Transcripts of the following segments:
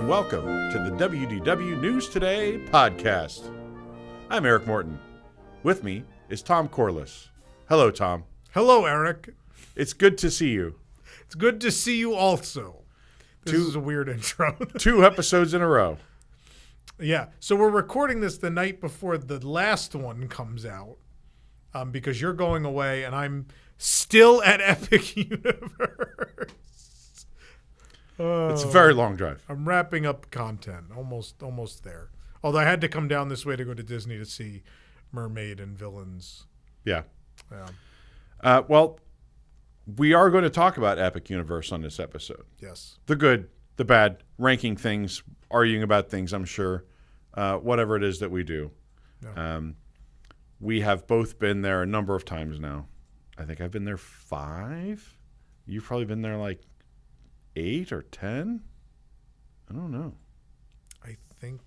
and welcome to the WDW News Today podcast. I'm Eric Morton. With me is Tom Corliss. Hello, Tom. Hello, Eric. It's good to see you. It's good to see you also. This is a weird intro. 2 episodes in a row. Yeah, so we're recording this the night before the last one comes out because you're going away and I'm still at Epic Universe. It's a very long drive. I'm wrapping up content, almost there. Although I had to come down this way to go to Disney to see Mermaid and Villains. Yeah. Well, we are going to talk about Epic Universe on this episode. Yes. The good, the bad, ranking things, arguing about things, I'm sure. Whatever it is that we do. Yeah. We have both been there a number of times now. I think I've been there 5. You've probably been there like 8 or 10. I don't know. I think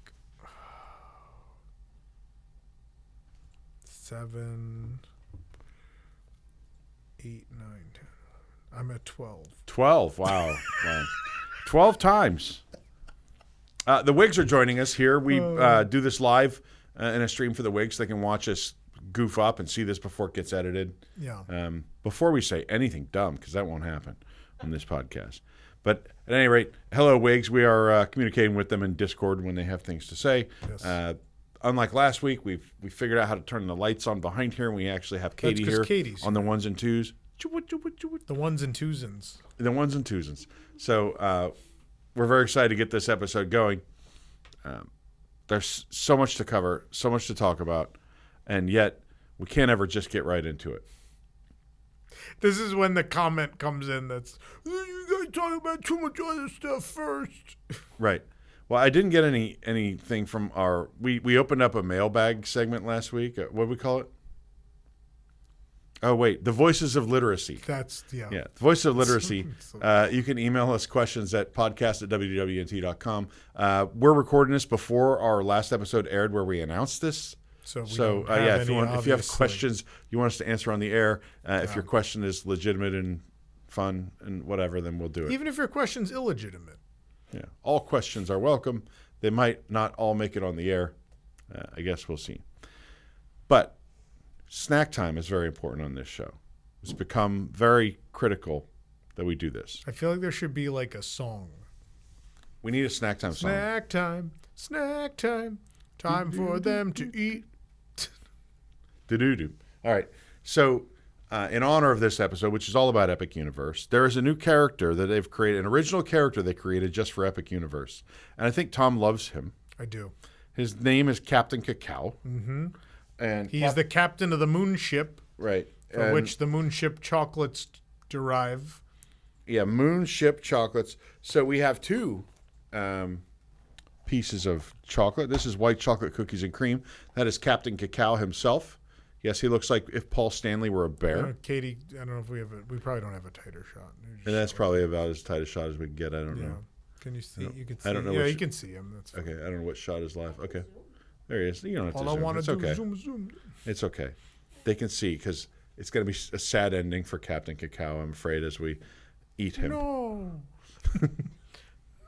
7, 8, 9, 10. I'm at 12. 12. Wow. Wow. 12 times. The WIGS are joining us here. We do this live in a stream for the WIGS. They can watch us goof up and see this before it gets edited. Yeah. Before we say anything dumb, because that won't happen on this podcast. But at any rate, hello, WIGS. We are communicating with them in Discord when they have things to say. Yes. Unlike last week, we figured out how to turn the lights on behind here, and we actually have Katie here Katie's on the ones and twos. The ones and twosins. The ones and twosins. So we're very excited to get this episode going. There's so much to cover, so much to talk about, and yet we can't ever just get right into it. This is when the comment comes in that's, you guys talk about too much other stuff first. Right. Well, I didn't get anything from our... We opened up a mailbag segment last week. What do we call it? Oh, wait. The Voices of Literacy. Yeah. Yeah. The Voices of Literacy. You can email us questions at podcast@WDWNT.com. We're recording this before our last episode aired where we announced this. If you have questions you want us to answer on the air, if your question is legitimate and fun and whatever, then we'll do it. Even if your question's illegitimate. Yeah. All questions are welcome. They might not all make it on the air. I guess we'll see. But snack time is very important on this show. It's become very critical that we do this. I feel like there should be like a song. We need a snack time song. Snack time, time for them to eat. Do-do-do. All right. So in honor of this episode, which is all about Epic Universe, there is a new character that they've created, an original character they created just for Epic Universe. And I think Tom loves him. I do. His name is Captain Cacao. Mm-hmm. And he's the captain of the moon ship. Right. From which the moon ship chocolates derive. Yeah, moon ship chocolates. So we have 2 pieces of chocolate. This is white chocolate cookies and cream. That is Captain Cacao himself. Yes, he looks like if Paul Stanley were a bear. Katie, I don't know if we probably don't have a tighter shot. And that's probably about as tight a shot as we can get. I don't know. Can you see? You can see. I don't know. Yeah, you can see him. That's fine. Okay, I don't know what shot is live. Okay, there he is. You don't have to All zoom. I want It's to do okay. is zoom. It's okay. They can see because it's going to be a sad ending for Captain Cacao, I'm afraid, as we eat him. No.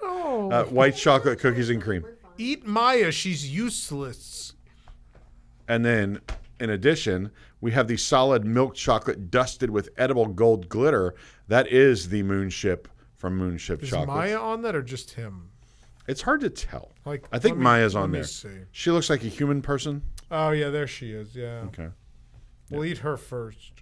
No. White chocolate cookies and cream. Eat Maya. She's useless. And then, in addition, we have the solid milk chocolate dusted with edible gold glitter. That is the moon ship from Moon Ship Is Chocolates. Maya on that or just him? It's hard to tell. Like, I think Maya's on there. See. She looks like a human person. Oh, yeah, there she is. Yeah. Okay. We'll eat her first.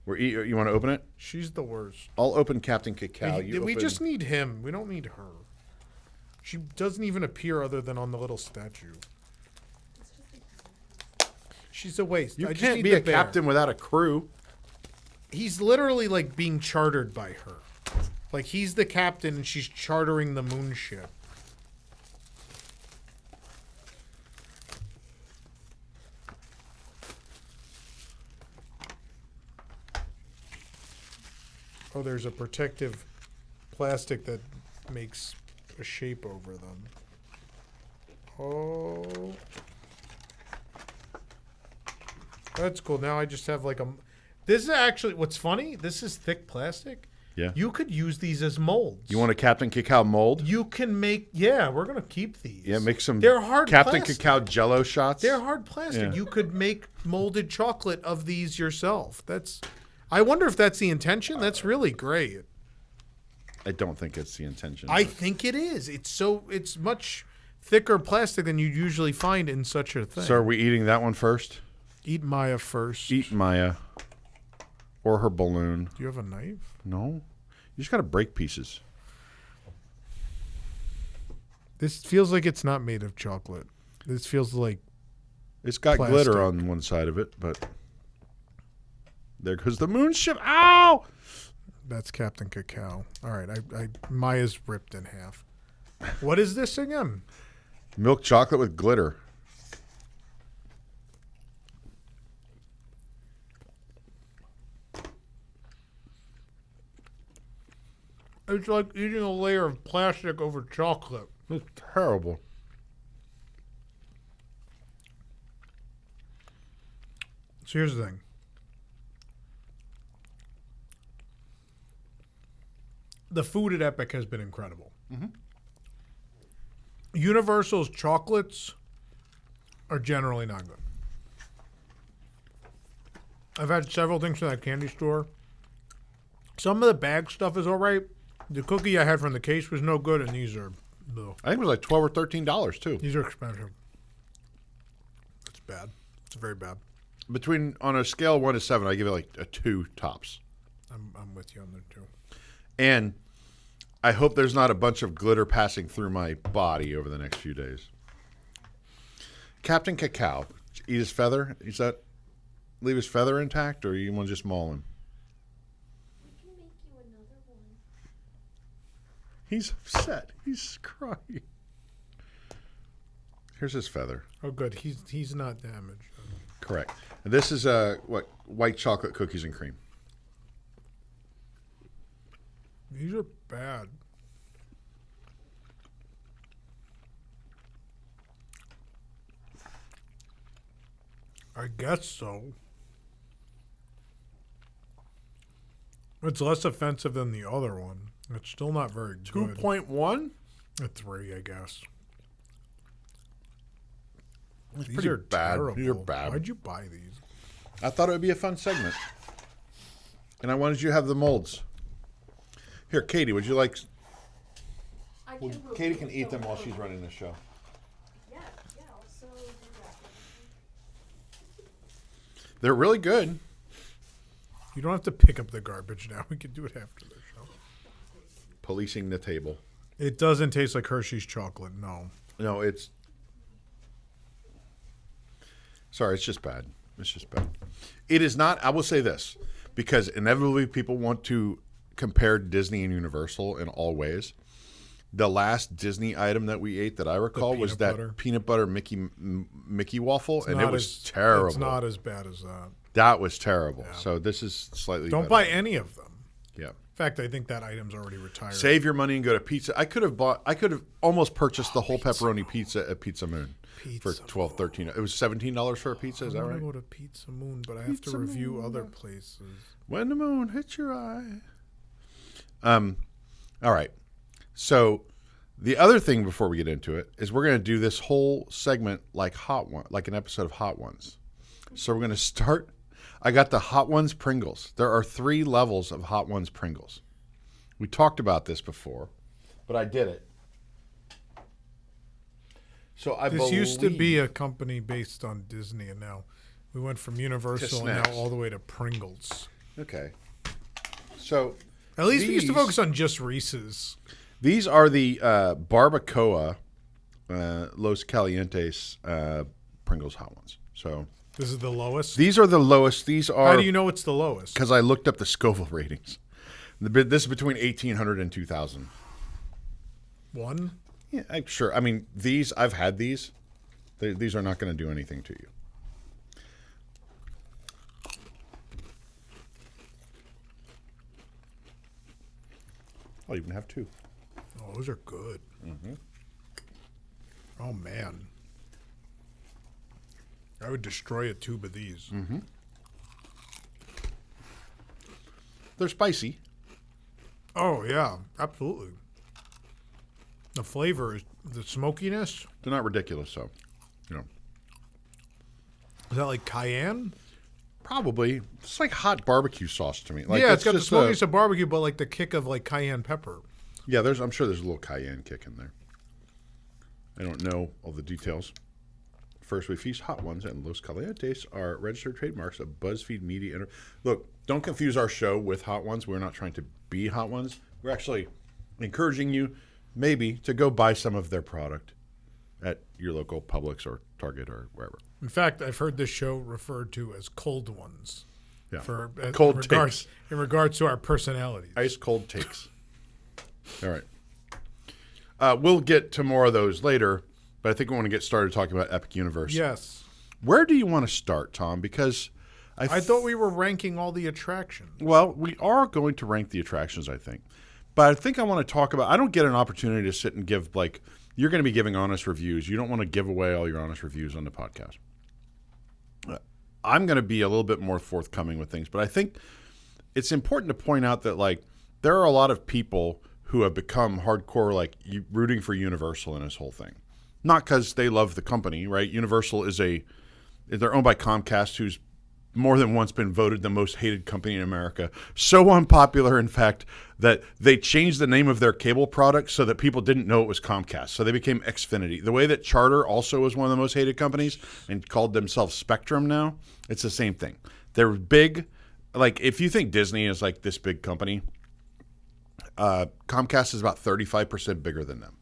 You want to open it? She's the worst. I'll open Captain Cacao. We just need him. We don't need her. She doesn't even appear other than on the little statue. She's a waste. You can't be a captain without a crew. He's literally like being chartered by her. Like he's the captain and she's chartering the moon ship. Oh, there's a protective plastic that makes a shape over them. Oh. That's cool. Now I just have like a... This is actually... What's funny, this is thick plastic, Yeah. You could use these as molds. You want a Captain Cacao mold? You can make, we're going to keep these. Yeah, make some They're hard Captain plastic. Cacao Jello shots. They're hard plastic. Yeah. You could make molded chocolate of these yourself. I wonder if that's the intention. That's really great. I don't think it's the intention. I think it is. It's much thicker plastic than you'd usually find in such a thing. So are we eating that one first? Eat Maya first. Eat Maya. Or her balloon. Do you have a knife? No. You just got to break pieces. This feels like it's not made of chocolate. This feels like it's got plastic. Glitter on one side of it, but there goes the moon ship. Ow! That's Captain Cacao. All right, Maya's ripped in half. What is this again? Milk chocolate with glitter. It's like eating a layer of plastic over chocolate. It's terrible. So here's the thing. The food at Epic has been incredible. Mm-hmm. Universal's chocolates are generally not good. I've had several things from that candy store. Some of the bag stuff is all right. The cookie I had from the case was no good, and these are... Ugh. I think it was like $12 or $13 too. These are expensive. It's bad. It's very bad. On a scale of 1 to 7, I give it like a 2 tops. I'm with you on that too. And I hope there's not a bunch of glitter passing through my body over the next few days. Captain Cacao, eat his feather? Leave his feather intact, or you want to just maul him? We can make you another one. He's upset. He's crying. Here's his feather. Oh, good. He's not damaged. Correct. And this is white chocolate cookies and cream. These are bad. I guess so. It's less offensive than the other one. It's still not very good. 2.1? A 3, I guess. It's These pretty are bad. terrible. These are bad. Why'd you buy these? I thought it would be a fun segment. And I wanted you to have the molds. Here, Katie, would you like... Katie can eat them while she's running the show. Yeah, I'll so do that. They're really good. You don't have to pick up the garbage now. We can do it after the show. Policing the table. It doesn't taste like Hershey's chocolate, no. No, it's... Sorry, it's just bad. It's just bad. It is not... I will say this, because inevitably people want to compare Disney and Universal in all ways. The last Disney item that we ate that I recall was that peanut butter Mickey waffle, and it was terrible. It's not as bad as that. That was terrible. Yeah. So this is slightly Don't better. buy any of them. Yeah. In fact, I think that item's already retired. Save your money and go to pizza. I could have almost purchased the whole pepperoni pizza at Pizza Moon for $12, $13. It was $17 for a pizza. Is that right? I want to go to Pizza Moon, but I have to review other places. When the moon hits your eye. All right. So the other thing before we get into it is we're going to do this whole segment like an episode of Hot Ones. So we're going to start. I got the Hot Ones Pringles. There are 3 levels of Hot Ones Pringles. We talked about this before, but I did it. So This used to be a company based on Disney, and now we went from Universal and now all the way to Pringles. Okay. So at least we used to focus on just Reese's. These are the Barbacoa Los Calientes Pringles Hot Ones. So this is the lowest? These are the lowest. These are. How do you know it's the lowest? Because I looked up the Scoville ratings. This is between 1,800 and 2,000. One? Yeah, sure. I mean, I've had these. These are not going to do anything to you. I'll even have 2. Oh, those are good. Mm-hmm. Oh, man. I would destroy a tube of these. Mm-hmm. They're spicy. Oh, yeah, absolutely. The flavor is the smokiness. They're not ridiculous, so, Is that like cayenne? Probably. It's like hot barbecue sauce to me. Like, Yeah, it's got the smokiness of barbecue, but like the kick of like cayenne pepper. Yeah, I'm sure there's a little cayenne kick in there. I don't know all the details. First We Feast, Hot Ones, and Los Calientes are registered trademarks of BuzzFeed Media. Look, don't confuse our show with Hot Ones. We're not trying to be Hot Ones. We're actually encouraging you maybe to go buy some of their product at your local Publix or Target or wherever. In fact, I've heard this show referred to as Cold Ones. Yeah. Cold takes. In regards to our personalities. Ice cold takes. All right. We'll get to more of those later, but I think we want to get started talking about Epic Universe. Yes. Where do you want to start, Tom? Because I thought we were ranking all the attractions. Well, we are going to rank the attractions, I think. But I think I want to talk about, I don't get an opportunity to sit and give, you're going to be giving honest reviews. You don't want to give away all your honest reviews on the podcast. I'm going to be a little bit more forthcoming with things, but I think it's important to point out that, there are a lot of people who have become hardcore, rooting for Universal in this whole thing. Not because they love the company, right? Universal they're owned by Comcast, who's more than once been voted the most hated company in America. So unpopular, in fact, that they changed the name of their cable product so that people didn't know it was Comcast. So they became Xfinity. The way that Charter also was one of the most hated companies and called themselves Spectrum now, it's the same thing. They're big. If you think Disney is this big company, Comcast is about 35% bigger than them.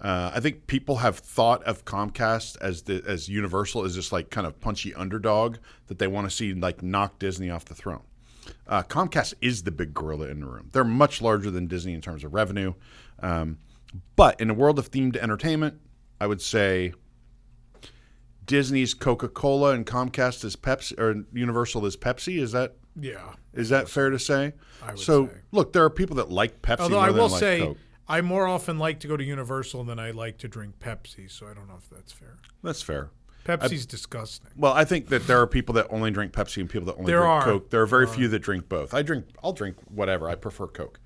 I think people have thought of Comcast as Universal as this kind of punchy underdog that they want to see knock Disney off the throne. Comcast is the big gorilla in the room. They're much larger than Disney in terms of revenue. But in the world of themed entertainment, I would say Disney's Coca-Cola and Comcast is Pepsi, or Universal is Pepsi. Is that fair to say? I would say. Look, there are people that like Pepsi Although more I will than say, Coke. I more often like to go to Universal than I like to drink Pepsi, so I don't know if that's fair. That's fair. Pepsi's disgusting. Well, I think that there are people that only drink Pepsi and people that only drink Coke. There are very few that drink both. I'll drink whatever. I prefer Coke.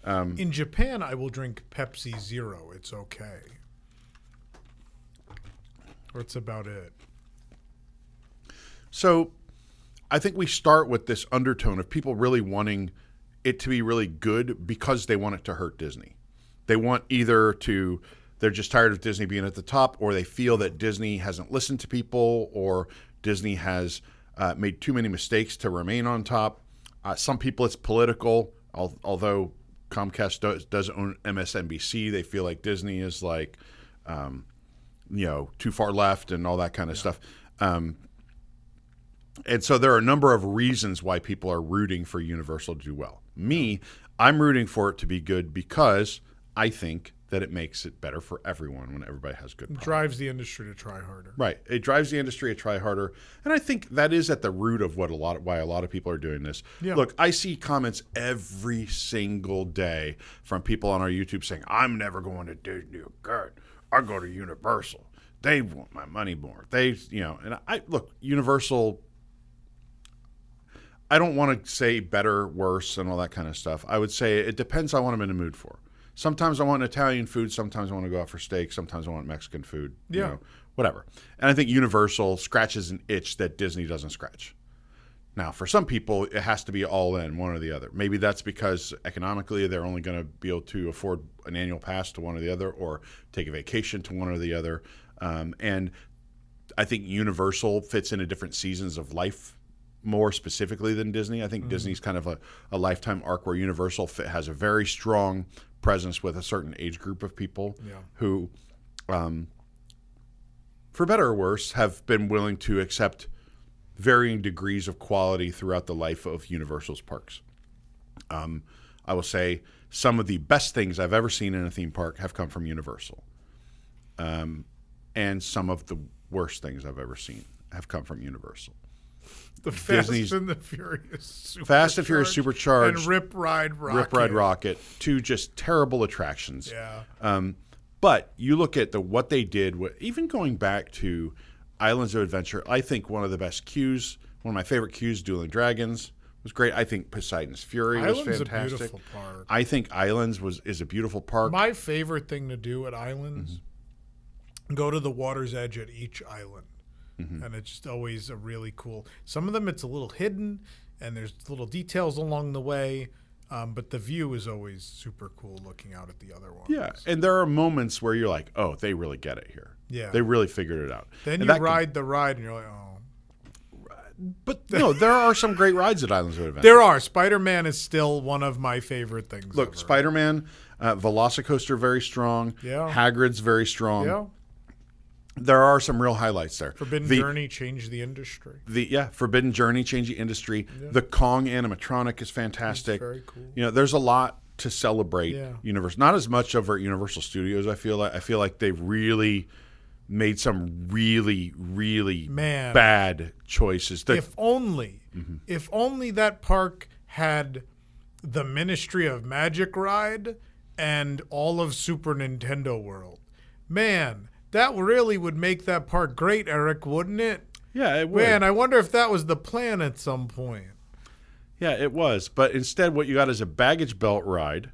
In Japan, I will drink Pepsi Zero. It's okay. That's about it. So I think we start with this undertone of people really wanting it to be really good because they want it to hurt Disney. They want they're just tired of Disney being at the top, or they feel that Disney hasn't listened to people, or Disney has made too many mistakes to remain on top. Some people it's political, although Comcast does own MSNBC. They feel like Disney is too far left and all that kind of stuff. And so there are a number of reasons why people are rooting for Universal to do well. Me, I'm rooting for it to be good because I think that it makes it better for everyone when everybody has good product. It drives the industry to try harder. Right. It drives the industry to try harder. And I think that is at the root of why a lot of people are doing this. Yeah. Look, I see comments every single day from people on our YouTube saying, I'm never going to Disney again. I go to Universal. They want my money more. Universal, I don't want to say better, worse, and all that kind of stuff. I would say it depends on what I'm in the mood for. Sometimes I want Italian food. Sometimes I want to go out for steak. Sometimes I want Mexican food. Yeah. Whatever. And I think Universal scratches an itch that Disney doesn't scratch. Now, for some people, it has to be all in, one or the other. Maybe that's because economically they're only going to be able to afford an annual pass to one or the other, or take a vacation to one or the other. And I think Universal fits into different seasons of life more specifically than Disney. I think Disney's kind of a lifetime arc, where Universal has a very strong presence with a certain age group of people who, for better or worse, have been willing to accept varying degrees of quality throughout the life of Universal's parks. I will say some of the best things I've ever seen in a theme park have come from Universal. And some of the worst things I've ever seen have come from Universal. The Fast and the Furious Supercharged. And Rip Ride Rocket. Two just terrible attractions. Yeah. But you look at what they did, even going back to Islands of Adventure, I think one of the best queues, one of my favorite queues, Dueling Dragons, was great. I think Poseidon's Fury was fantastic. Island's a beautiful park. I think Islands is a beautiful park. My favorite thing to do at Islands, go to the water's edge at each island. And it's just always a really cool. Some of them it's a little hidden, and there's little details along the way, but the view is always super cool looking out at the other ones. Yeah, and there are moments where you're like, oh, they really get it here. Yeah. They really figured it out. Then and you ride the ride, and you're like, oh. But no, there are some great rides at Islands of Adventure. There are. Spider-Man is still one of my favorite things. Look, ever. Spider-Man, Velocicoaster very strong. Yeah. Hagrid's very strong. Yeah. There are some real highlights there. Forbidden Journey changed the industry. Forbidden Journey changed the industry. Yeah. The Kong animatronic is fantastic. It's very cool. You know, there's a lot to celebrate. Yeah. Universal, not as much over at Universal Studios. I feel like they've really made some really, really bad choices. If only that park had the Ministry of Magic ride and all of Super Nintendo World. Man, that really would make that park great, Eric, wouldn't it? Yeah, it would. Man, I wonder if that was the plan at some point. Yeah, it was. But instead, what you got is a baggage belt ride.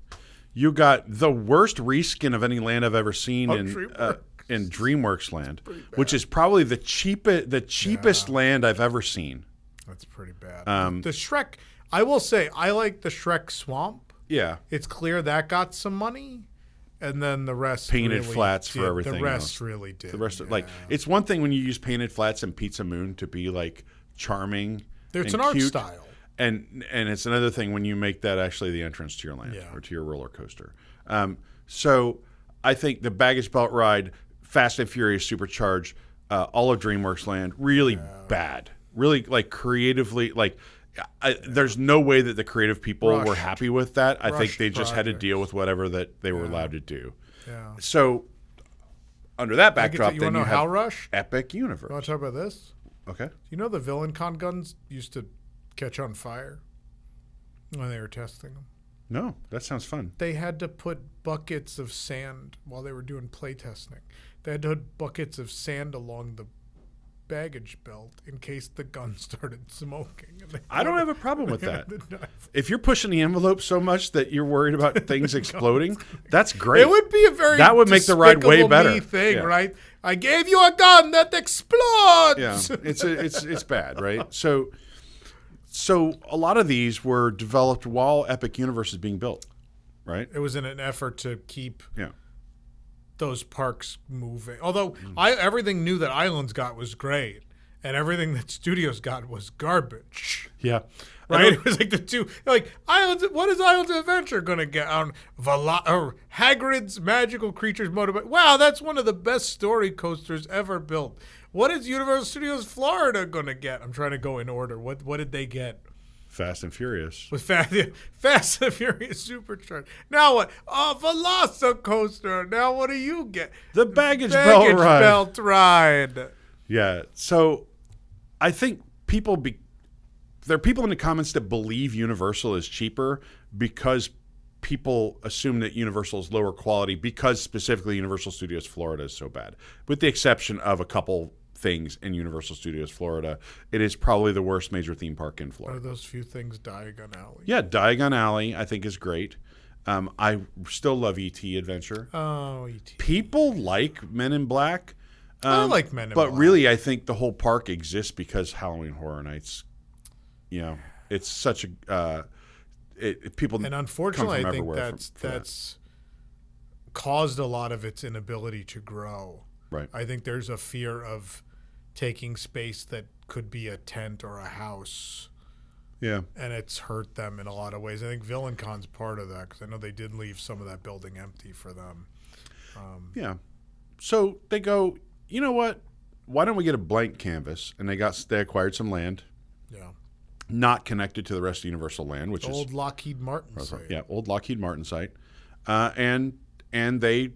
You got the worst reskin of any land I've ever seen in DreamWorks Land, which is probably the cheapest land I've ever seen. That's pretty bad. The Shrek, I will say, I like the Shrek Swamp. Yeah. It's clear that got some money. And then the rest painted really flats for everything. The rest really did. The rest, it's one thing when you use painted flats and Pizza Moon to be like charming. It's an cute, art style. And it's another thing when you make that actually the entrance to your land or to your roller coaster. So I think the baggage belt ride, Fast and Furious Supercharged, all of DreamWorks Land, really bad. Really creatively there's no way that the creative people were happy with that. I think they just had to deal with whatever that they were allowed to do. Yeah. So under that backdrop, you want to know how Rush? Epic Universe. You want to talk about this? Okay. You know the Villain Con guns used to catch on fire when they were testing them? No, that sounds fun. They had to put buckets of sand while they were doing play testing. They had to put buckets of sand along the baggage belt in case the gun started smoking. I don't have a problem with that. If you're pushing the envelope so much that you're worried about things exploding, that's great. It would be a very that would make the ride way better thing, right? I gave you a gun that explodes. Yeah, it's bad, right? So a lot of these were developed while Epic Universe is being built, right? It was in an effort to keep those parks moving. Although everything new that Islands got was great, and everything that Studios got was garbage. Yeah, right. It was like the two, Islands. What is Islands of Adventure going to get on Hagrid's Magical Creatures Motorbike? Wow, that's one of the best story coasters ever built. What is Universal Studios Florida going to get? I'm trying to go in order. What did they get? Fast and Furious. With Fast and Furious Supercharged. Now what? Velocicoaster. Now what do you get? The baggage belt ride. Yeah. So I think there are people in the comments that believe Universal is cheaper because people assume that Universal is lower quality because specifically Universal Studios Florida is so bad. With the exception of a couple things in Universal Studios Florida, it is probably the worst major theme park in Florida. Are those few things Diagon Alley? Yeah, Diagon Alley I think is great. I still love E.T. Adventure. Oh, E.T. People like Men in Black. I like Men in Black. But really, I think the whole park exists because Halloween Horror Nights, it's such a people and unfortunately, I think that's caused a lot of its inability to grow. Right. I think there's a fear of taking space that could be a tent or a house. Yeah. And it's hurt them in a lot of ways. I think Villain Con's part of that because I know they did leave some of that building empty for them. Yeah. So they go, you know what? Why don't we get a blank canvas? And they acquired some land. Yeah. Not connected to the rest of Universal Land, which is old Lockheed Martin site. Yeah, old Lockheed Martin site. And they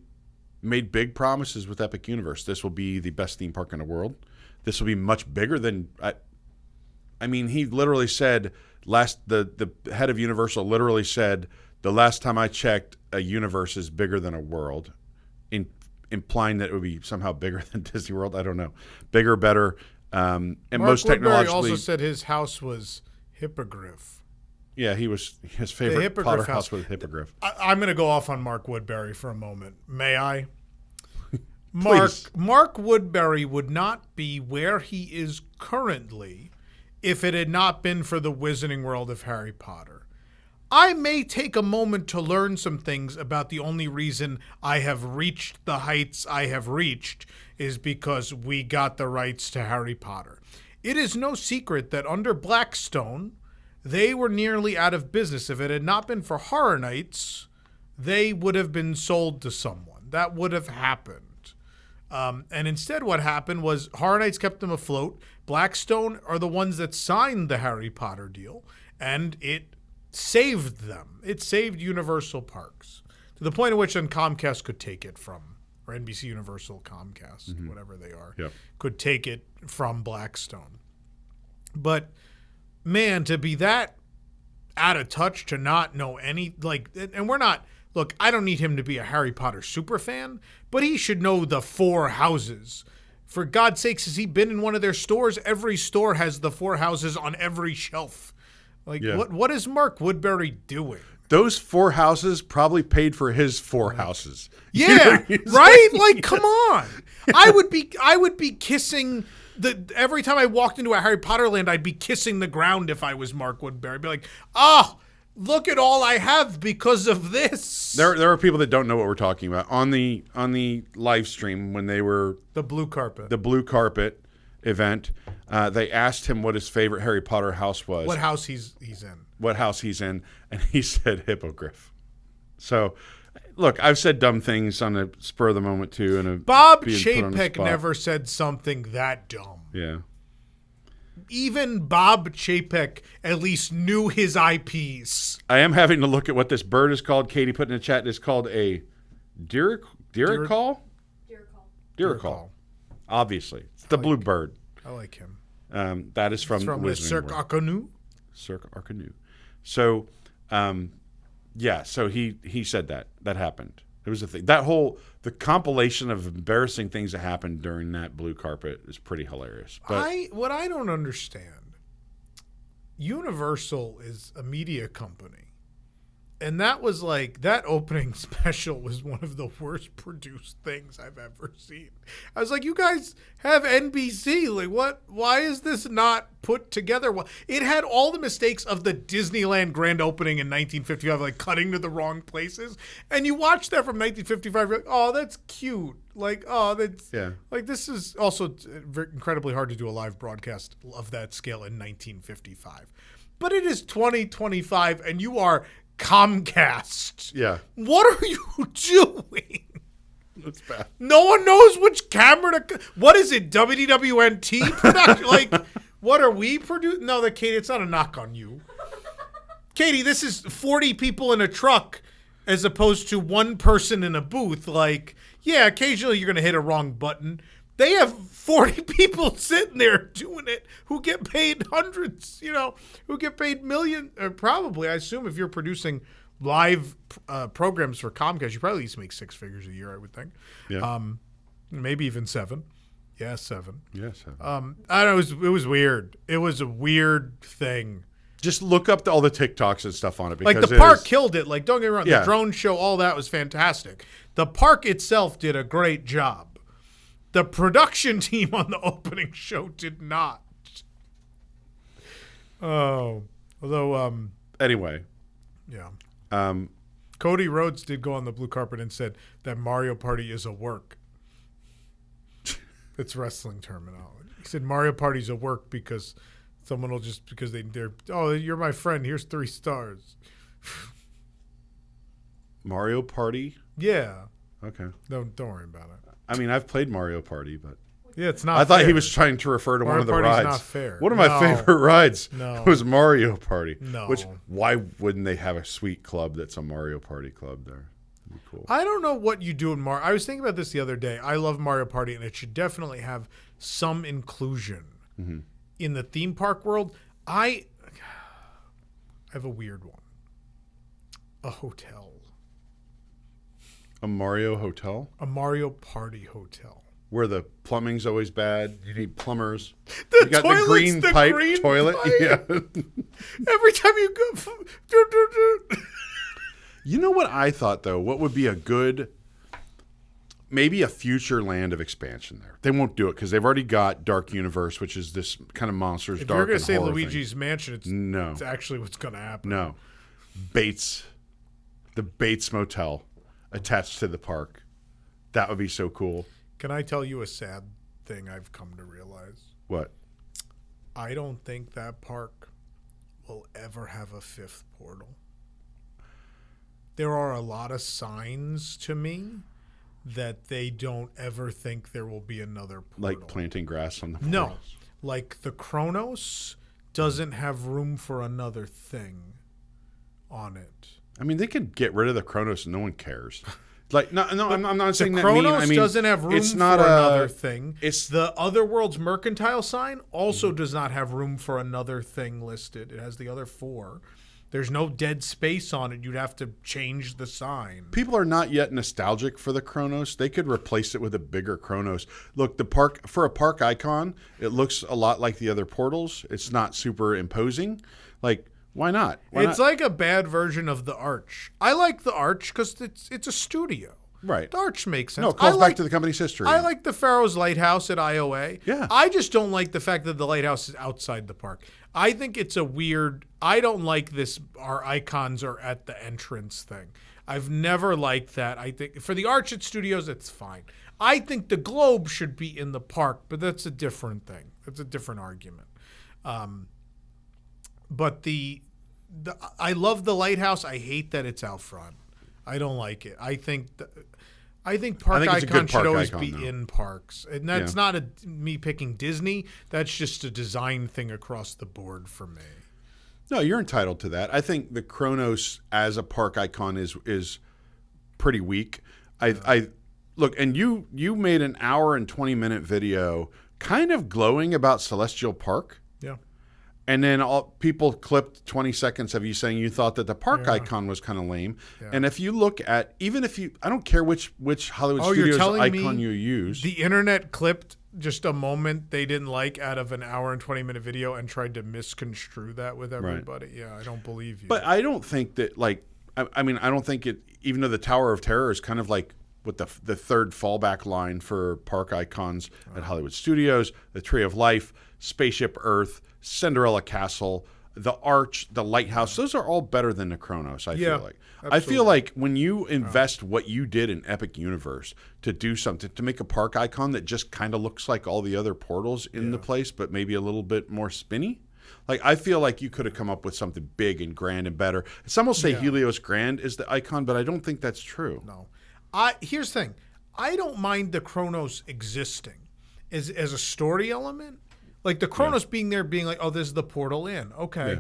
made big promises with Epic Universe. This will be the best theme park in the world. This will be much bigger than I mean, he literally said the head of Universal literally said the last time I checked, a universe is bigger than a world, implying that it would be somehow bigger than Disney World. I don't know, bigger, better, and Mark most Woodbury technologically. Also said his house was hippogriff. Yeah, he was his favorite Potter house was Hippogriff. I'm going to go off on Mark Woodbury for a moment. May I? Mark Woodbury would not be where he is currently if it had not been for the Wizarding World of Harry Potter. I may take a moment to learn some things about the only reason I have reached the heights I have reached is because we got the rights to Harry Potter. It is no secret that under Blackstone, they were nearly out of business. If it had not been for Horror Nights, they would have been sold to someone. That would have happened. And instead what happened was Horror Nights kept them afloat. Blackstone are the ones that signed the Harry Potter deal, and it saved them. It saved Universal Parks to the point at which then Comcast could take it from, or NBC Universal Comcast, whatever they are, could take it from Blackstone. But, man, to be that out of touch, to not know any, like, and we're not, look, I don't need him to be a Harry Potter super fan, but he should know the 4 houses. For God's sakes, has he been in one of their stores? Every store has the 4 houses on every shelf. Like, what is Mark Woodbury doing? Those 4 houses probably paid for his 4 houses. Yeah, right? Like, come on. I would be kissing every time I walked into a Harry Potter land, I'd be kissing the ground if I was Mark Woodbury. I'd be like, look at all I have because of this. There are people that don't know what we're talking about. On the live stream when they were the blue carpet event, they asked him what his favorite Harry Potter house was. What house he's in. What house he's in, and he said Hippogriff. So, look, I've said dumb things on the spur of the moment too, and Bob Chapek never said something that dumb. Yeah. Even Bob Chapek at least knew his IPs. I am having to look at what this bird is called. Katie put in the chat. It's called a Dirical? Dirical. Obviously. It's the blue bird. I like him. That is from the Cirque Arcanu. Cirque Arcanu. So, so he said that happened. It was a thing. The compilation of embarrassing things that happened during that blue carpet is pretty hilarious. But what I don't understand, Universal is a media company. And that was like, that opening special was one of the worst produced things I've ever seen. I was like, you guys have NBC. Like, what? Why is this not put together? Well, it had all the mistakes of the Disneyland grand opening in 1955, like cutting to the wrong places. And you watch that from 1955, you're like, oh, that's cute. Like, oh, that's, like, this is also incredibly hard to do a live broadcast of that scale in 1955. But it is 2025, and you are Comcast. Yeah. What are you doing? That's bad. No one knows which camera to... What is it, WDWNT production? Like, what are we producing? No, Katie, it's not a knock on you. Katie, this is 40 people in a truck as opposed to one person in a booth. Like, yeah, occasionally you're going to hit a wrong button. They have 40 people sitting there doing it who get paid hundreds, who get paid millions, or probably, I assume if you're producing live programs for Comcast, you probably at least make 6 figures a year, I would think. Yeah. Maybe even 7. Yeah, 7. Yeah, 7. I don't know, it was weird. It was a weird thing. Just look up all the TikToks and stuff on it. Because like, the park killed it. Like, don't get me wrong. Yeah. The drone show, all that was fantastic. The park itself did a great job. The production team on the opening show did not. Oh. Although, anyway. Yeah. Cody Rhodes did go on the blue carpet and said that Mario Party is a work. It's wrestling terminology. He said Mario Party's a work because someone will just, because they're, oh, you're my friend, here's 3 stars. Mario Party? Yeah. Okay. No, don't worry about it. I mean, I've played Mario Party, but yeah, it's not. I thought fair. he was trying to refer to Mario one of the Party's rides. Not fair. One of my favorite rides was Mario Party. No. Which, why wouldn't they have a sweet club that's a Mario Party club there? That'd be cool. I don't know what you do in Mario. I was thinking about this the other day. I love Mario Party, and it should definitely have some inclusion in the theme park world. I have a weird one. A hotel. A Mario hotel? A Mario Party hotel. where the plumbing's always bad. You need plumbers. The you got toilet's the green pipe toilet. Pipe. Yeah. Every time you go, You know what I thought though? What would be a good, maybe a future land of expansion there? They won't do it because they've already got Dark Universe, which is this kind of monsters. If dark you're going and to say horror Luigi's thing. Mansion, No, it's actually what's going to happen. no, Bates, the Bates Motel attached to the park. That would be so cool. Can I tell you a sad thing I've come to realize? What? I don't think that park will ever have a fifth portal. There are a lot of signs to me that they don't ever think there will be another portal. Like planting grass on the No. portals. Like the Chronos doesn't have room for another thing on it. I mean, they could get rid of the Chronos and no one cares. Like, no, I'm not saying The that mean. Chronos I mean, doesn't have room it's for not another thing. It's The Otherworld's mercantile sign also does not have room for another thing listed. It has the other 4. There's no dead space on it. You'd have to change the sign. People are not yet nostalgic for the Chronos. They could replace it with a bigger Chronos. Look, the park, for a park icon, it looks a lot like the other portals. It's not super imposing. Like, why not? It's like a bad version of the Arch. I like the Arch because it's a studio. right. The Arch makes sense. No, it calls I back like, to the company's history. I like the Pharaoh's Lighthouse at IOA. Yeah. I just don't like the fact that the lighthouse is outside the park. I think it's a weird. I don't like this. Our icons are at the entrance thing. I've never liked that. I think for the Arch at Studios, it's fine. I think the globe should be in the park, but that's a different thing. That's a different argument. But I love the lighthouse. I hate that it's out front. I don't like it. I think park it's a good icon should park always icon, be though. in parks. And that's not me picking Disney. That's just a design thing across the board for me. No, you're entitled to that. I think the Chronos as a park icon is pretty weak. I look, and you made an hour and 20-minute video kind of glowing about Celestial Park. Yeah. And then people clipped 20 seconds of you saying you thought that the park icon was kind of lame. Yeah. And if you look at, I don't care which Hollywood Studios icon you use. The internet clipped just a moment they didn't like out of an hour and 20-minute video and tried to misconstrue that with everybody. Right. Yeah, I don't believe you. But I don't think that, like, I mean, I don't think it, even though the Tower of Terror is kind of like with the third fallback line for park icons at Hollywood Studios, the Tree of Life, Spaceship Earth, Cinderella Castle, the Arch, the Lighthouse, those are all better than the Chronos, I feel like. Absolutely. I feel like when you invest what you did in Epic Universe to do something, to make a park icon that just kind of looks like all the other portals in the place, but maybe a little bit more spinny, like I feel like you could have come up with something big and grand and better. Some will say Helios Grand is the icon, but I don't think that's true. No. Here's the thing. I don't mind the Chronos existing as a story element. Like the Chronos being there, being like, oh, this is the portal in. Okay. Yeah.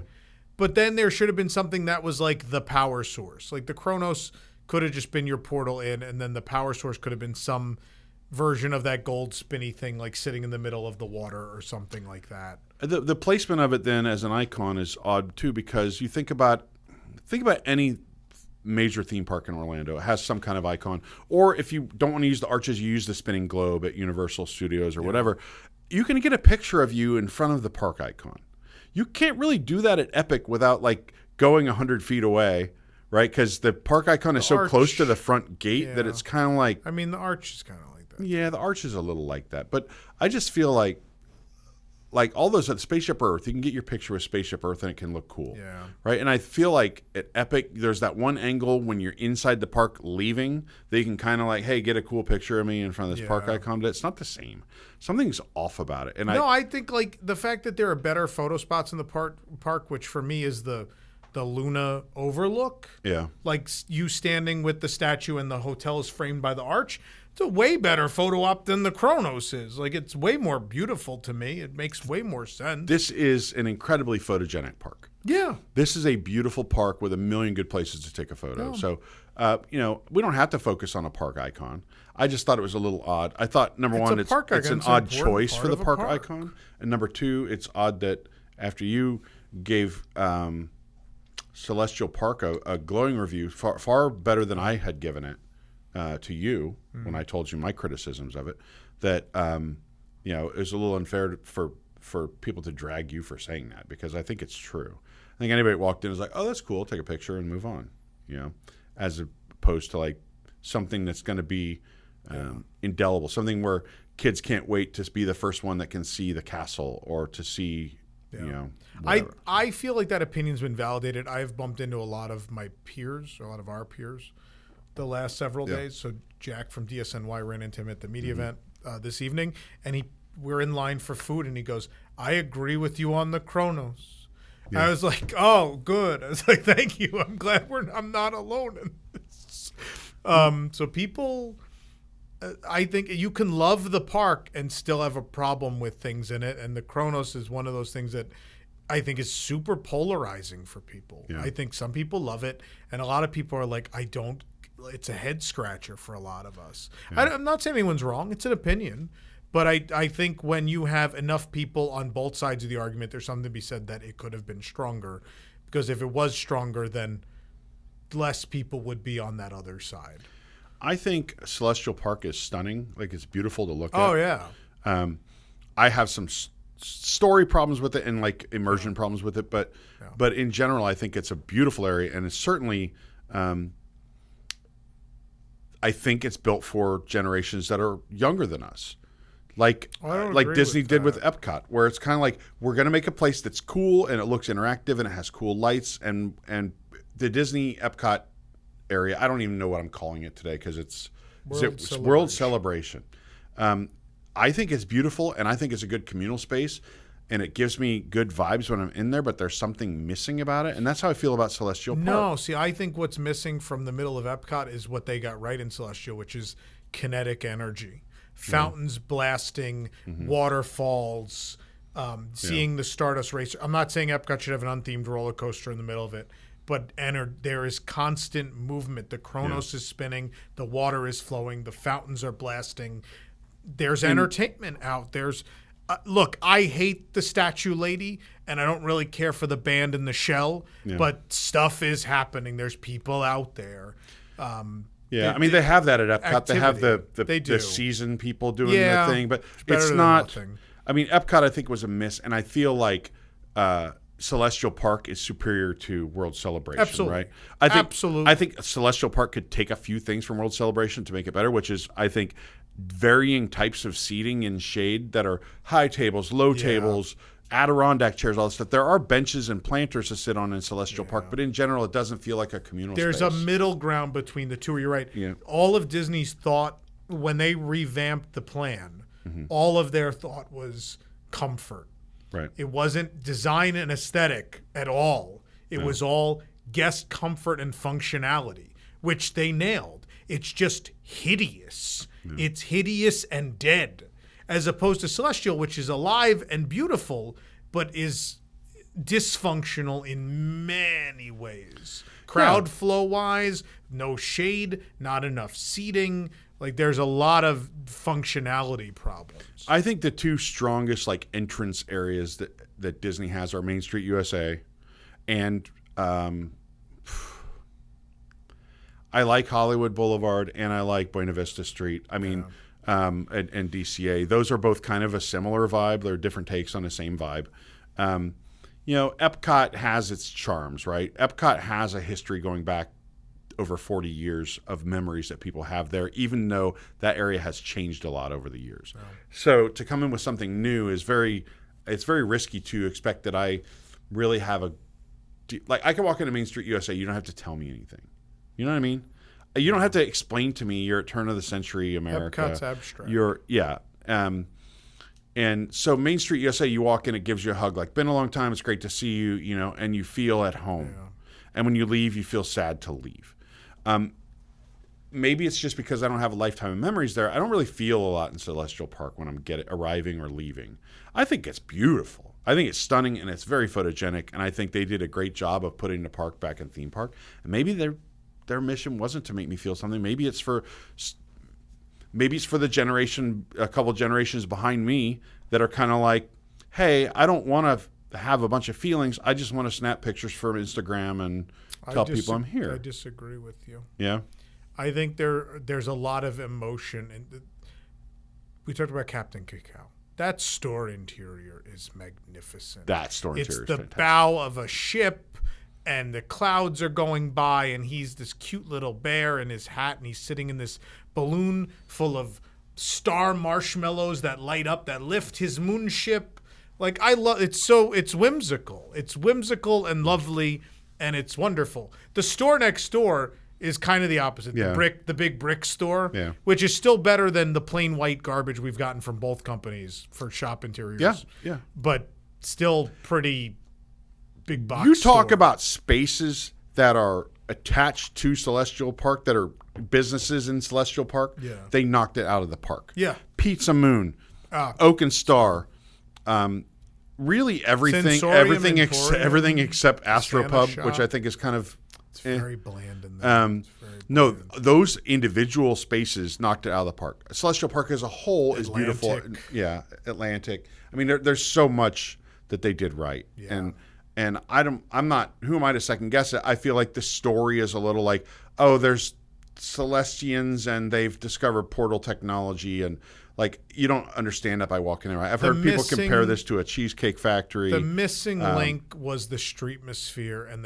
But then there should have been something that was like the power source. Like the Chronos could have just been your portal in, and then the power source could have been some version of that gold spinny thing, like sitting in the middle of the water or something like that. The placement of it then as an icon is odd too, because you think about any major theme park in Orlando. It has some kind of icon. Or if you don't want to use the arches, you use the spinning globe at Universal Studios or whatever. You can get a picture of you in front of the park icon. You can't really do that at Epic without like going 100 feet away, right? Because the park icon is so close to the front gate that it's kind of like... I mean, the Arch is kind of like that. Yeah, the Arch is a little like that. But I just feel like all those at Spaceship Earth, you can get your picture with Spaceship Earth and it can look cool. Yeah. Right? And I feel like at Epic, there's that one angle when you're inside the park leaving, they can kind of like, hey, get a cool picture of me in front of this park icon. But it's not the same. Something's off about it. And I think like the fact that there are better photo spots in the park, which for me is the Luna overlook. Yeah. Like you standing with the statue and the hotel is framed by the Arch. It's a way better photo op than the Chronos is. Like it's way more beautiful to me. It makes way more sense. This is an incredibly photogenic park. Yeah. This is a beautiful park with a million good places to take a photo. So, we don't have to focus on a park icon. I just thought it was a little odd. I thought, number one, it's an odd choice for the park icon. And number two, it's odd that after you gave Celestial Park a glowing review, far better than I had given it, to you when I told you my criticisms of it, that it was a little unfair for people to drag you for saying that, because I think it's true. I think anybody that walked in is like, oh, that's cool, take a picture and move on, as opposed to like something that's going to be indelible, something where kids can't wait to be the first one that can see the castle or to see, whatever. I feel like that opinion's been validated. I've bumped into a lot of my peers, or a lot of our peers, the last several days. So Jack from DSNY ran into him at the media event this evening, and we're in line for food, and he goes, I agree with you on the Chronos. Yeah. I was like, oh, good. I was like, thank you. I'm glad I'm not alone in this. So people, I think you can love the park and still have a problem with things in it. And the Chronos is one of those things that I think is super polarizing for people. Yeah. I think some people love it, and a lot of people are like, it's a head scratcher for a lot of us. Yeah. I'm not saying anyone's wrong. It's an opinion. But I think when you have enough people on both sides of the argument, there's something to be said that it could have been stronger. Because if it was stronger, then less people would be on that other side. I think Celestial Park is stunning. Like, it's beautiful to look at. Oh, yeah. I have some story problems with it and, like, immersion problems with it. But in general, I think it's a beautiful area. And it's certainly I think it's built for generations that are younger than us. Like Disney did with Epcot, where it's kind of like, we're going to make a place that's cool and it looks interactive and it has cool lights, and the Disney Epcot area, I don't even know what I'm calling it today because it's World Celebration. I think it's beautiful, and I think it's a good communal space, and it gives me good vibes when I'm in there, but there's something missing about it, and that's how I feel about Celestial Park. No, see, I think what's missing from the middle of Epcot is what they got right in Celestial, which is kinetic energy. Fountains blasting, waterfalls, seeing the Stardust Racer. I'm not saying Epcot should have an unthemed roller coaster in the middle of it, but there is constant movement. The Chronos is spinning, the water is flowing, the fountains are blasting. There's entertainment out. There's look, I hate the statue lady, and I don't really care for the band in the shell, but stuff is happening. There's people out there. Yeah, I mean, they have that at Epcot. Activity. They have the season people doing the thing, but it's not. Nothing. I mean, Epcot, I think, was a miss, and I feel like Celestial Park is superior to World Celebration. Absolutely. Right? Absolutely. I think Celestial Park could take a few things from World Celebration to make it better, which is, I think, varying types of seating and shade that are high tables, low tables, Adirondack chairs, all this stuff. There are benches and planters to sit on in Celestial Park, but in general, it doesn't feel like a communal space. There's a middle ground between the two. You're right. Yeah. All of Disney's thought, when they revamped the plan, all of their thought was comfort. Right. It wasn't design and aesthetic at all. It was all guest comfort and functionality, which they nailed. It's just hideous. Yeah. It's hideous and dead. As opposed to Celestial, which is alive and beautiful, but is dysfunctional in many ways. Crowd flow-wise, no shade, not enough seating. Like, there's a lot of functionality problems. I think the two strongest, like, entrance areas that Disney has are Main Street USA and I like Hollywood Boulevard and I like Buena Vista Street. I mean... and DCA. Those are both kind of a similar vibe. They're different takes on the same vibe. Epcot has its charms, right? Epcot has a history going back over 40 years of memories that people have there, even though that area has changed a lot over the years. Oh. So to come in with something new is very risky to expect that I really have I can walk into Main Street USA. You don't have to tell me anything. You know what I mean? You don't have to explain to me you're at turn of the century America. Epcot's abstract. And so Main Street USA, you walk in, it gives you a hug. Like, been a long time, it's great to see you, and you feel at home. Yeah. And when you leave, you feel sad to leave. Maybe it's just because I don't have a lifetime of memories there. I don't really feel a lot in Celestial Park when I'm arriving or leaving. I think it's beautiful. I think it's stunning, and it's very photogenic, and I think they did a great job of putting the park back in theme park. And maybe their mission wasn't to make me feel something. Maybe it's for the generation, a couple generations behind me that are kind of like, hey, I don't want to have a bunch of feelings. I just want to snap pictures for Instagram and tell people I'm here. I disagree with you. Yeah? I think there's a lot of emotion. And we talked about Captain Cacao. That store interior is magnificent. That store interior is fantastic. It's the bow of a ship, and the clouds are going by, and he's this cute little bear in his hat, and he's sitting in this balloon full of star marshmallows that light up, that lift his moonship. Like, I love it's whimsical. It's whimsical and lovely, and it's wonderful. The store next door is kind of the opposite. Yeah. The big brick store, yeah. which is still better than the plain white garbage we've gotten from both companies for shop interiors. Yeah, yeah. But still pretty big box. You talk store. about spaces that are attached to Celestial Park, that are businesses in Celestial Park. Yeah. They knocked it out of the park. Yeah. Pizza Moon, Oak and Star, really everything except Astropub, which I think is kind of it's very bland in that. No, those individual spaces knocked it out of the park. Celestial Park as a whole is beautiful. Yeah, Atlantic. I mean, there's so much that they did right. Yeah. And I'm not, who am I to second guess it? I feel like the story is a little like, oh, there's Celestians and they've discovered portal technology, and like, you don't understand that by walking there. I've heard people compare this to a Cheesecake Factory. The missing link was the Streetmosphere, and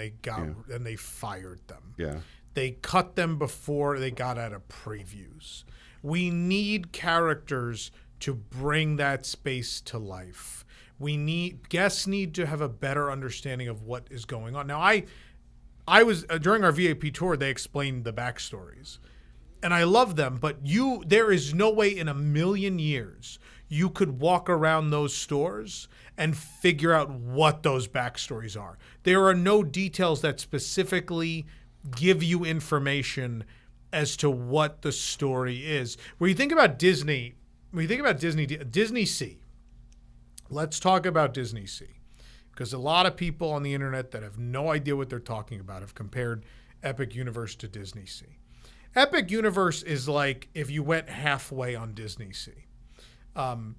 they fired them. Yeah. They cut them before they got out of previews. We need characters to bring that space to life. Guests need to have a better understanding of what is going on. Now, I was during our VIP tour, they explained the backstories, and I love them. But there is no way in a million years you could walk around those stores and figure out what those backstories are. There are no details that specifically give you information as to what the story is. When you think about Disney, Disney Sea. Let's talk about Disney Sea, because a lot of people on the internet that have no idea what they're talking about have compared Epic Universe to Disney Sea. Epic Universe is like if you went halfway on Disney Sea. Don't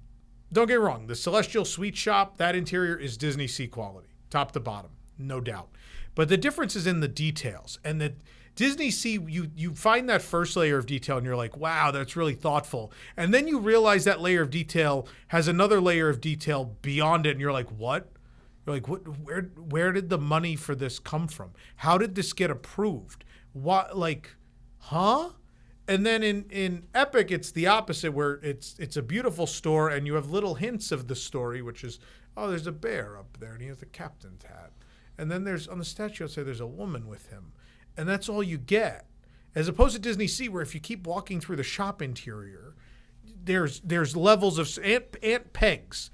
get me wrong, the Celestial Sweet Shop, that interior is Disney Sea quality, top to bottom, no doubt. But the difference is in the details. And the Disney Sea, you find that first layer of detail and you're like, wow, that's really thoughtful. And then you realize that layer of detail has another layer of detail beyond it, and you're like, what? You're like, what? Where did the money for this come from? How did this get approved? What, like, huh? And then in Epic, it's the opposite, where it's a beautiful store and you have little hints of the story, which is, oh, there's a bear up there and he has the captain's hat. And then there's, on the statue outside, there's a woman with him. And that's all you get. As opposed to Disney Sea, where if you keep walking through the shop interior, there's levels of Aunt Peg's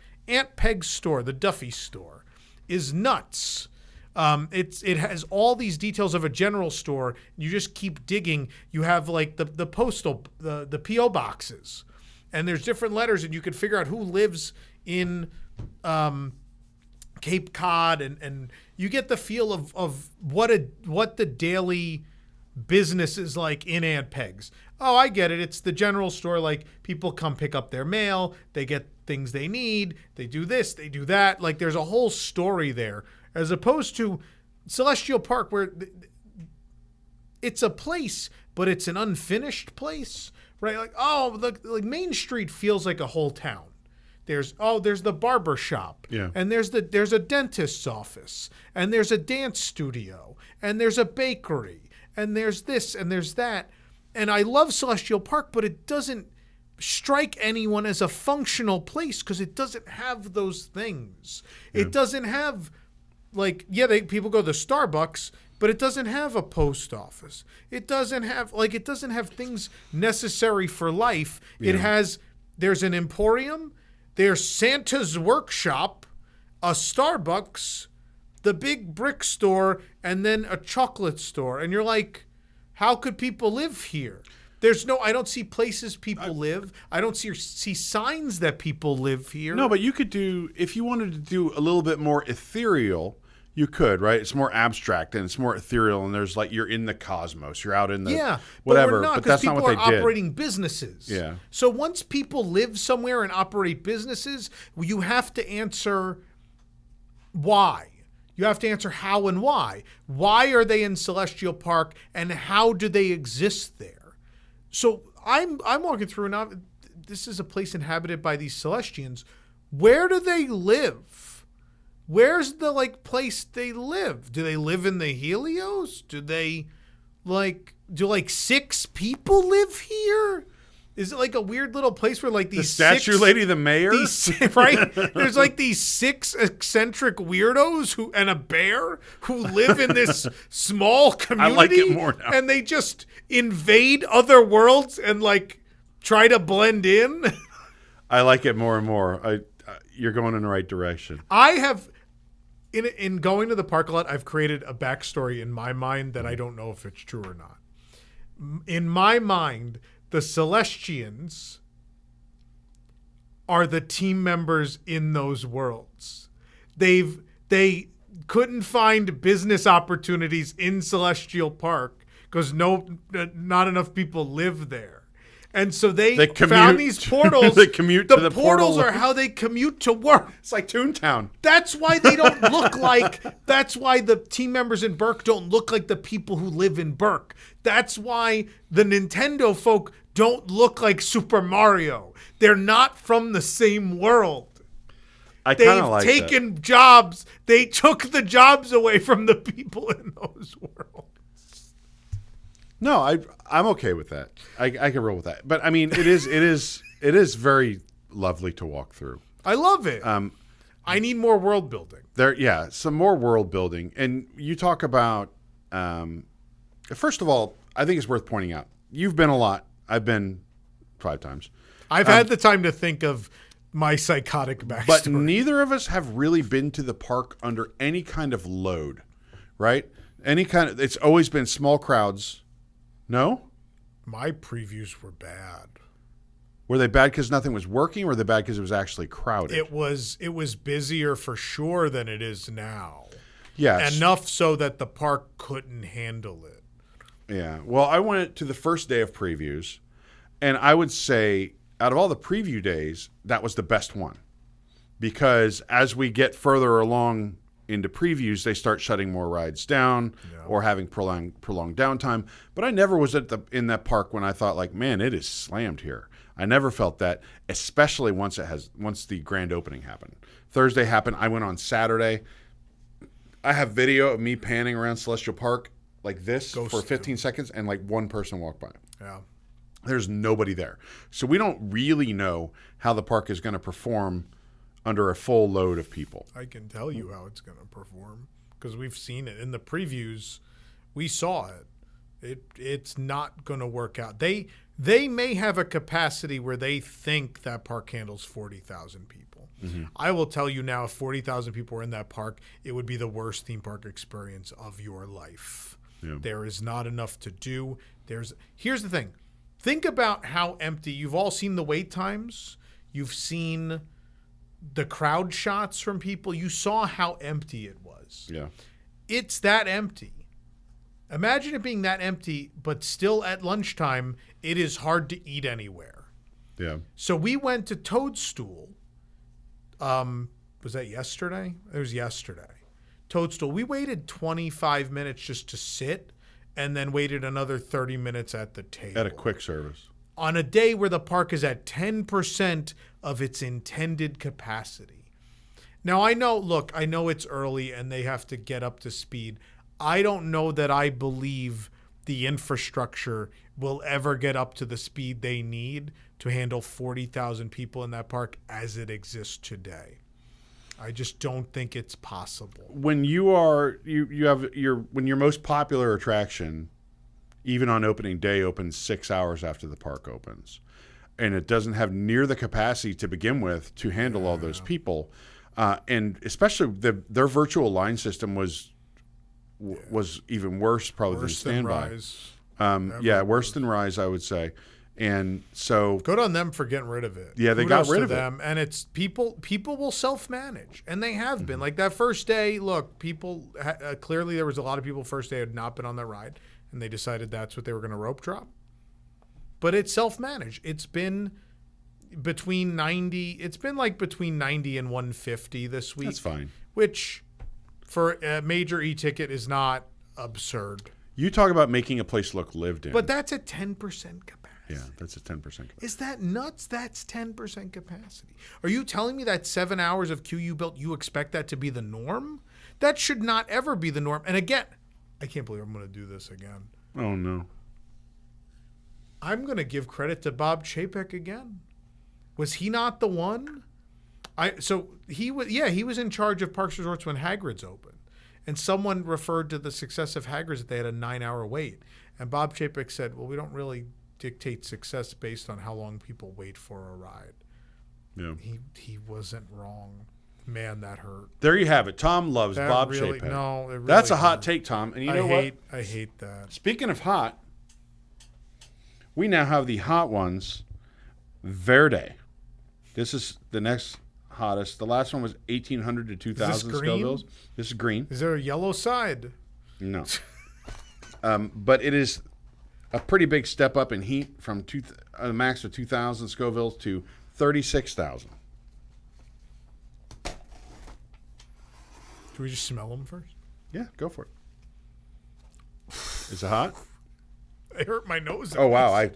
store, the Duffy store, is nuts. It has all these details of a general store. You just keep digging. You have like the postal, the P.O. boxes, and there's different letters, and you can figure out who lives in Cape Cod, and you get the feel of what the daily business is like in Aunt Peg's. Oh, I get it. It's the general store. Like, people come pick up their mail. They get things they need. They do this. They do that. Like, there's a whole story there, as opposed to Celestial Park, where it's a place, but it's an unfinished place, right? Like, like Main Street feels like a whole town. There's the barber shop, yeah, and there's a dentist's office, and there's a dance studio, and there's a bakery, and there's this and there's that. And I love Celestial Park, but it doesn't strike anyone as a functional place because it doesn't have those things. Yeah. It doesn't have, like, people go to Starbucks, but it doesn't have a post office. It doesn't have things necessary for life. Yeah. There's an Emporium. There's Santa's Workshop, a Starbucks, the big brick store, and then a chocolate store. And you're like, how could people live here? I don't see places people live. I don't see signs that people live here. No, but you could if you wanted to do a little bit more ethereal, you could, right? It's more abstract and it's more ethereal, and there's like, you're in the cosmos, you're out in the whatever. But that's not what they did. People are operating businesses. Yeah. So once people live somewhere and operate businesses, you have to answer why. You have to answer how and why. Why are they in Celestial Park, and how do they exist there? So I'm walking through now. This is a place inhabited by these Celestians. Where do they live? Where's the place they live? Do they live in the Helios? Do 6 people live here? Is it like a weird little place where these the statue lady, the mayor, right? There's these 6 eccentric weirdos and a bear who live in this small community. I like it more now. And they just invade other worlds and try to blend in. I like it more and more. You're going in the right direction. I have, in going to the park a lot, I've created a backstory in my mind that I don't know if it's true or not. In my mind, the Celestians are the team members in those worlds. They couldn't find business opportunities in Celestial Park because not enough people live there. And so they found these portals. They commute to the portals are how they commute to work. It's like Toontown. That's why they don't look that's why the team members in Burke don't look like the people who live in Burke. That's why the Nintendo folk don't look like Super Mario. They're not from the same world. They've taken jobs. They took the jobs away from the people in those worlds. No, I'm okay with that. I can roll with that. But I mean, it is very lovely to walk through. I love it. I need more world building. Some more world building. And you talk about, first of all, I think it's worth pointing out. You've been a lot. I've been 5 times. I've had the time to think of my psychotic backstory. But neither of us have really been to the park under any kind of load, right? It's always been small crowds. No? My previews were bad. Were they bad because nothing was working, or were they bad because it was actually crowded? It was busier for sure than it is now. Yes. Enough so that the park couldn't handle it. Yeah. Well, I went to the first day of previews, and I would say out of all the preview days, that was the best one. Because as we get further along into previews, they start shutting more rides down or having prolonged downtime. But I never was in that park when I thought man, it is slammed here. I never felt that, especially once the grand opening happened. Thursday happened. I went on Saturday. I have video of me panning around Celestial Park like this for 15 seconds, and one person walked by. Yeah. There's nobody there. So we don't really know how the park is going to perform under a full load of people. I can tell you how it's going to perform because we've seen it in the previews. We saw it. It's not going to work out. They may have a capacity where they think that park handles 40,000 people. Mm-hmm. I will tell you now, if 40,000 people were in that park, it would be the worst theme park experience of your life. Yeah. There is not enough to do. Here's the thing. Think about how empty. You've all seen the wait times. You've seen the crowd shots from people. You saw how empty it was. Yeah. It's that empty. Imagine it being that empty, but still at lunchtime, it is hard to eat anywhere. Yeah. So we went to Toadstool. Was that yesterday? It was yesterday. Toadstool. We waited 25 minutes just to sit and then waited another 30 minutes at the table. At a quick service. On a day where the park is at 10% of its intended capacity. Now, I know it's early and they have to get up to speed. I don't know that I believe the infrastructure will ever get up to the speed they need to handle 40,000 people in that park as it exists today. I just don't think it's possible. When when your most popular attraction, even on opening day, opens 6 hours after the park opens, and it doesn't have near the capacity to begin with to handle all those people, and especially their virtual line system was even worse probably than standby. Worse than Rise, I would say. And so good on them for getting rid of it. Yeah, they got rid of them. And it's people will self-manage, and they have been. Like that first day, look, people clearly there was a lot of people first day had not been on that ride, and they decided that's what they were going to rope drop. But it's self-managed. It's been between 90. It's been between 90 and 150 this week. That's fine. Which for a major e-ticket is not absurd. You talk about making a place look lived in. But that's at 10% capacity. Yeah, that's a 10% capacity. Is that nuts? That's 10% capacity. Are you telling me that 7 hours of queue you built, you expect that to be the norm? That should not ever be the norm. And again, I can't believe I'm going to do this again. Oh, no. I'm going to give credit to Bob Chapek again. Was he not the one? He was in charge of Parks Resorts when Hagrid's opened. And someone referred to the success of Hagrid's that they had a 9-hour wait. And Bob Chapek said, well, we don't really dictate success based on how long people wait for a ride. Yeah. He wasn't wrong. Man, that hurt. There you have it. Tom loves That Bob really, Chapek. No, it really That's a hot hurt. take, Tom. And you know what? I hate that. Speaking of hot, we now have the hot ones, Verde. This is the next hottest. The last one was 1,800 to 2,000 Scovilles. This is green. Is there a yellow side? No. But it is a pretty big step up in heat from a max of 2,000 Scovilles to 36,000. Can we just smell them first? Yeah, go for it. Is it hot? I hurt my nose. Oh, wow.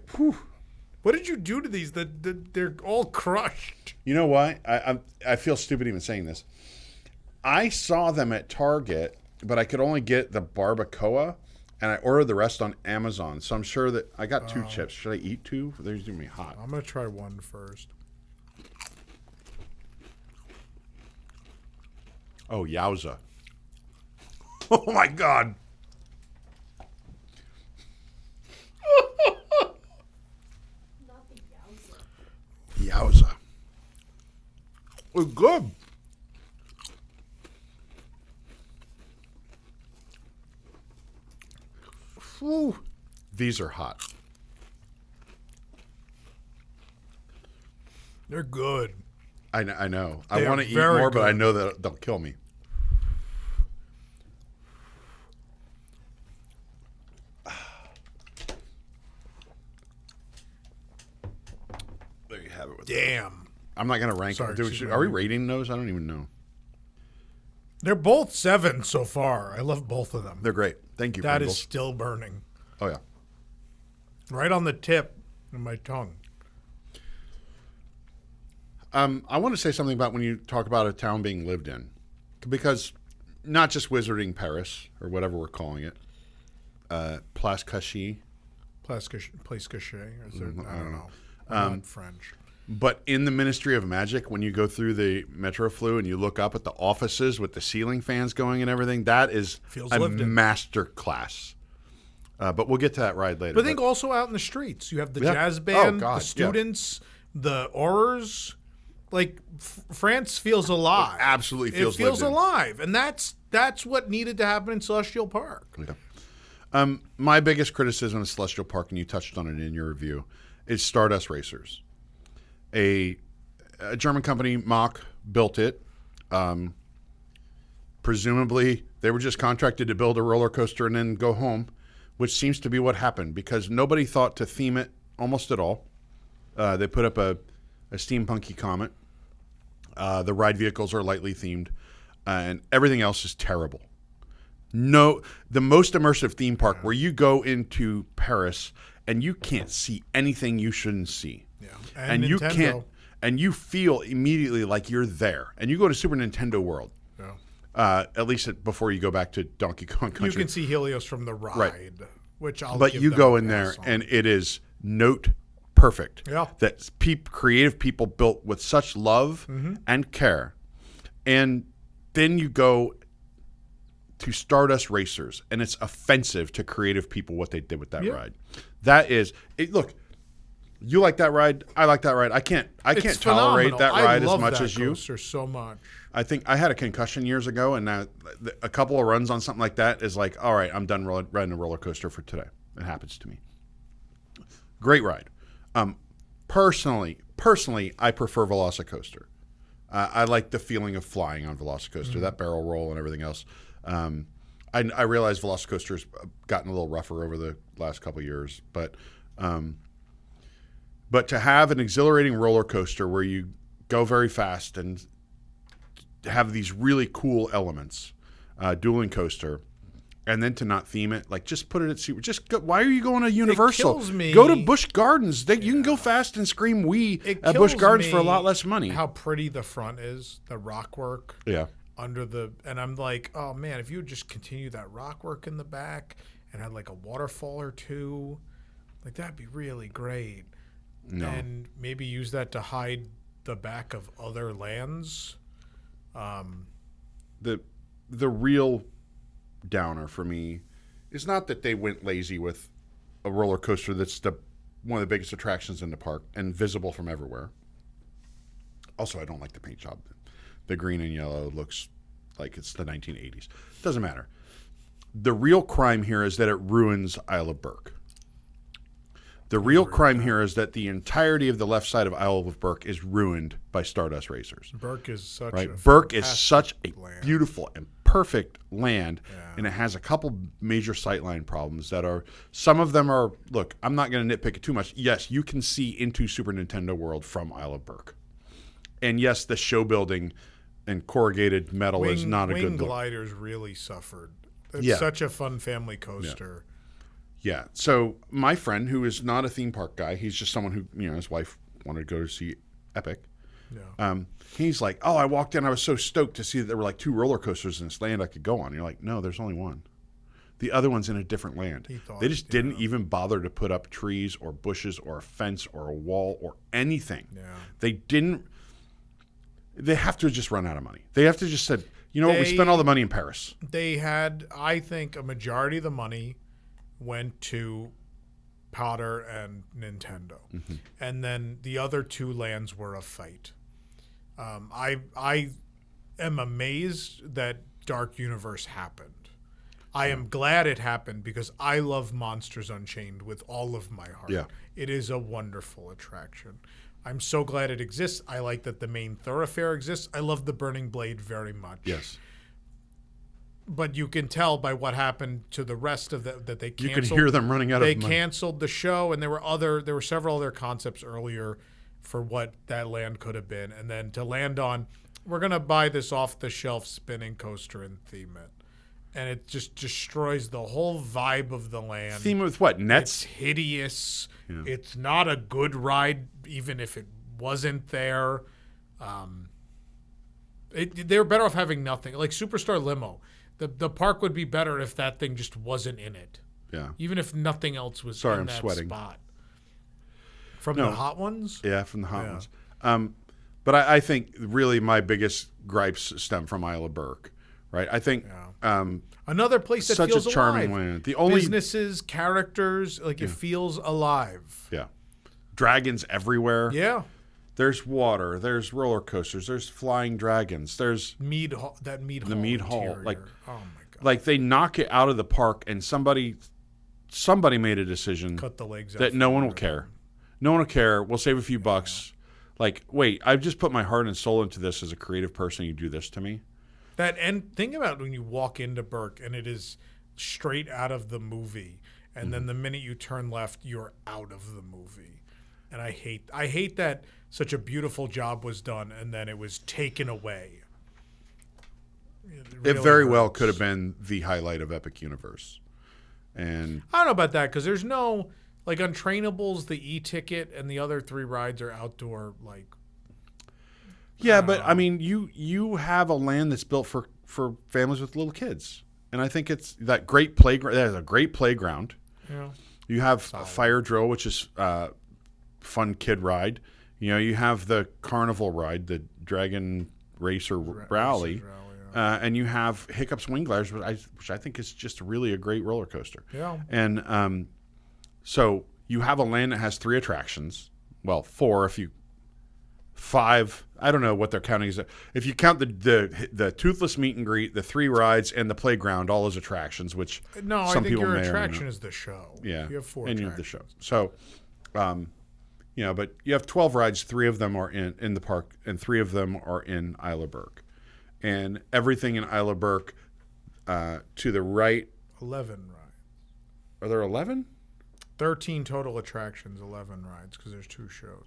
What did you do to these? They're all crushed. You know why? I feel stupid even saying this. I saw them at Target, but I could only get the barbacoa, and I ordered the rest on Amazon. So I'm sure that I got 2 chips. Should I eat 2? They're going to be hot. I'm going to try one first. Oh, yowza. Oh, my God. Not the yowza. Yowza. It's good. Whew. These are hot. They're good. I know. They I want are to eat very more, but I good. know that they'll kill me. There you have it. Damn. I'm not going to rank Sorry, them. excuse me. Are we rating those? I don't even know. They're both 7 so far. I love both of them. They're great. Thank you, That Pringles. is still burning. Oh, yeah. Right on the tip of my tongue. I want to say something about when you talk about a town being lived in. Because not just Wizarding Paris, or whatever we're calling it, Place Cachet, Place Cachet. I don't know. Um, I'm not French. but in the Ministry of Magic, when you go through the Metroflux and you look up at the offices with the ceiling fans going and everything, that is Feels a lived in. master class. But we'll get to that ride later. But think also out in the streets. You have the Yeah. jazz Oh, band, God, the students, the aurors. Like France feels alive. It absolutely feels It feels lived in. alive, and that's what needed to happen in Celestial Park. Yeah. My biggest criticism of Celestial Park, and you touched on it in your review, is Stardust Racers. A German company, Mach, built it. Presumably, they were just contracted to build a roller coaster and then go home, which seems to be what happened because nobody thought to theme it almost at all. They put up a steampunky comet. The ride vehicles are lightly themed, and everything else is terrible. No, the most immersive theme park where you go into Paris and you can't see anything you shouldn't see. Yeah, And you can't, and you feel immediately like you're there. And you go to Super Nintendo World, at least before you go back to Donkey Kong Country. You can see Helios from the ride, which I'll. But give you them go a in there pass on. and it is note perfect. Yeah. That creative people built with such love and care. And then you go to Stardust Racers, and it's offensive to creative people what they did with that ride. That is it. Look, you like that ride. I like that ride. I can't It's tolerate phenomenal. that I ride as love much that as you. coaster so much. I think I had a concussion years ago, and now a couple of runs on something like that is like, all right, I'm done riding a roller coaster for today. It happens to me. Great ride. Personally, I prefer Velocicoaster. I like the feeling of flying on Velocicoaster, that barrel roll and everything else. I realize Velocicoaster's gotten a little rougher over the last couple of years, but to have an exhilarating roller coaster where you go very fast and have these really cool elements, dueling coaster, and then to not theme it, like just put it at SeaWorld. Just go, why are you going to Universal? It kills me. Go to Busch Gardens. You can go fast and scream "wee" at Busch Gardens for a lot less money. How pretty the front is, the rock work. Yeah. And I'm like, oh man, if you would just continue that rock work in the back and had like a waterfall or two, like that'd be really great. No. And maybe use that to hide the back of other lands. The real downer for me is not that they went lazy with a roller coaster that's one of the biggest attractions in the park and visible from everywhere. Also, I don't like the paint job. The green and yellow looks like it's the 1980s. Doesn't matter. The real crime here is that it ruins Isle of Berk. The real crime here is that the entirety of the left side of Isle of Berk is ruined by Stardust Racers. Berk is such a beautiful and perfect land, and it has a couple major sightline problems that are, some of them are, look, I'm not going to nitpick it too much. Yes, you can see into Super Nintendo World from Isle of Berk. And yes, the show building and corrugated metal is not a good look. Wing gliders really suffered. It's such a fun family coaster. Yeah. So my friend, who is not a theme park guy, he's just someone who, his wife wanted to go to see Epic. Yeah. He's like, oh, I walked in, I was so stoked to see that there were like 2 roller coasters in this land I could go on. And you're like, no, there's only one. The other one's in a different land. They just didn't even bother to put up trees or bushes or a fence or a wall or anything. Yeah. They have to have just run out of money. They have to just said, you know what, we spent all the money in Paris. They had, I think, a majority of the money went to Potter and Nintendo. Mm-hmm. And then the other 2 lands were a fight. I am amazed that Dark Universe happened. I am glad it happened because I love Monsters Unchained with all of my heart. Yeah. It is a wonderful attraction. I'm so glad it exists. I like that the main thoroughfare exists. I love the Burning Blade very much. Yes. But you can tell by what happened to the rest of that they canceled. You can hear them running out of money. They canceled the show, and there were several other concepts earlier for what that land could have been. And then to land on, we're going to buy this off-the-shelf spinning coaster and theme it. And it just destroys the whole vibe of the land. Theme with what? Nets? It's hideous. Yeah. It's not a good ride, even if it wasn't there. They were better off having nothing. Like Superstar Limo. The park would be better if that thing just wasn't in it. Yeah. Even if nothing else was in that spot. From the hot ones? Yeah, from the hot ones. But I think really my biggest gripes stem from Isle of Berk. Right, I think another place that such feels a charming alive. land. The only businesses, characters, like it feels alive. Yeah, dragons everywhere. Yeah, there's water. There's roller coasters. There's flying dragons. There's the mead hall. Like, oh my god, like they knock it out of the park, and somebody made a decision. Cut the legs out that no one will care. No one will care. We'll save a few bucks. Like, wait, I've just put my heart and soul into this as a creative person. You do this to me. And think about when you walk into Berk and it is straight out of the movie, and then the minute you turn left, you're out of the movie. And I hate that such a beautiful job was done and then it was taken away. It very well could have been the highlight of Epic Universe. And I don't know about that because there's no like Untrainables, the e-ticket, and the other 3 rides are outdoor like. Yeah, but I mean, you have a land that's built for families with little kids, and I think it's that great playground. That is a great playground. Yeah. You have a fire drill, which is fun kid ride. You have the carnival ride, the Dragon Racer Rally, and you have Hiccup's Wing Gliders, which I think is just really a great roller coaster. Yeah. And so you have a land that has 3 attractions. Well, 4 if you. 5, I don't know what they're counting as. If you count the Toothless Meet and Greet, the 3 rides, and the playground, all as attractions, which I think your attraction is the show. Yeah, you have 4 and attractions. You have the show. So, but you have 12 rides. 3 of them are in the park, and 3 of them are in Isle of Berk, and everything in Isle of Berk to the right. 11 rides. Are there 11? 13 total attractions, 11 rides because there's 2 shows.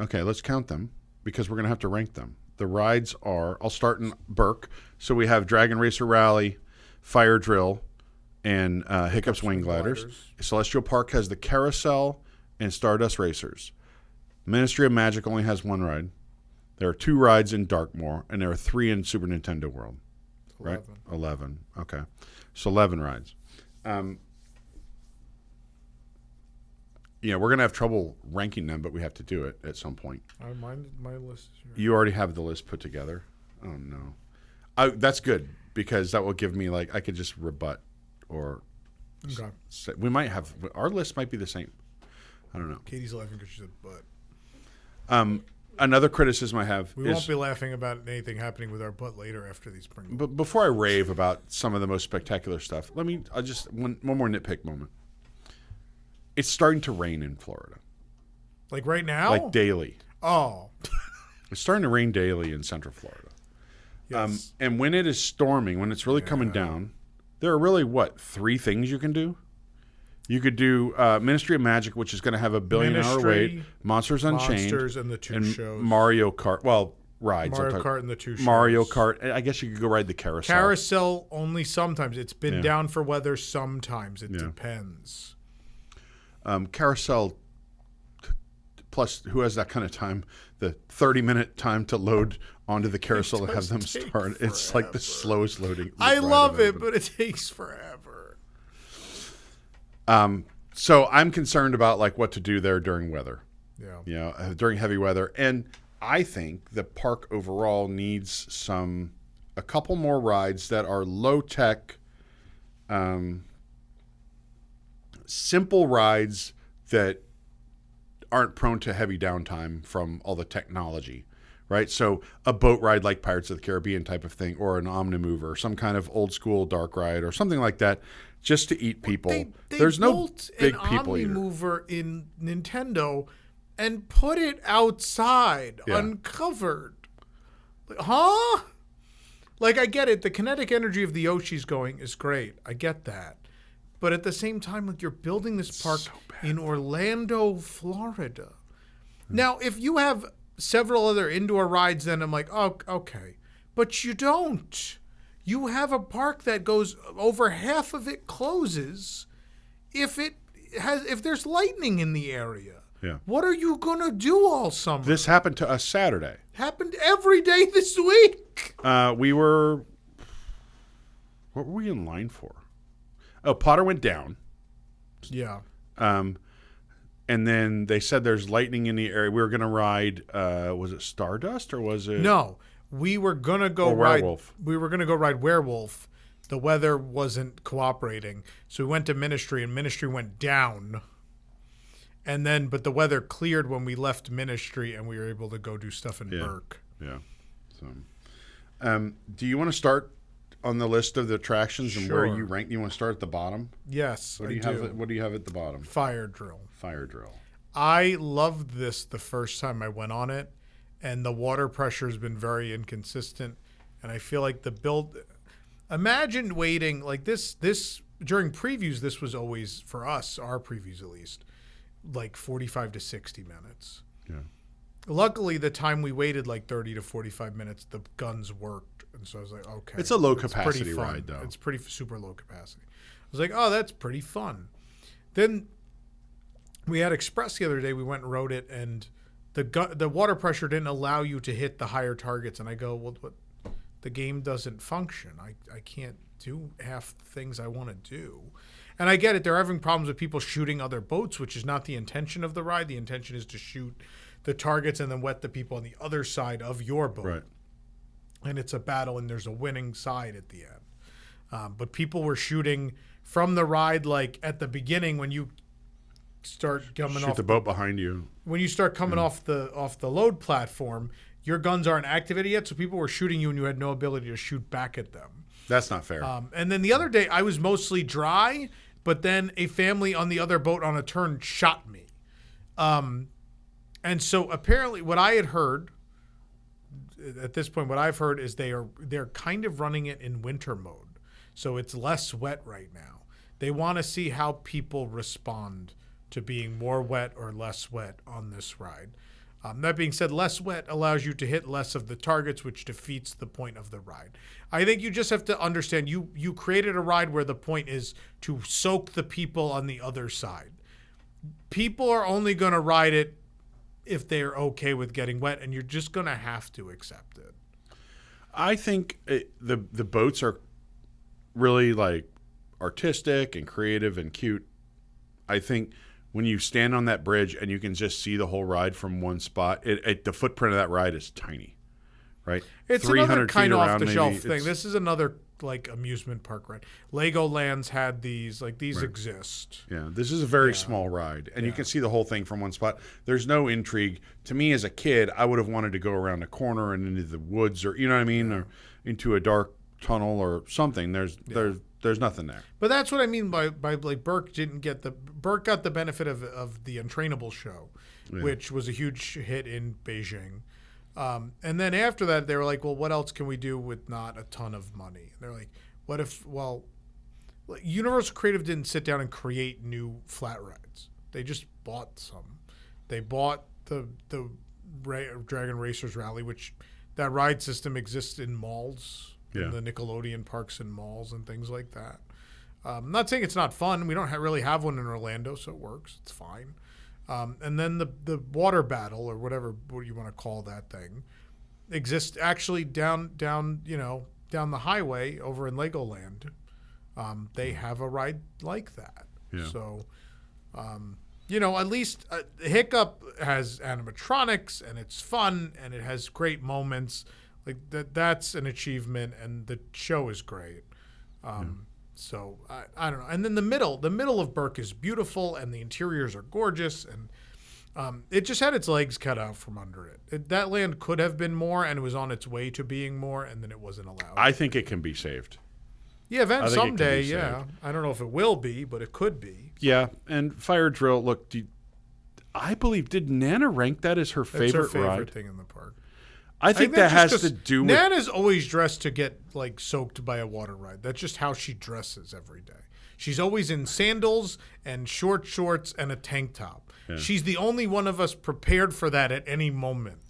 Okay, let's count them because we're going to have to rank them. The rides are, I'll start in Berk. So we have Dragon Racer Rally, Fire Drill, and Hiccup's Wing Gliders. Celestial Park has the Carousel and Stardust Racers. Ministry of Magic only has one ride. There are 2 rides in Darkmoor, and there are 3 in Super Nintendo World. 11. Right? 11. Okay. So 11 rides. We're going to have trouble ranking them, but we have to do it at some point. My list is here. You already have the list put together? Oh, no. That's good, because that will give me, I could just rebut or say, we might have, our list might be the same. I don't know. Katie's laughing because she said butt. Another criticism I have We won't be laughing about anything happening with our butt later after these spring. But before I rave about some of the most spectacular stuff, I'll just, one more nitpick moment. It's starting to rain in Florida. Like right now? Like daily. Oh. It's starting to rain daily in Central Florida. Yes. And when it is storming, when it's really coming down, there are really, 3 things you can do? You could do Ministry of Magic, which is going to have a $1 billion wait, Monsters Unchained, and the 2 and shows. Mario Kart. Well, rides. Mario Kart and the 2 shows. Mario Kart. I guess you could go ride the Carousel. Carousel only sometimes. It's been down for weather sometimes. It depends. Carousel, plus who has that kind of time? The 30-minute time to load onto the carousel and have them start. It's like the slowest loading. I love it, but it takes forever. So I'm concerned about what to do there during weather. Yeah. During heavy weather. And I think the park overall needs a couple more rides that are low tech, simple rides that aren't prone to heavy downtime from all the technology, right? So a boat ride like Pirates of the Caribbean type of thing, or an Omnimover, or some kind of old school dark ride, or something like that, just to eat people. There's no big people eater. They built an Omnimover in Nintendo and put it outside, uncovered. Huh? I get it. The kinetic energy of the Yoshi's going is great. I get that. But at the same time, you're building this park in Orlando, Florida. Now, if you have several other indoor rides, then I'm like, oh, okay. But you don't. You have a park that goes, over half of it closes if there's lightning in the area. Yeah. What are you going to do all summer? This happened to us Saturday. Happened every day this week. What were we in line for? Oh, Potter went down. Yeah. And then they said there's lightning in the area. We were going to ride, was it Stardust or was it? No, we were going to go ride. Werewolf. We were going to go ride Werewolf. The weather wasn't cooperating. So we went to Ministry, and Ministry went down. And then, but the weather cleared when we left Ministry, and we were able to go do stuff in Burke. Yeah. So, do you want to start on the list of the attractions and where you rank? You want to start at the bottom? Yes, What do you have at the bottom? Fire Drill. Fire Drill. I loved this the first time I went on it, and the water pressure has been very inconsistent. And I feel like the build. Imagine waiting like this during previews. This was always for us, our previews at least, 45 to 60 minutes. Yeah. Luckily, the time we waited 30 to 45 minutes, the guns worked. And so I was like, okay. It's a low capacity ride, though. It's pretty super low capacity. I was like, oh, that's pretty fun. Then we had Express the other day. We went and rode it, and the water pressure didn't allow you to hit the higher targets. And I go, well, the game doesn't function. I can't do half the things I want to do. And I get it. They're having problems with people shooting other boats, which is not the intention of the ride. The intention is to shoot the targets and then wet the people on the other side of your boat. Right. And it's a battle, and there's a winning side at the end. But people were shooting from the ride, at the beginning when you start coming off the boat behind you. When you start coming off the load platform, your guns aren't activated yet, so people were shooting you, and you had no ability to shoot back at them. That's not fair. And then the other day, I was mostly dry, but then a family on the other boat on a turn shot me. And so apparently, what I had heard. At this point, what I've heard is they're kind of running it in winter mode. So it's less wet right now. They want to see how people respond to being more wet or less wet on this ride. That being said, less wet allows you to hit less of the targets, which defeats the point of the ride. I think you just have to understand you created a ride where the point is to soak the people on the other side. People are only going to ride it if they're okay with getting wet, and you're just going to have to accept it. I think the boats are really like artistic and creative and cute. I think when you stand on that bridge and you can just see the whole ride from one spot, the footprint of that ride is tiny, right? It's another kind of off-the-shelf thing. This is another like amusement park ride. Legoland's had these, like these exist. Yeah, this is a very small ride, and you can see the whole thing from one spot. There's no intrigue. To me, as a kid, I would have wanted to go around a corner and into the woods, or you know what I mean, or into a dark tunnel or something. There's nothing there. But that's what I mean by like Burke got the benefit of the Untrainable show, which was a huge hit in Beijing. And then after that, they were like, well, what else can we do with not a ton of money? And they're like, what if, Universal Creative didn't sit down and create new flat rides. They just bought some. They bought the Dragon Racers Rally, which that ride system exists in malls. In the Nickelodeon parks and malls and things like that. I'm not saying it's not fun. We don't really have one in Orlando, so it works. It's fine. And then the water battle, or whatever what you want to call that thing, exists actually down the highway over in Legoland. They have a ride like that. Yeah. So, at least Hiccup has animatronics and it's fun and it has great moments. Like that's an achievement, and the show is great. So I don't know. And then the middle of Burke is beautiful, and the interiors are gorgeous, and it just had its legs cut out from under it. That land could have been more, and it was on its way to being more, and then it wasn't allowed. I think it can be saved. Yeah, someday. Yeah, I don't know if it will be, but it could be. Yeah, and Fire Drill. Look, I believe did Nana rank that as her favorite ride? That's her favorite thing in the park. I think that has to do with... Nana's always dressed to get, like, soaked by a water ride. That's just how she dresses every day. She's always in sandals and short shorts and a tank top. Yeah. She's the only one of us prepared for that at any moment.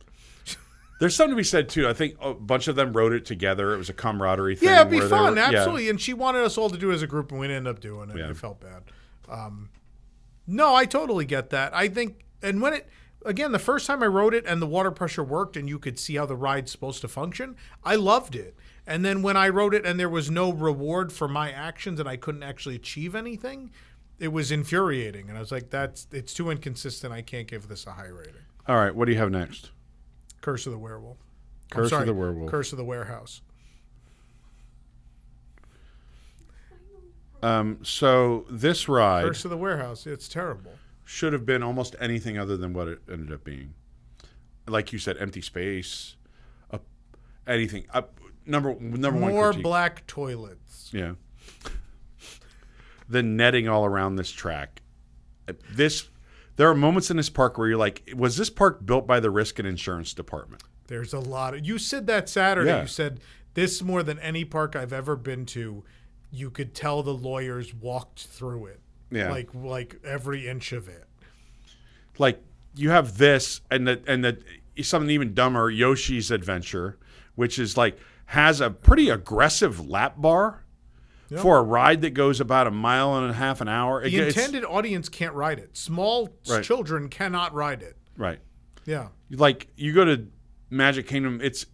There's something to be said, too. I think a bunch of them wrote it together. It was a camaraderie thing. Yeah, it'd be fun, absolutely. And she wanted us all to do it as a group, and we didn't end up doing it. Yeah. It felt bad. No, I totally get that. I think... And when it... Again, the first time I rode it and the water pressure worked and you could see how the ride's supposed to function, I loved it. And then when I rode it and there was no reward for my actions and I couldn't actually achieve anything, it was infuriating. And I was like, it's too inconsistent. I can't give this a high rating. All right, what do you have next? Curse of the Werewolf. Curse of the Werewolf. Curse of the Warehouse. So this ride... Curse of the Warehouse. It's terrible. Should have been almost anything other than what it ended up being. Like you said, empty space, anything. Number one More critique. black toilets. Yeah. The netting all around this track. There are moments in this park where you're like, was this park built by the risk and insurance department? There's a lot of... You said that Saturday. Yeah. You said, this more than any park I've ever been to, you could tell the lawyers walked through it. Yeah, like every inch of it. Like you have this, and something even dumber, Yoshi's Adventure, which is like has a pretty aggressive lap bar for a ride that goes about 1.5 miles an hour. The intended audience can't ride it. Small children cannot ride it. Right. Yeah. Like you go to Magic Kingdom, it's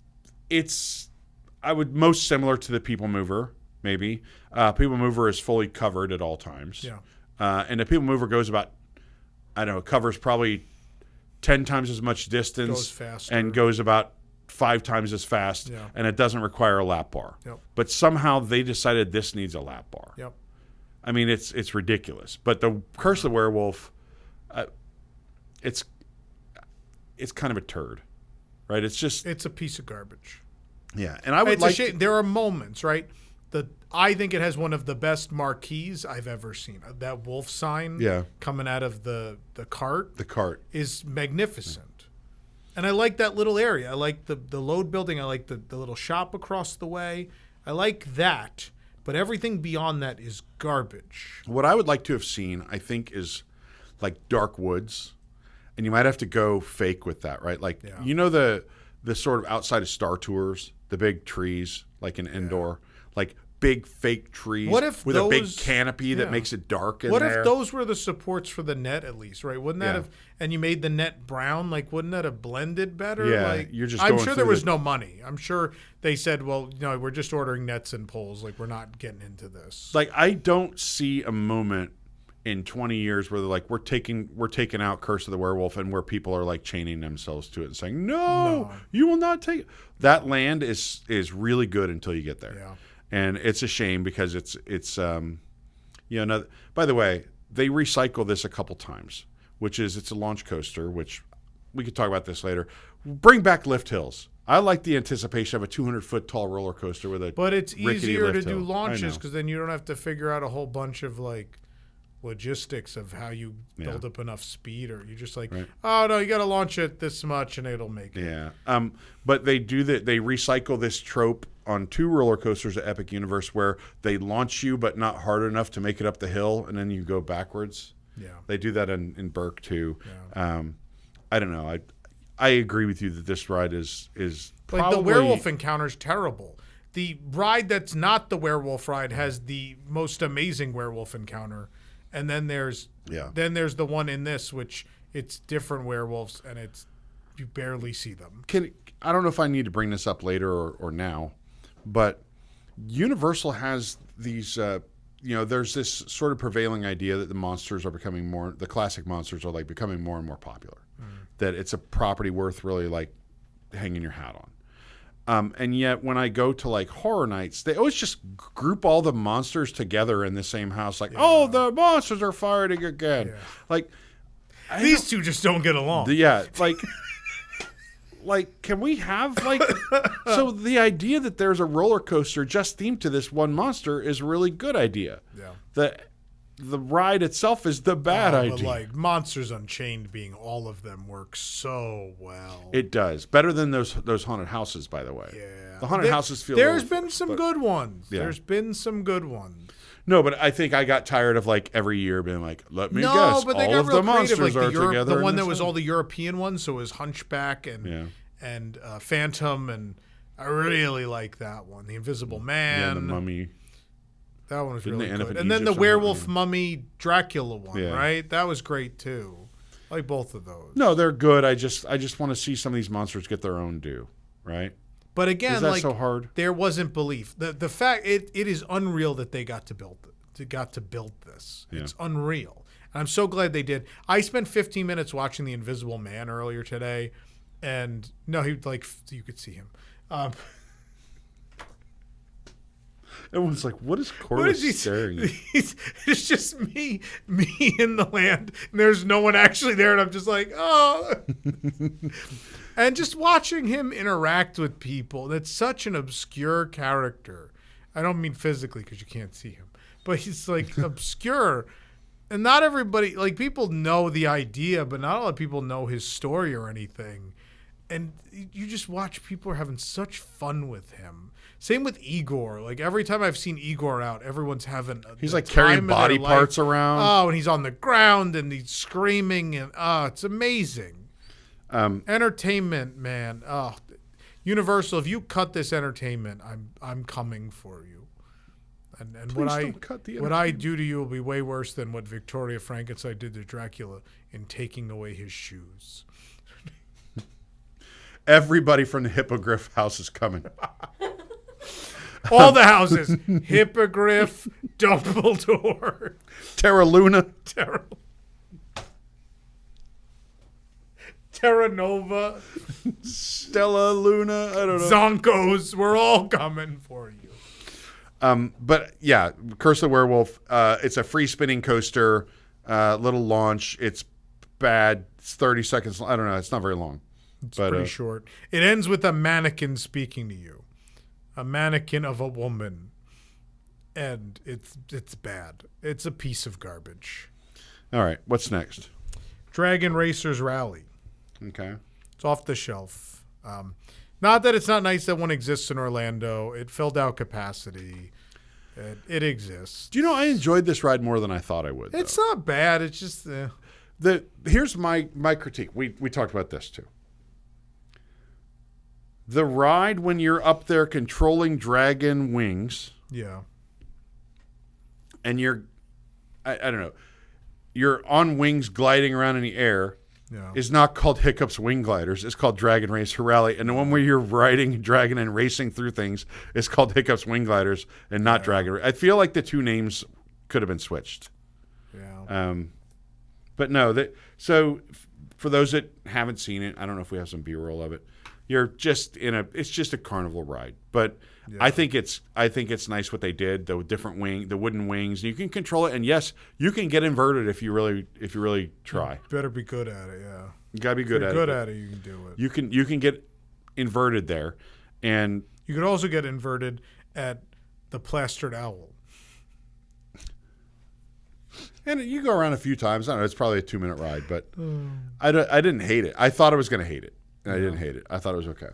I would most similar to the People Mover. Maybe People Mover is fully covered at all times. Yeah. And the People Mover goes about, I don't know, covers probably 10 times as much distance. Goes faster. And goes about 5 times as fast. Yeah. And it doesn't require a lap bar. Yep. But somehow they decided this needs a lap bar. Yep. I mean, it's ridiculous. But the Curse of the Werewolf, it's kind of a turd, right? It's a piece of garbage. Yeah. And I would like... There are moments, right? I think it has one of the best marquees I've ever seen. That wolf sign coming out of the cart. The cart. Is magnificent. And I like that little area. I like the load building. I like the little shop across the way. I like that. But everything beyond that is garbage. What I would like to have seen, I think, is like dark woods and you might have to go fake with that, right? Like you know the sort of outside of Star Tours, the big trees, like an indoor, like big fake trees with a big canopy that makes it dark in there. What if those were the supports for the net at least, right? Wouldn't that have, and you made the net brown, like wouldn't that have blended better? Yeah, like, you're just I'm sure there was no money. I'm sure they said, well, no, we're just ordering nets and poles. Like we're not getting into this. Like I don't see a moment in 20 years where they're like, we're taking out Curse of the Werewolf and where people are like chaining themselves to it and saying, no, you will not take it. That land is really good until you get there. Yeah. And it's a shame because it's by the way, they recycle this a couple times, which is it's a launch coaster, which we could talk about this later. Bring back lift hills. I like the anticipation of a 200-foot tall roller coaster with a But it's easier to do hill. launches because then you don't have to figure out a whole bunch of like logistics of how you build up enough speed, or you just like, oh no, you got to launch it this much and it'll make it. Yeah. But they do that. They recycle this trope on 2 roller coasters at Epic Universe where they launch you but not hard enough to make it up the hill and then you go backwards. Yeah. They do that in Burke too. Yeah. I don't know. I agree with you that this ride is probably... Like the werewolf encounter's terrible. The ride that's not the werewolf ride has the most amazing werewolf encounter. And then there's the one in this, which it's different werewolves, and you barely see them. I don't know if I need to bring this up later or now, but Universal has these. There's this sort of prevailing idea that the monsters are becoming the classic monsters are like becoming more and more popular. That it's a property worth really like hanging your hat on. And yet when I go to like horror nights, they always just group all the monsters together in the same house. Like, oh, the monsters are fighting again. Yeah. Like these two just don't get along. Yeah. Like, can we have like, so the idea that there's a roller coaster just themed to this one monster is a really good idea. Yeah. The ride itself is the bad idea. But like Monsters Unchained being all of them works so well. It does. Better than those haunted houses, by the way. Yeah. The haunted houses feel There's been some good ones. Yeah. There's been some good ones. No, but I think I got tired of like every year being like, let me guess, but they all got of real the monsters creative. Like are together. The one that was all the European ones, so it was Hunchback and Phantom, and I really like that one. The Invisible Man. Yeah, the Mummy. That one was really good. And then the Werewolf Mummy Dracula one, right? That was great too. I like both of those. No, they're good. I just want to see some of these monsters get their own due, right? But again, is that so hard? There wasn't belief. The fact it is unreal that they got to build this. Yeah. It's unreal. And I'm so glad they did. I spent 15 minutes watching The Invisible Man earlier today, and no, he like you could see him. Everyone's like, what is Corliss staring at? It's just me in the land, and there's no one actually there, and I'm just like, oh. And just watching him interact with people, that's such an obscure character. I don't mean physically because you can't see him, but he's like obscure. And not everybody, like people know the idea, but not a lot of people know his story or anything. And you just watch people are having such fun with him. Same with Igor. Like every time I've seen Igor out, everyone's having he's like carrying body parts around. Oh, and he's on the ground and he's screaming and it's amazing. Entertainment, man. Oh, Universal, if you cut this entertainment, I'm coming for you. And what I do to you will be way worse than what Victoria Frankenstein did to Dracula in taking away his shoes. Everybody from the Hippogriff house is coming. All the houses. Hippogriff, Dumbledore. Terra Luna. Terra Nova. Stella Luna. I don't know. Zonkos. We're all coming for you. But yeah, Curse of the Werewolf. It's a free spinning coaster. Little launch. It's bad. It's 30 seconds. I don't know. It's not very long. It's pretty short. It ends with a mannequin speaking to you. A mannequin of a woman. And it's bad. It's a piece of garbage. All right. What's next? Dragon Racers Rally. Okay. It's off the shelf. Not that it's not nice that one exists in Orlando. It filled out capacity. It exists. Do you know, I enjoyed this ride more than I thought I would. It's not bad. It's just... Here's my critique. We talked about this too. The ride when you're up there controlling dragon wings. Yeah. And I don't know, you're on wings gliding around in the air. Yeah. Is not called Hiccup's Wing Gliders. It's called Dragon Racer Rally. And the one where you're riding dragon and racing through things is called Hiccup's Wing Gliders and not Dragon. I feel like the two names could have been switched. Yeah. But no, so for those that haven't seen it, I don't know if we have some B-roll of it. You're just it's just a carnival ride. But yeah. I think it's nice what they did, the different the wooden wings. You can control it, and yes, you can get inverted if you really try. You better be good at it, yeah. You gotta be good at it. If you're good at it, you can do it. You can get inverted there, and you could also get inverted at the Plastered Owl. And you go around a few times. I don't know. It's probably a 2-minute ride, but I didn't hate it. I thought I was going to hate it, and I didn't hate it. I thought it was okay.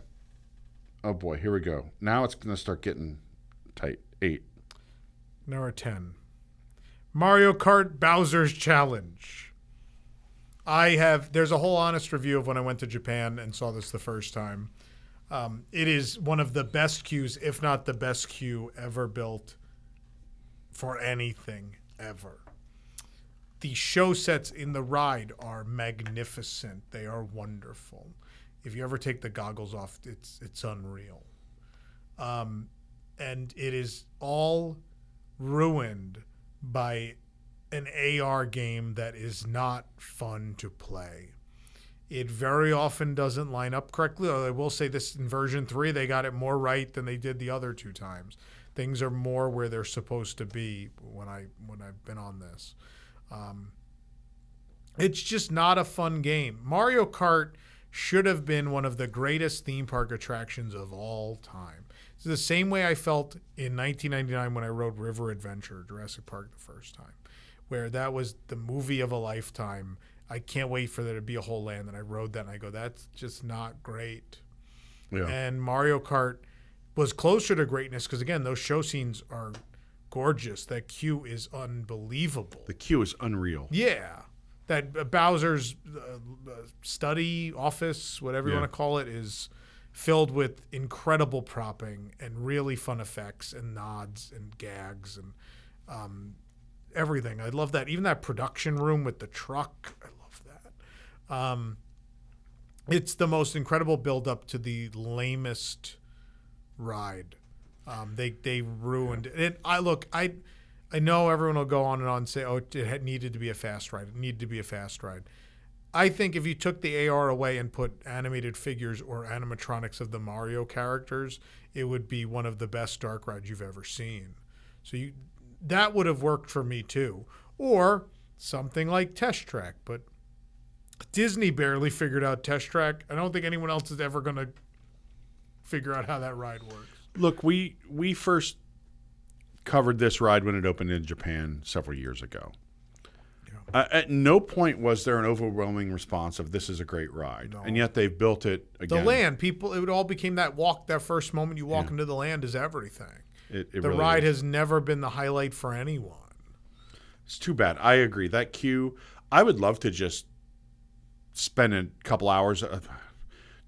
Oh, boy. Here we go. Now it's going to start getting tight. 8. Number 10. Mario Kart Bowser's Challenge. There's a whole honest review of when I went to Japan and saw this the first time. It is one of the best queues, if not the best queue ever built for anything ever. The show sets in the ride are magnificent. They are wonderful. If you ever take the goggles off, it's unreal. And it is all ruined by an AR game that is not fun to play. It very often doesn't line up correctly. Although I will say this, in version 3, they got it more right than they did the other 2 times. Things are more where they're supposed to be when I've been on this. It's just not a fun game. Mario Kart should have been one of the greatest theme park attractions of all time. It's the same way I felt in 1999 when I rode River Adventure, Jurassic Park, the first time, where that was the movie of a lifetime. I can't wait for there to be a whole land. And I rode that and I go, that's just not great. Yeah. And Mario Kart was closer to greatness because, again, those show scenes are gorgeous. That queue is unbelievable. The queue is unreal. Yeah. That Bowser's study, office, whatever you want to call it, is filled with incredible propping and really fun effects and nods and gags and everything. I love that. Even that production room with the truck, I love that. It's the most incredible build-up to the lamest ride. They ruined it. I know everyone will go on and say, oh, it needed to be a fast ride. It needed to be a fast ride. I think if you took the AR away and put animated figures or animatronics of the Mario characters, it would be one of the best dark rides you've ever seen. So that would have worked for me too. Or something like Test Track. But Disney barely figured out Test Track. I don't think anyone else is ever going to figure out how that ride works. Look, we first covered this ride when it opened in Japan several years ago. Yeah. At no point was there an overwhelming response of this is a great ride, and yet they've built it again. The land, it all became that walk. That first moment you walk into the land is everything. The really ride has never been the highlight for anyone. It's too bad. I agree. That queue, I would love to just spend a couple hours.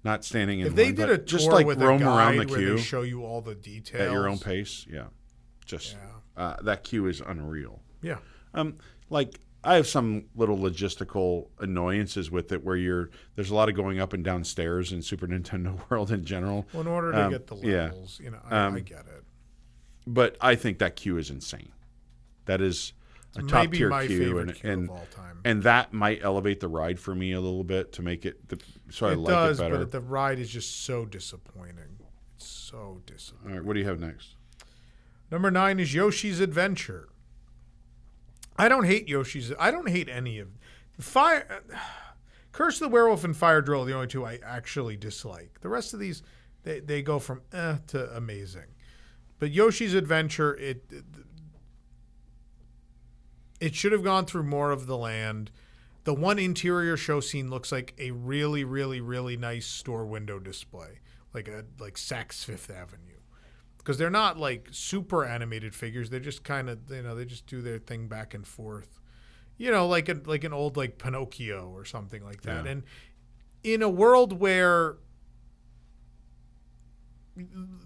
Not standing in if they did a tour just like with roam a guide around the where queue, they show you all the details at your own pace. That queue is unreal. Yeah. Like I have some little logistical annoyances with it where there's a lot of going up and down stairs in Super Nintendo World in general. Well, in order to get the levels, I get it. But I think that queue is insane. That is a top tier my queue, favorite queue of all time. And that might elevate the ride for me a little bit to make it I like it better. But the ride is just so disappointing. It's so disappointing. All right, what do you have next? Number 9 is Yoshi's Adventure. I don't hate I don't hate any of Curse of the Werewolf and Fire Drill are the only two I actually dislike. The rest of these, they go from to amazing. But Yoshi's Adventure, it should have gone through more of the land. The one interior show scene looks like a really, really, really nice store window display, like Saks Fifth Avenue. Because they're not like super animated figures. They're just kind of, they just do their thing back and forth. like an old like Pinocchio or something like that. Yeah. And in a world where,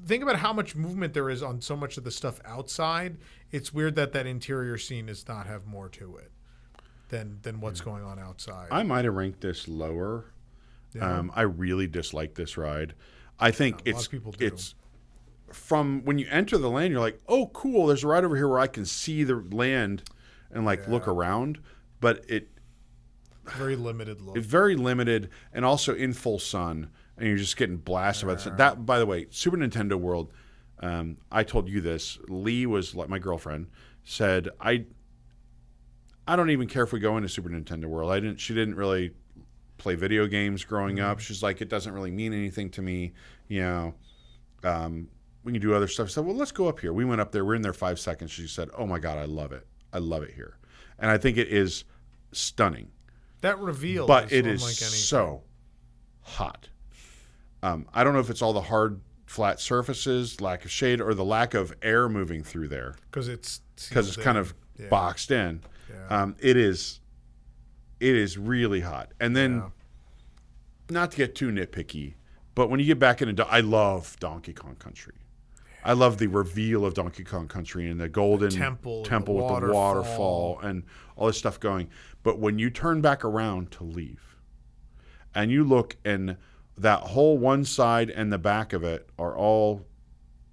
think about how much movement there is on so much of the stuff outside. It's weird that interior scene does not have more to it than what's going on outside. I might have ranked this lower. Yeah. I really dislike this ride. I think a lot of people do. it's from when you enter the land, you're like, oh, cool. There's a ride over here where I can see the land and look around, but very limited look. it's very limited and also in full sun, and you're just getting blasted by the sun. That, by the way, Super Nintendo World. I told you this. Lee was like my girlfriend said, I don't even care if we go into Super Nintendo World. She didn't really play video games growing up. She's like, it doesn't really mean anything to me. We can do other stuff. I said, well, let's go up here. We went up there. We're in there 5 seconds. She said, oh my God, I love it. I love it here. And I think it is stunning. That reveal but is it unlike is anything. so hot. I don't know if it's all the hard, flat surfaces, lack of shade, or the lack of air moving through there. Because it's kind of boxed in. Yeah. It is really hot. And then, not to get too nitpicky, but when you get back into, I love Donkey Kong Country. I love the reveal of Donkey Kong Country and the golden temple with the waterfall and all this stuff going. But when you turn back around to leave and you look, and that whole one side and the back of it are all,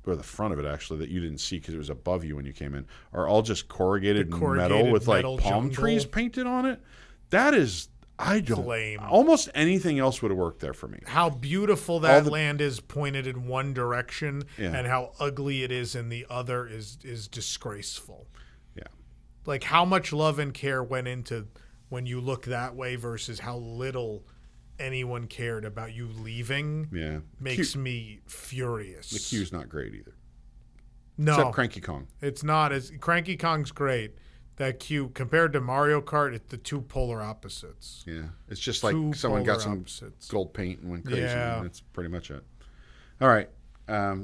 or the front of it actually, that you didn't see because it was above you when you came in, are all just corrugated metal with palm trees painted on it. That is, lame. Almost anything else would have worked there for me. How beautiful that land is pointed in one direction, Yeah. and how ugly it is in the other is disgraceful. Yeah. Like how much love and care went into when you look that way versus how little anyone cared about you leaving. Yeah. Makes me furious. The cue's not great either. No. Except Cranky Kong. It's not. Cranky Kong's great. That cue compared to Mario Kart, it's the two polar opposites. Yeah, it's just like someone got some gold paint and went crazy. Yeah. And that's pretty much it. All right.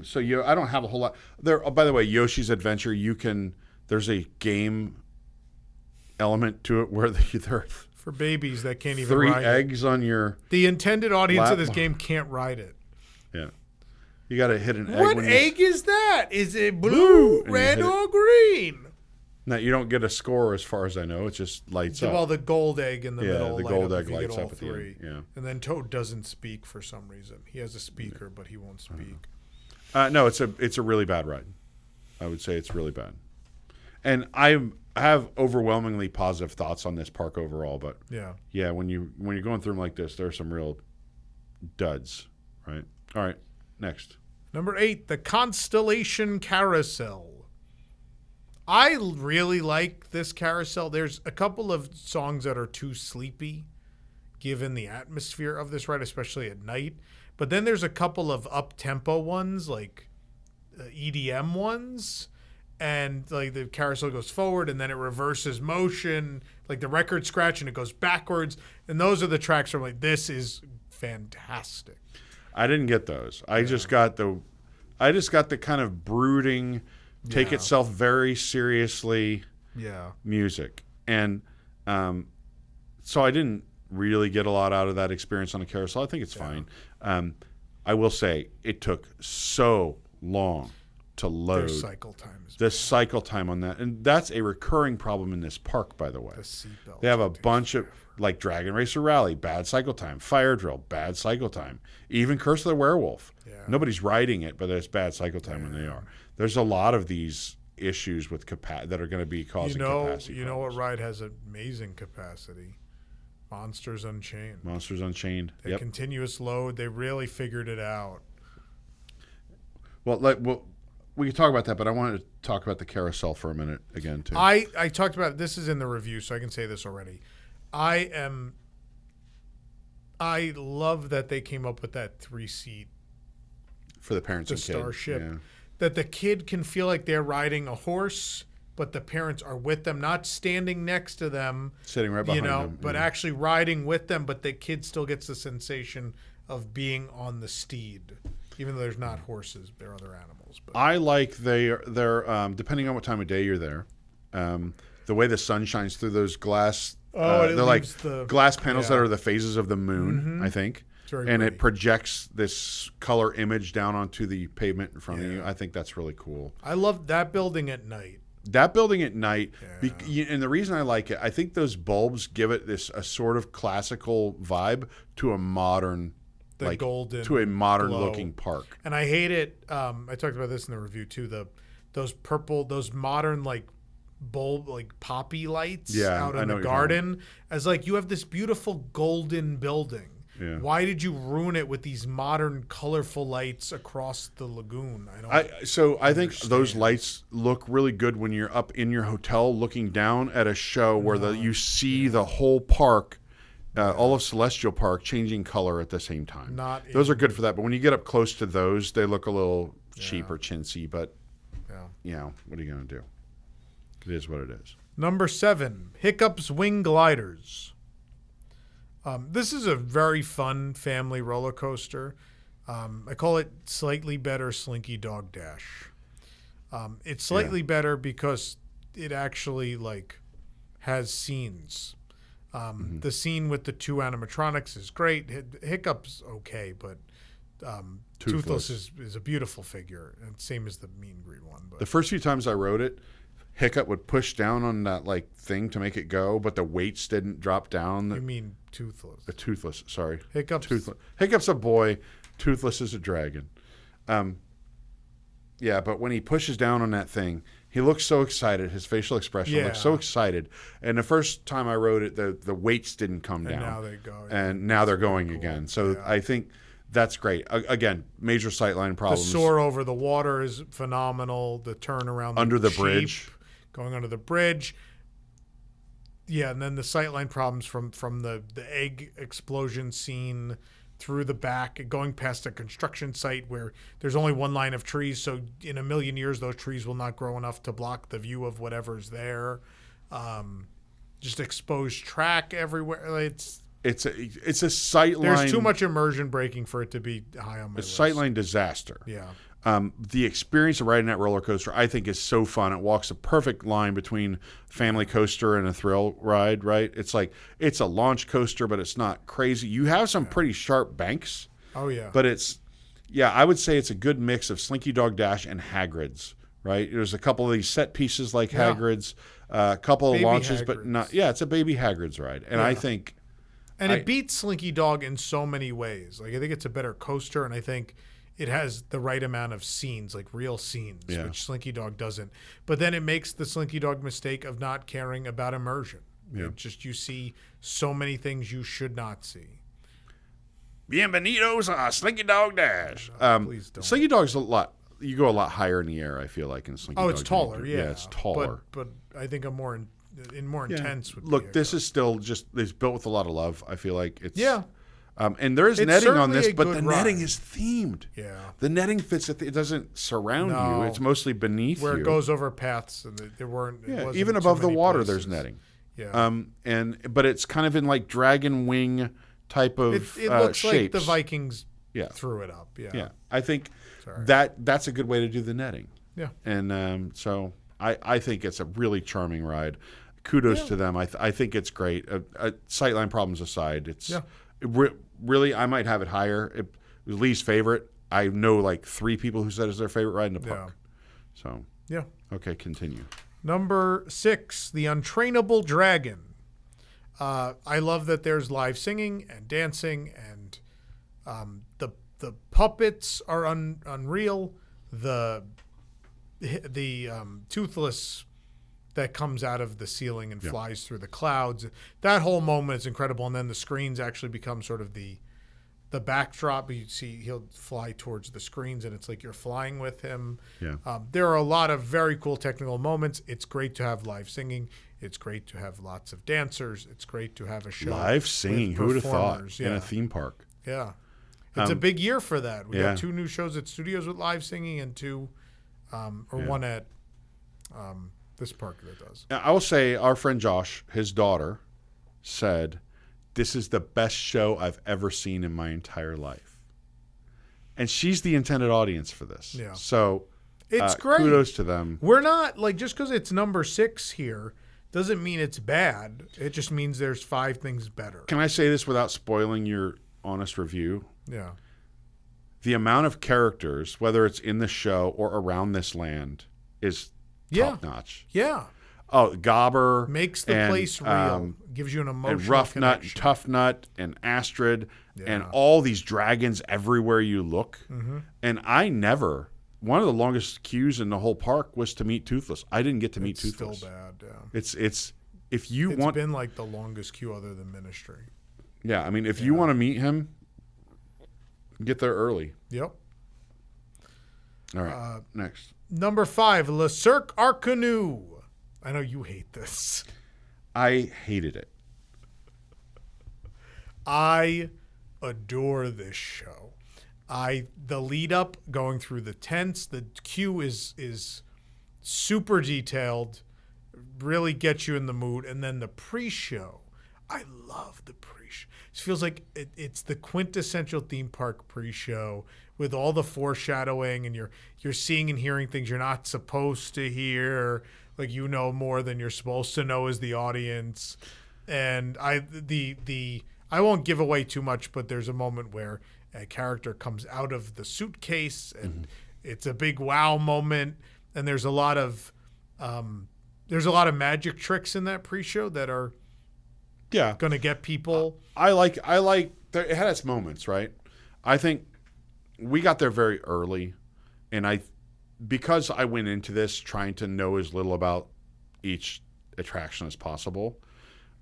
So I don't have a whole lot there. Oh, by the way, Yoshi's Adventure. There's a game element to it where they're for babies that can't even three ride eggs on your. The intended audience of this game can't ride it. Yeah, you got to hit an egg. What egg is that? Is it blue, red, or green? No, you don't get a score as far as I know. It just lights up. Well, the gold egg in the middle. The gold egg lights up at the end. Yeah. And then Toad doesn't speak for some reason. He has a speaker, but he won't speak. No, it's a really bad ride. I would say it's really bad. And I have overwhelmingly positive thoughts on this park overall, but yeah, when you're going through them like this, there are some real duds, right? All right, next. Number 8, the Constellation Carousel. I really like this carousel. There's a couple of songs that are too sleepy, given the atmosphere of this ride, especially at night. But then there's a couple of up-tempo ones, like EDM ones. And like the carousel goes forward and then it reverses motion, like the record scratch, and it goes backwards. And those are the tracks where I'm like, this is fantastic. I didn't get those. I just got the kind of brooding, take itself very seriously music. And so I didn't really get a lot out of that experience on a carousel. I think it's fine. I will say it took so long to load. Their cycle time is the cycle time on that. And that's a recurring problem in this park, by the way. The seatbelt. They have a bunch of, like Dragon Racer Rally, bad cycle time. Fire Drill, bad cycle time. Even Curse of the Werewolf. Yeah. Nobody's riding it, but there's bad cycle time when they are. There's a lot of these issues with that are going to be causing capacity You know what ride has amazing capacity? Monsters Unchained. Monsters Unchained. The continuous load, they really figured it out. Well, we can talk about that, but I wanted to talk about the carousel for a minute again, too. I talked about, this is in the review, so I can say this already. I love that they came up with that 3-seat for the parents and kids. Starship. Yeah. That the kid can feel like they're riding a horse, but the parents are with them, not standing next to them. Sitting right behind them. But actually riding with them, but the kid still gets the sensation of being on the steed. Even though there's not horses, there are other animals. But. I like they're depending on what time of day you're there, the way the sun shines through those glass. They're like glass panels that are the phases of the moon, I think. And it projects this color image down onto the pavement in front of you. I think that's really cool. I love that building at night. That building at night, and the reason I like it, I think those bulbs give it a sort of classical vibe to a modern, golden to a modern glow. Looking park. And I hate it. I talked about this in the review too. Those modern bulb poppy lights out in the garden, as you have this beautiful golden building. Yeah. Why did you ruin it with these modern, colorful lights across the lagoon? I think those lights look really good when you're up in your hotel looking down at a show where you see the whole park, all of Celestial Park, changing color at the same time. Those are good for that, but when you get up close to those, they look a little cheap or chintzy. But what are you going to do? It is what it is. Number 7, Hiccup's Wing Gliders. This is a very fun family roller coaster. I call it slightly better Slinky Dog Dash. It's slightly better because it actually has scenes. The scene with the 2 animatronics is great. Hiccup's okay, but Toothless is a beautiful figure, and same as the Mean Green one. But the first few times I rode it, Hiccup would push down on that thing to make it go, but the weights didn't drop down. You mean Toothless? The Toothless, sorry. Hiccup's a boy. Toothless is a dragon. But when he pushes down on that thing, he looks so excited. His facial expression looks so excited. And the first time I rode it, the weights didn't come down. Now they go. And now they're going again. So I think that's great. Again, major sightline problems. The soar over the water is phenomenal. The turn around under the bridge. Going under the bridge. Yeah, and then the sightline problems from the egg explosion scene through the back, going past a construction site where there's only one line of trees, so in a million years those trees will not grow enough to block the view of whatever's there. Just exposed track everywhere. It's a sightline. There's too much immersion breaking for it to be high on my list. A sightline disaster. Yeah. The experience of riding that roller coaster, I think, is so fun. It walks a perfect line between family coaster and a thrill ride, right? It's a launch coaster, but it's not crazy. You have some pretty sharp banks. Oh, yeah. But I would say it's a good mix of Slinky Dog Dash and Hagrid's, right? There's a couple of these set pieces like Hagrid's, a couple of launches, but not. Yeah, it's a baby Hagrid's ride. And I think. And it beats Slinky Dog in so many ways. I think it's a better coaster, and I think it has the right amount of scenes, real scenes, which Slinky Dog doesn't. But then it makes the Slinky Dog mistake of not caring about immersion. Yeah. You see so many things you should not see. Bienvenidos a Slinky Dog Dash. Please don't. Slinky Dog's a lot. You go a lot higher in the air, I feel like, in Slinky Dog. Oh, it's taller, yeah. Yeah, it's taller. But I think I'm more intense. Look, this is still it's built with a lot of love. I feel like it's and there is it's netting on this, but the netting ride. Is themed. Yeah, the netting fits. It doesn't surround you. It's mostly beneath where you. it goes over paths, and there weren't. Yeah, even above the water, places. There's netting. Yeah. But it's kind of in dragon wing type of it looks shapes. like the Vikings threw it up. Yeah. Yeah. I think that's a good way to do the netting. Yeah. And so I think it's a really charming ride. Kudos to them. I think it's great. Sightline problems aside, it's really, I might have it higher. It was Lee's favorite. I know 3 people who said it's their favorite ride in the park. So okay, continue. Number 6, the Untrainable Dragon. I love that there's live singing and dancing, and the puppets are unreal. The Toothless that comes out of the ceiling and flies through the clouds. That whole moment is incredible. And then the screens actually become sort of the backdrop. You see he'll fly towards the screens, and it's like you're flying with him. Yeah. There are a lot of very cool technical moments. It's great to have live singing. It's great to have lots of dancers. It's great to have a show. Live singing. Who would have thought in a theme park? Yeah. It's a big year for that. We got 2 new shows at studios with live singing and 2 one at this park that does. I will say our friend Josh, his daughter, said, "This is the best show I've ever seen in my entire life." And she's the intended audience for this. Yeah. So it's great. Kudos to them. We're not, just because it's number 6 here doesn't mean it's bad. It just means there's 5 things better. Can I say this without spoiling your honest review? Yeah. The amount of characters, whether it's in the show or around this land, is top notch. Yeah. Oh, Gobber makes the place real. Gives you an emotional and Rough Nut, connection. Tough Nut, and Astrid, and all these dragons everywhere you look. Mm-hmm. And one of the longest queues in the whole park was to meet Toothless. I didn't get to meet Toothless. It's still bad. Yeah. It's been like the longest queue other than Ministry. Yeah, I mean, if you want to meet him, get there early. Yep. All right. Next. Number 5, Le Cirque Arcanu. I know you hate this. I hated it. I adore this show. The lead up going through the tents, the queue is super detailed, really gets you in the mood, and then the pre-show. I love the pre-show. It feels like it's the quintessential theme park pre-show with all the foreshadowing, and you're seeing and hearing things you're not supposed to hear, like you know more than you're supposed to know as the audience. And I won't give away too much, but there's a moment where a character comes out of the suitcase, and it's a big wow moment. And there's a lot of magic tricks in that pre-show that are going to get people. I like it had its moments, right? I think we got there very early, and because I went into this trying to know as little about each attraction as possible,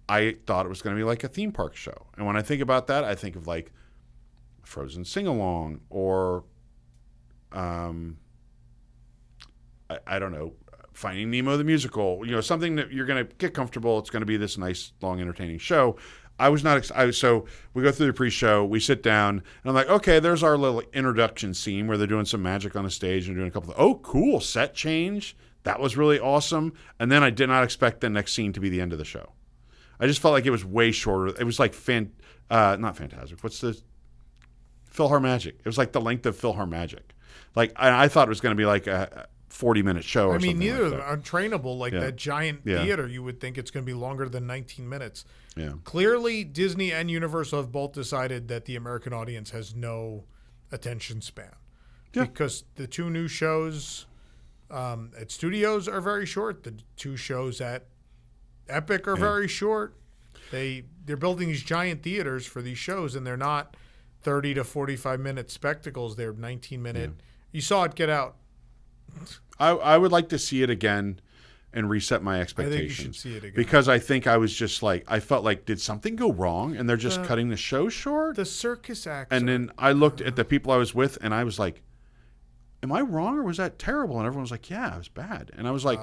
I thought it was going to be like a theme park show. And when I think about that, I think of like Frozen Sing-Along or I don't know, Finding Nemo the musical, something that you're going to get comfortable. It's going to be this nice, long, entertaining show. I was not excited. So we go through the pre-show, we sit down, and I'm like, okay, there's our little introduction scene where they're doing some magic on the stage and doing a couple of, oh, cool, set change. That was really awesome. And then I did not expect the next scene to be the end of the show. I just felt like it was way shorter. It was like, not Fantastic. What's the PhilharMagic? It was like the length of PhilharMagic. Like, I thought it was going to be like a 40-minute show or something. I mean, neither of them are trainable. Like that giant theater, you would think it's going to be longer than 19 minutes. Yeah. Clearly, Disney and Universal have both decided that the American audience has no attention span. Yeah. Because the 2 new shows at Studios are very short. The 2 shows at Epic are very short. They're building these giant theaters for these shows, and they're not 30 to 45-minute spectacles. They're 19-minute. Yeah. You saw it Get Out. I would like to see it again and reset my expectations. I think you should see it again. Because I think I was just like, I felt like, did something go wrong? And they're just cutting the show short? The circus acts. And then I looked at the people I was with, and I was like, am I wrong, or was that terrible? And everyone was like, yeah, it was bad. And I was like,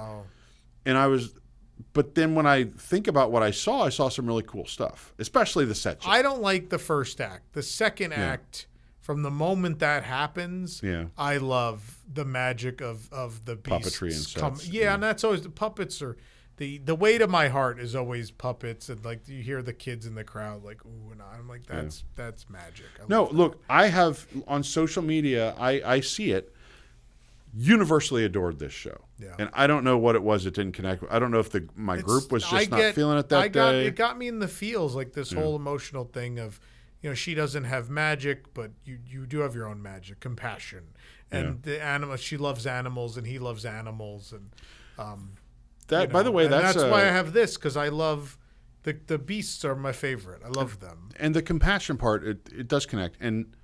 but then when I think about what I saw some really cool stuff, especially the set change. I don't like the first act. The second act, from the moment that happens, I love the magic of the beasts. Puppetry and sets. And that's always, the puppets are, the weight of my heart is always puppets, and like you hear the kids in the crowd like, ooh, and I'm like, that's magic. Look, I have on social media, I see it, universally adored this show. Yeah. And I don't know what it was that didn't connect. I don't know if my group was just not feeling it that day. It got me in the feels, like this whole emotional thing of, she doesn't have magic, but you do have your own magic, compassion. And the animal, she loves animals and he loves animals. And by the way, that's why I have this, because I love the beasts are my favorite. I love them. And the compassion part, it does connect. And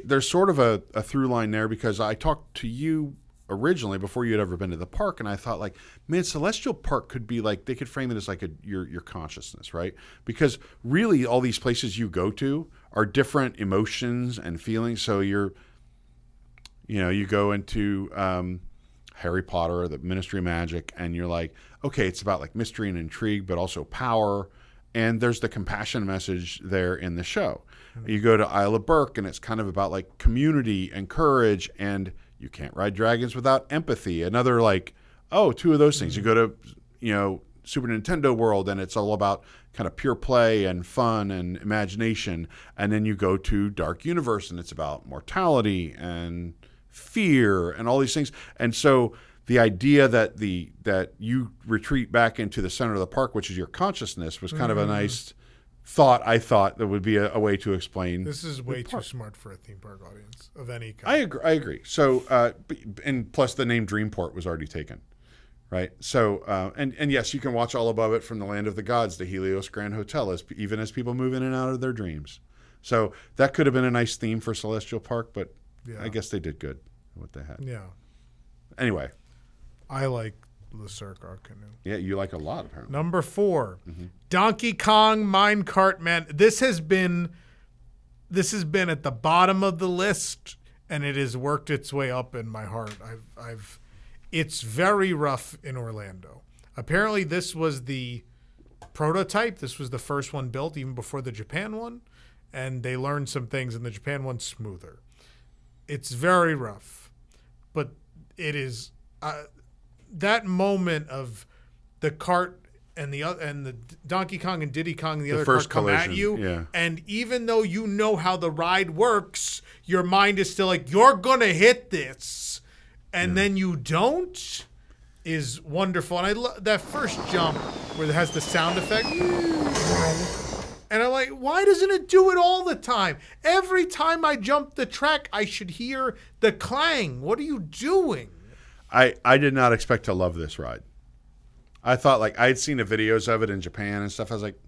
there's sort of a through line there, because I talked to you originally before you had ever been to the park, and I thought, like, man, Celestial Park could be like, they could frame it as like your consciousness, right? Because really all these places you go to are different emotions and feelings. So you go into Harry Potter, the Ministry of Magic, and you're like, okay, it's about like mystery and intrigue, but also power. And there's the compassion message there in the show. Mm-hmm. You go to Isle of Berk, and it's kind of about like community and courage, and you can't ride dragons without empathy. Another like, 2 of those things. Mm-hmm. You go to, Super Nintendo World, and it's all about kind of pure play and fun and imagination. And then you go to Dark Universe, and it's about mortality and fear and all these things. And so the idea that you retreat back into the center of the park, which is your consciousness, was kind of a nice thought. I thought that would be a way to explain. This is way too smart for a theme park audience of any kind. I agree. So, and plus the name Dreamport was already taken, right? So, and yes, you can watch all above it from the Land of the Gods, the Helios Grand Hotel, even as people move in and out of their dreams. So that could have been a nice theme for Celestial Park, but I guess they did good with what they had. Yeah. Anyway. I like the Circar Canoe. Yeah, you like a lot, apparently. Number 4, Donkey Kong Minecart Man. This has been at the bottom of the list, and it has worked its way up in my heart. It's very rough in Orlando. Apparently, this was the prototype. This was the first one built, even before the Japan one, and they learned some things, and the Japan one's smoother. It's very rough, but it is. That moment of the cart and the Donkey Kong and Diddy Kong and the other cart come at you, and even though you know how the ride works, your mind is still like, you're gonna hit this, and then you don't, is wonderful. And I love that first jump where it has the sound effect, and I'm like, why doesn't it do it all the time? Every time I jump the track, I should hear the clang. What are you doing? I did not expect to love this ride. I thought, like, I had seen the videos of it in Japan and stuff. I was like,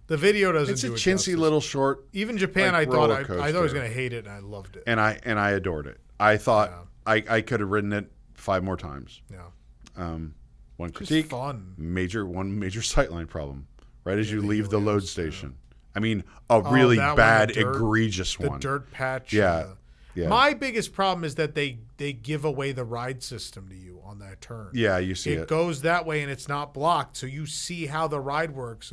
the video doesn't. It's do a it chintzy justice. little short. Even Japan, like, I thought I was going to hate it, and I loved it. And I adored it. I thought I could have ridden it 5 more times. Yeah. One critique. Just fun. One major sightline problem. Right as you leave the load station. I mean, a really bad, egregious one. The dirt patch. Yeah. My biggest problem is that they give away the ride system to you on that turn. Yeah, you see it. It goes that way and it's not blocked, so you see how the ride works.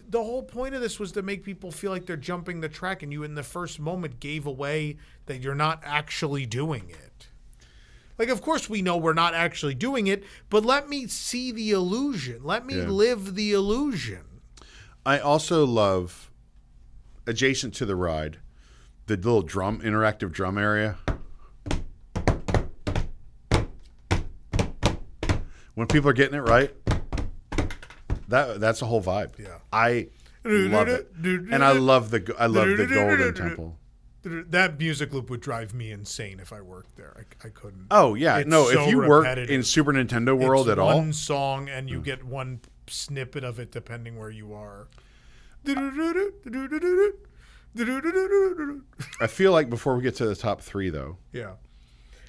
The whole point of this was to make people feel like they're jumping the track, and you in the first moment gave away that you're not actually doing it. Like, of course we know we're not actually doing it, but let me see the illusion. Let me live the illusion. I also love, adjacent to the ride, the little interactive drum area. When people are getting it right, that's a whole vibe. Yeah, I love it, and I love the Golden Temple. That music loop would drive me insane if I worked there. I couldn't. Oh yeah, it's no. so if you repetitive. work in Super Nintendo World at all, one song and you get one snippet of it depending where you are. I feel like before we get to the top 3, though. Yeah.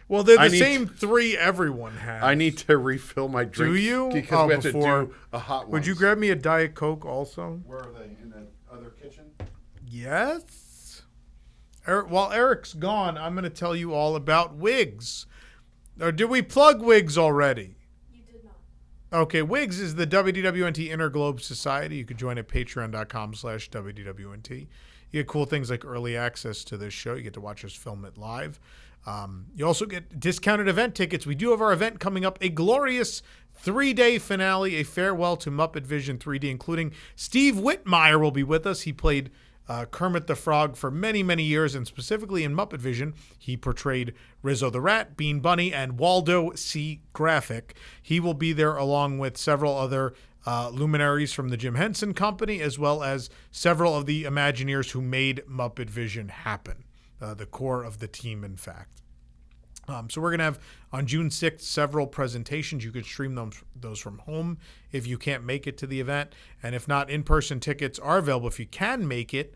Well, they're the same 3 everyone has. I need to refill my drink. Do you? Because we have to do a hot one. Would you grab me a Diet Coke also? Where are they? In the other kitchen? Yes. While Eric's gone, I'm going to tell you all about WIGS. Or did we plug WIGS already? You did not. Okay, WIGS is the WDWNT Interglobe Society. You could join at patreon.com/WDWNT. You get cool things like early access to this show. You get to watch us film it live. You also get discounted event tickets. We do have our event coming up, a glorious 3-day finale, a farewell to Muppet Vision 3D, including Steve Whitmire will be with us. He played Kermit the Frog for many, many years, and specifically in Muppet Vision, he portrayed Rizzo the Rat, Bean Bunny, and Waldo C. Graphic. He will be there along with several other luminaries from the Jim Henson Company, as well as several of the Imagineers who made Muppet Vision happen, the core of the team, in fact. So we're going to have, on June 6th, several presentations. You can stream those from home if you can't make it to the event. And if not, in-person tickets are available if you can make it,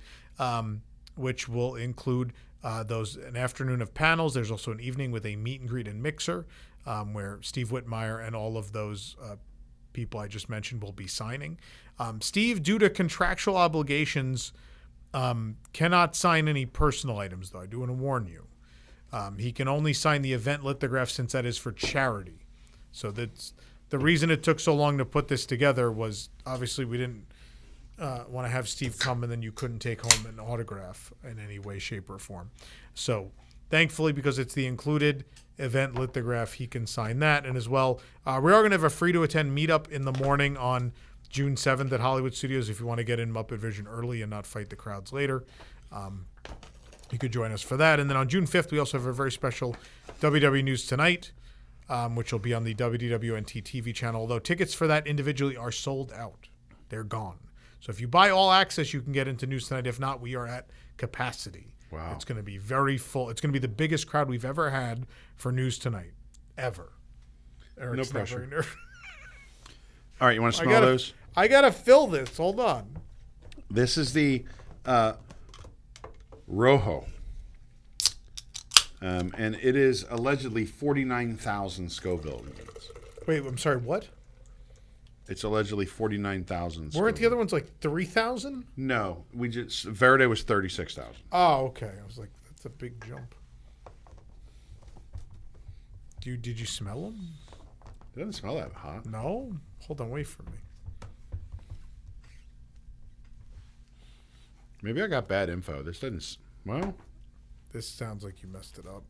which will include an afternoon of panels. There's also an evening with a meet and greet and mixer where Steve Whitmire and all of those people I just mentioned will be signing. Steve, due to contractual obligations, cannot sign any personal items, though. I do want to warn you. He can only sign the event lithograph since that is for charity. So that's the reason it took so long to put this together was obviously we didn't want to have Steve come and then you couldn't take home an autograph in any way, shape, or form. So thankfully, because it's the included event lithograph, he can sign that. And as well, we are going to have a free-to-attend meetup in the morning on June 7th at Hollywood Studios if you want to get in Muppet Vision early and not fight the crowds later. You could join us for that. And then on June 5th, we also have a very special WW News Tonight which will be on the WDWNT TV channel, although tickets for that individually are sold out. They're gone. So if you buy all access, you can get into News Tonight. If not, we are at capacity. Wow. It's going to be very full. It's going to be the biggest crowd we've ever had for News Tonight, ever. Eric's no pressure. very nervous. All right, you want to smell those? I got to fill this. Hold on. This is the Rojo. And it is allegedly 49,000 Scoville units. Wait, I'm sorry, what? It's allegedly 49,000. Weren't the other ones like 3,000? No, Verde was 36,000. Oh, okay. I was like, that's a big jump. Did you smell them? It doesn't smell that hot. No? Hold on, wait for me. Maybe I got bad info. This doesn't. Well, this sounds like you messed it up.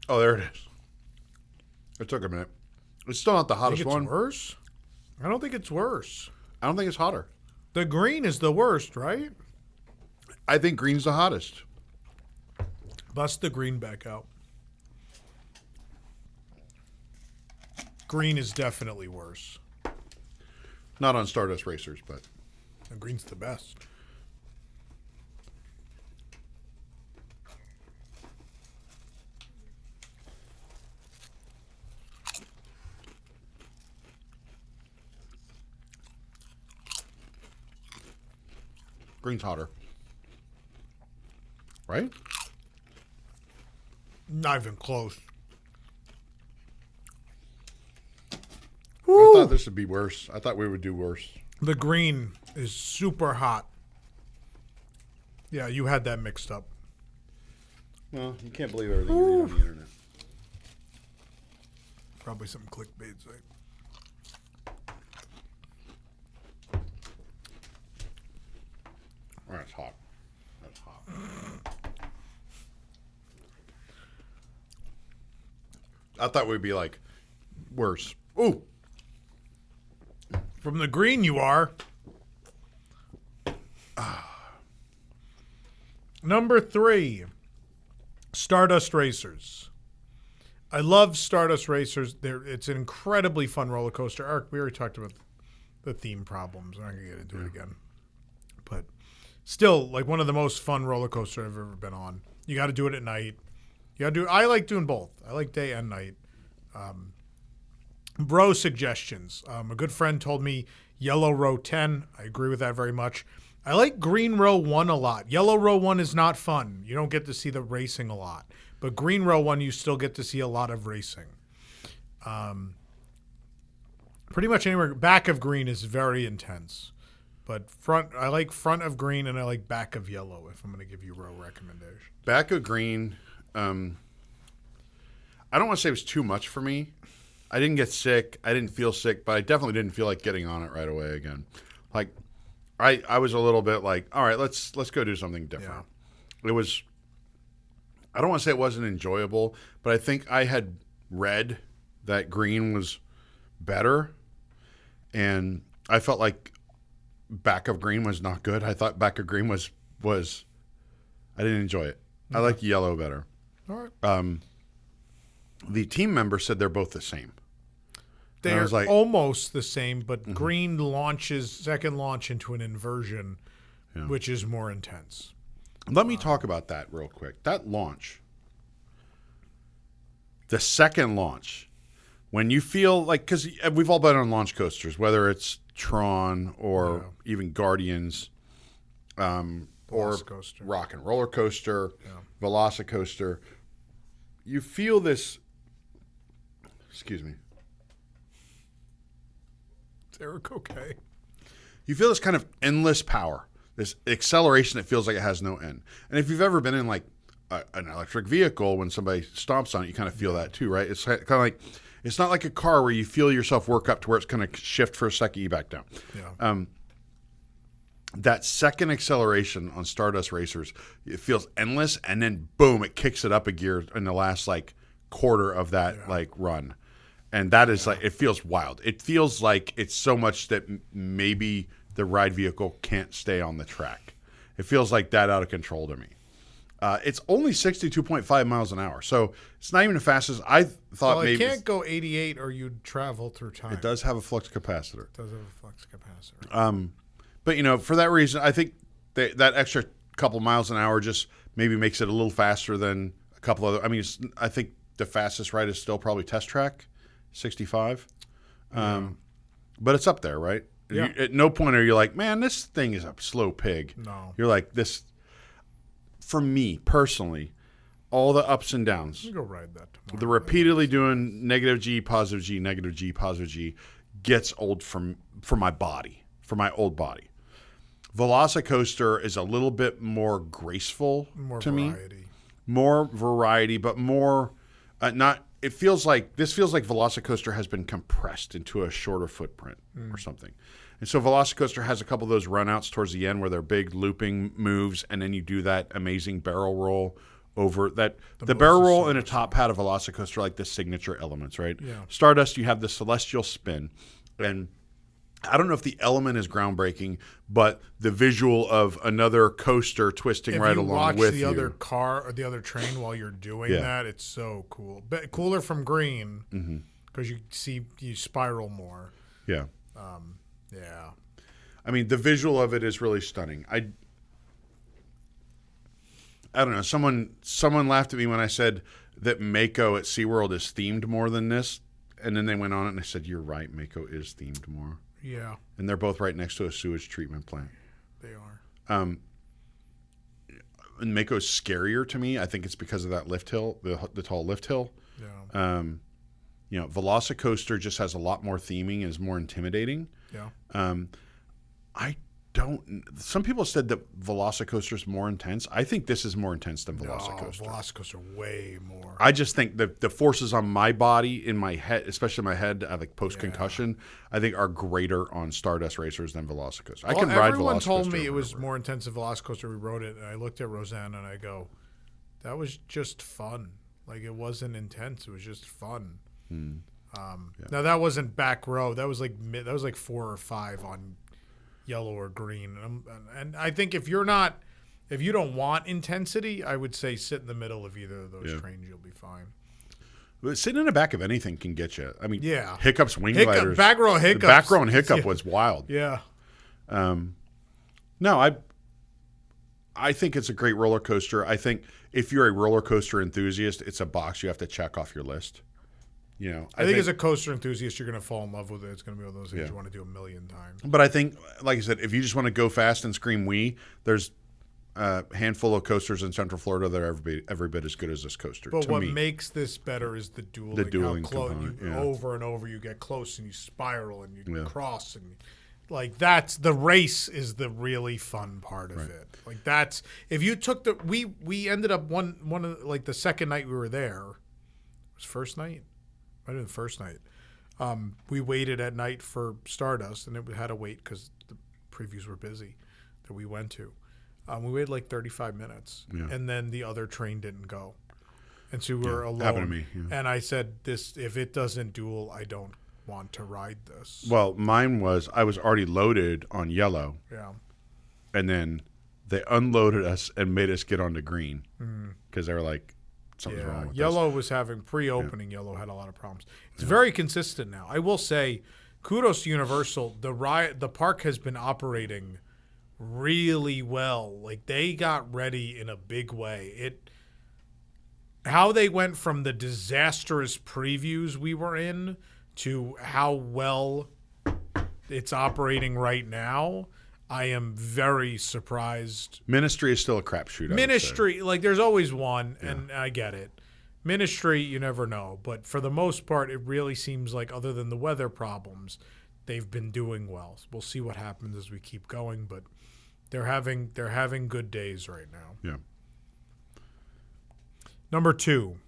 Oh, there it is. It took a minute. It's still not the hottest Think it's one. Worse? I don't think it's worse. I don't think it's hotter. The green is the worst, right? I think green's the hottest. Bust the green back out. Green is definitely worse. Not on Stardust Racers, but And green's the best. green's hotter. Right? Not even close. I thought this would be worse. I thought we would do worse. The green is super hot. Yeah, you had that mixed up. Well, you can't believe everything you read on the internet. Probably some clickbait site. All right, it's hot. That's hot. I thought we'd be like worse. Ooh. From the green you are. Number 3, Stardust Racers. I love Stardust Racers. It's an incredibly fun roller coaster. Eric, we already talked about the theme problems. I'm not going to get into it again. But still, like one of the most fun roller coasters I've ever been on. You got to do it at night. I like doing both. I like day and night. Bro suggestions. A good friend told me Yellow Row 10. I agree with that very much. I like Green Row 1 a lot. Yellow Row 1 is not fun. You don't get to see the racing a lot. But Green Row 1, you still get to see a lot of racing. Pretty much anywhere. Back of Green is very intense. But I like front of Green and I like back of Yellow if I'm going to give you row recommendation. Back of Green, I don't want to say it was too much for me. I didn't get sick. I didn't feel sick, but I definitely didn't feel like getting on it right away again. Like, I was a little bit like, all right, let's go do something different. Yeah. It was, I don't want to say it wasn't enjoyable, but I think I had read that Green was better, and I felt like Back of Green was not good. I thought Back of Green was I didn't enjoy it. I like Yellow better. All right. The team member said they're both the same. They're almost the same, but Green launches second launch into an inversion, which is more intense. Let me talk about that real quick. That launch, the second launch, when you feel like, because we've all been on launch coasters, whether it's Tron or even Guardians, or Rock and Roller Coaster, Velocicoaster, you feel this. Excuse me. Is Eric okay? You feel this kind of endless power, this acceleration that feels like it has no end. And if you've ever been in like an electric vehicle, when somebody stomps on it, you kind of feel that too, right? It's kind of like, it's not like a car where you feel yourself work up to where it's going to shift for a second, you back down. Yeah. That second acceleration on Stardust Racers, it feels endless, and then boom, it kicks it up a gear in the last like quarter of that like run. And that is like, it feels wild. It feels like it's so much that maybe the ride vehicle can't stay on the track. It feels like that out of control to me. It's only 62.5 miles an hour, so it's not even the fastest. I thought maybe it can't go 88 or you'd travel through time. It does have a flux capacitor. It does have a flux capacitor. But for that reason, I think that extra couple miles an hour just maybe makes it a little faster than a couple other. I mean, I think the fastest ride is still probably Test Track, 65. But it's up there, right? Yeah. At no point are you like, man, this thing is a slow pig. No. You're like, this, for me personally, all the ups and downs. You go ride that tomorrow. The repeatedly doing negative G, positive G, negative G, positive G gets old for my body, for my old body. Velocicoaster is a little bit more graceful to me. More variety, but more not. This feels like Velocicoaster has been compressed into a shorter footprint or something. And so Velocicoaster has a couple of those runouts towards the end where they're big looping moves, and then you do that amazing barrel roll over that. The barrel roll and a top hat of Velocicoaster are like the signature elements, right? Yeah. Stardust, you have the celestial spin, and I don't know if the element is groundbreaking, but the visual of another coaster twisting right along with you. If you watch the other car or the other train while you're doing that, it's so cool. But cooler from green because you spiral more. Yeah. Yeah. I mean, the visual of it is really stunning. I don't know. Someone laughed at me when I said that Mako at SeaWorld is themed more than this. And then they went on it and they said, you're right, Mako is themed more. Yeah. And they're both right next to a sewage treatment plant. They are. And Mako's scarier to me. I think it's because of that lift hill, the tall lift hill. Yeah. Velocicoaster just has a lot more theming and is more intimidating. Yeah. Some people said that Velocicoaster is more intense. I think this is more intense than Velocicoaster. No, Velocicoaster way more. I just think that the forces on my body, in my head, especially my head, like post-concussion, I think are greater on Stardust Racers than Velocicoaster. I can ride Velocicoaster. Everyone told me it was more intense than Velocicoaster. We rode it, and I looked at Rosanna, and I go, that was just fun. Like, it wasn't intense. It was just fun. Now, that wasn't back row. That was like 4 or 5 on yellow or green. And I think if you don't want intensity, I would say sit in the middle of either of those trains. You'll be fine. But sitting in the back of anything can get you. I mean, hiccups, wing gliders. Back row hiccups. The back row and hiccup was wild. Yeah. No, I think it's a great roller coaster. I think if you're a roller coaster enthusiast, it's a box you have to check off your list. I think as a coaster enthusiast, you're going to fall in love with it. It's going to be one of those things you want to do a million times. But I think, like I said, if you just want to go fast and scream "wee," there's a handful of coasters in Central Florida that are every bit as good as this coaster. But what makes this better is the dueling. The dueling component. Over and over, you get close and you spiral and you cross and that's the race is the really fun part of it. Like that's if you took we ended up one of the second night we were there. It was first night. I did the first night. We waited at night for Stardust, and it had to wait because the previews were busy that we went to. We waited like 35 minutes, and then the other train didn't go. And so we were alone. Happened to me. Yeah. And I said, if it doesn't duel, I don't want to ride this. Well, mine was, I was already loaded on yellow. Yeah. And then they unloaded us and made us get onto green because they were like, something's wrong with Yellow was having pre-opening. Yellow had a lot of problems. It's very consistent now. I will say, kudos to Universal. The park has been operating really well. Like they got ready in a big way. How they went from the disastrous previews we were in to how well it's operating right now. I am very surprised. Ministry is still a crapshoot. Ministry, there's always one, and I get it. Ministry, you never know. But for the most part, it really seems like, other than the weather problems, they've been doing well. We'll see what happens as we keep going, but they're having good days right now. Yeah. Number 2,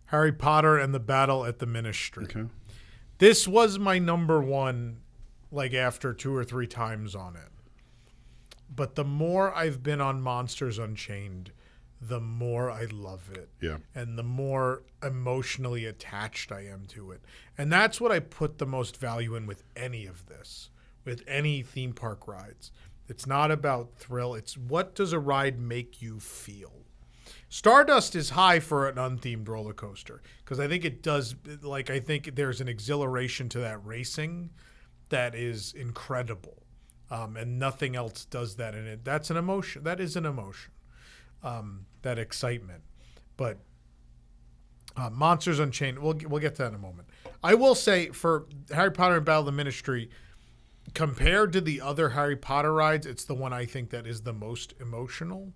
Harry Potter and the Battle at the Ministry. Okay. This was my number 1. After 2 or 3 times on it. But the more I've been on Monsters Unchained, the more I love it. Yeah. And the more emotionally attached I am to it. And that's what I put the most value in with any of this, with any theme park rides. It's not about thrill. It's what does a ride make you feel? Stardust is high for an unthemed roller coaster because I think it does, like, I think there's an exhilaration to that racing that is incredible. And nothing else does that in it. That's an emotion. That is an emotion. That excitement. But Monsters Unchained, we'll get to that in a moment. I will say for Harry Potter and Battle of the Ministry, compared to the other Harry Potter rides, it's the one I think that is the most emotional.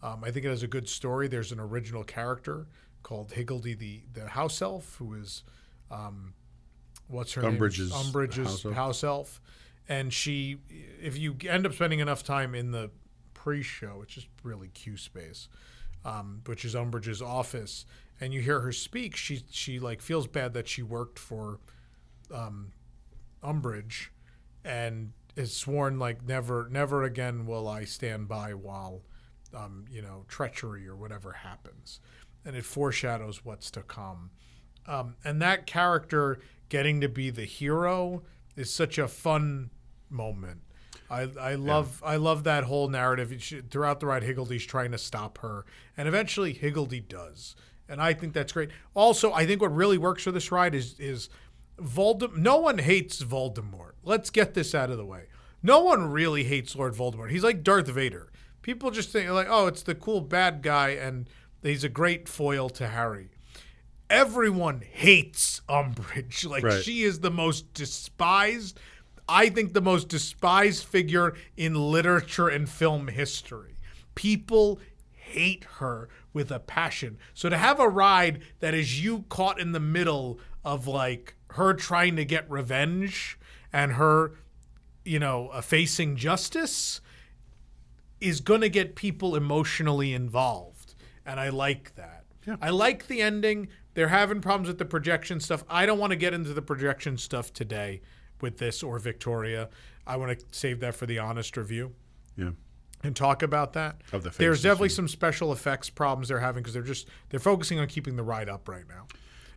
I think it has a good story. There's an original character called Higgledy the house elf, who is, what's her name? Umbridge's house elf. And she, if you end up spending enough time in the pre-show, it's just really Q space, which is Umbridge's office, and you hear her speak, she like feels bad that she worked for Umbridge, and is sworn like never again will I stand by while treachery or whatever happens, and it foreshadows what's to come. And that character getting to be the hero is such a fun moment. I love that whole narrative. Throughout the ride, Higgledy's trying to stop her, and eventually Higgledy does, and I think that's great. Also, I think what really works for this ride is Voldemort. No one hates Voldemort. Let's get this out of the way. No one really hates Lord Voldemort. He's like Darth Vader. People just think like, oh, it's the cool bad guy, and he's a great foil to Harry. Everyone hates Umbridge. Like, right. She is the most despised. I think the most despised figure in literature and film history. People hate her with a passion. So to have a ride that is you caught in the middle of like her trying to get revenge and her, facing justice is going to get people emotionally involved. And I like that. Yeah. I like the ending. They're having problems with the projection stuff. I don't want to get into the projection stuff today with this or Victoria. I want to save that for the honest review. Yeah. And talk about that. There's definitely some special effects problems they're having because they're focusing on keeping the ride up right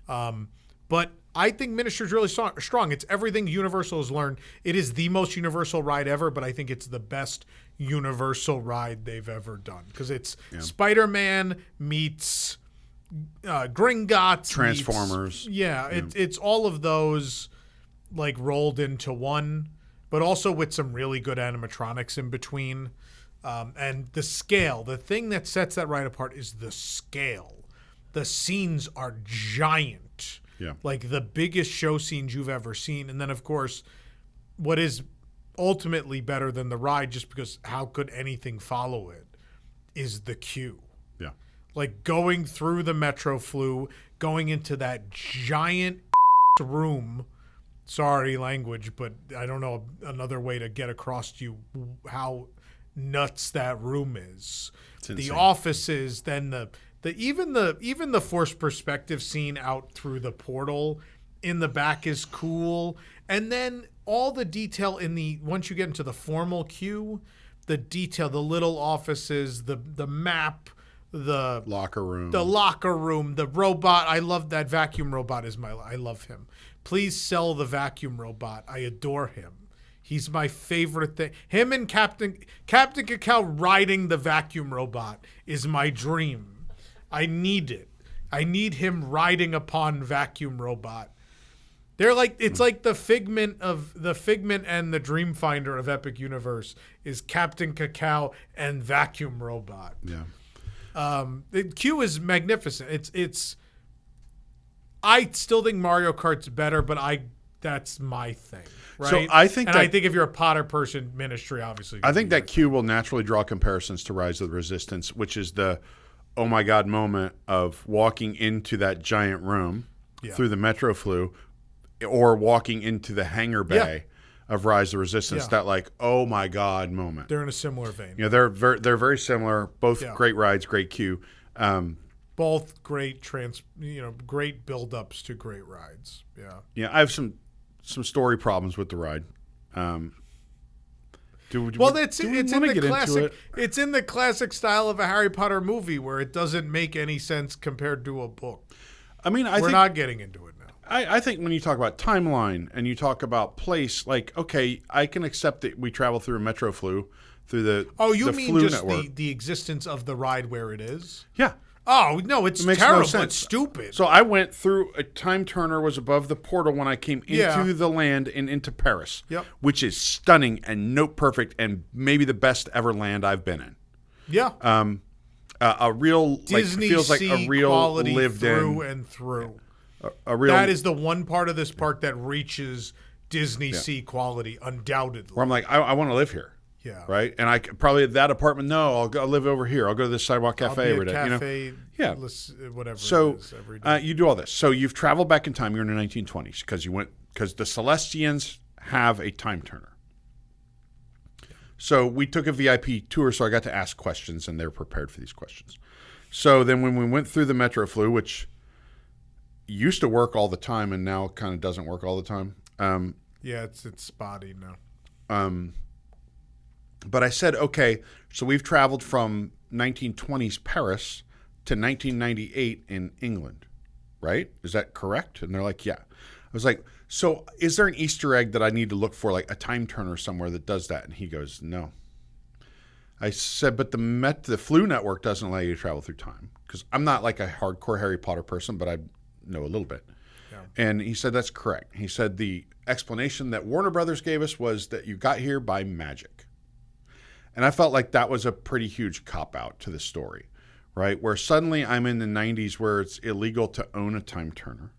now. But I think Ministry is really strong. It's everything Universal has learned. It is the most Universal ride ever, but I think it's the best Universal ride they've ever done because it's Spider-Man meets Gringotts, Transformers. It's all of those like rolled into one, but also with some really good animatronics in between. And the scale, the thing that sets that ride apart is the scale. The scenes are giant. Yeah. Like the biggest show scenes you've ever seen. And then, of course, what is ultimately better than the ride, just because how could anything follow it, is the queue. Yeah. Like going through the Metro Flu, going into that giant room. Sorry, language, but I don't know another way to get across to you how nuts that room is. The offices, then even the forced perspective scene out through the portal in the back is cool. And then all the detail once you get into the formal queue, the detail, the little offices, the map, the locker room, the robot. I love that vacuum robot. I love him. Please sell the vacuum robot. I adore him. He's my favorite thing. Him and Captain Cacao riding the vacuum robot is my dream. I need it. I need him riding upon vacuum robot. They're like, it's like the Figment and the Dreamfinder of Epic Universe is Captain Cacao and vacuum robot. Yeah. The queue is magnificent. It's I still think Mario Kart's better, but that's my thing, right? So I think if you're a Potter person, Ministry obviously. I think that queue will naturally draw comparisons to Rise of the Resistance, which is the oh my god moment of walking into that giant room through the Metro Flu, or walking into the hangar bay of Rise of the Resistance. That like oh my god moment. They're in a similar vein. They're very similar. Both great rides, great queue. Both great great build-ups to great rides. Yeah. Yeah, I have some story problems with the ride. It's in the classic. It's in the classic style of a Harry Potter movie where it doesn't make any sense compared to a book. I mean, we're not getting into it now. I think when you talk about timeline and you talk about place, like, okay, I can accept that we travel through a Metro Flu, through the mean Flu just network. the existence of the ride where it is? Yeah. Oh, no, it's terrible. It's stupid. So I went through a time turner was above the portal when I came into the land and into Paris, which is stunning and note perfect and maybe the best ever land I've been in. Yeah. A real Disney feels like a real lived through in and through. A real that is the one part of this park that reaches Disney Sea quality, undoubtedly. Where I'm like, I want to live here. Yeah. Right. And I probably at that apartment. No, I'll live over here. I'll go to this sidewalk cafe every day. Cafe, yeah. Whatever. So it is every day. You do all this. So you've traveled back in time. You're in the 1920s because the Celestians have a time turner. So we took a VIP tour. So I got to ask questions, and they were prepared for these questions. So then when we went through the Metro Flu, which used to work all the time and now kind of doesn't work all the time. It's spotty now. But I said, okay, so we've traveled from 1920s Paris to 1998 in England, right? Is that correct? And they're like, yeah. I was like, so is there an Easter egg that I need to look for, like a time turner somewhere that does that? And he goes, no. I said, but the Flu network doesn't allow you to travel through time. Because I'm not like a hardcore Harry Potter person, but I know a little bit. Yeah. And he said, that's correct. He said the explanation that Warner Brothers gave us was that you got here by magic. And I felt like that was a pretty huge cop-out to the story, right? Where suddenly I'm in the 90s where it's illegal to own a time turner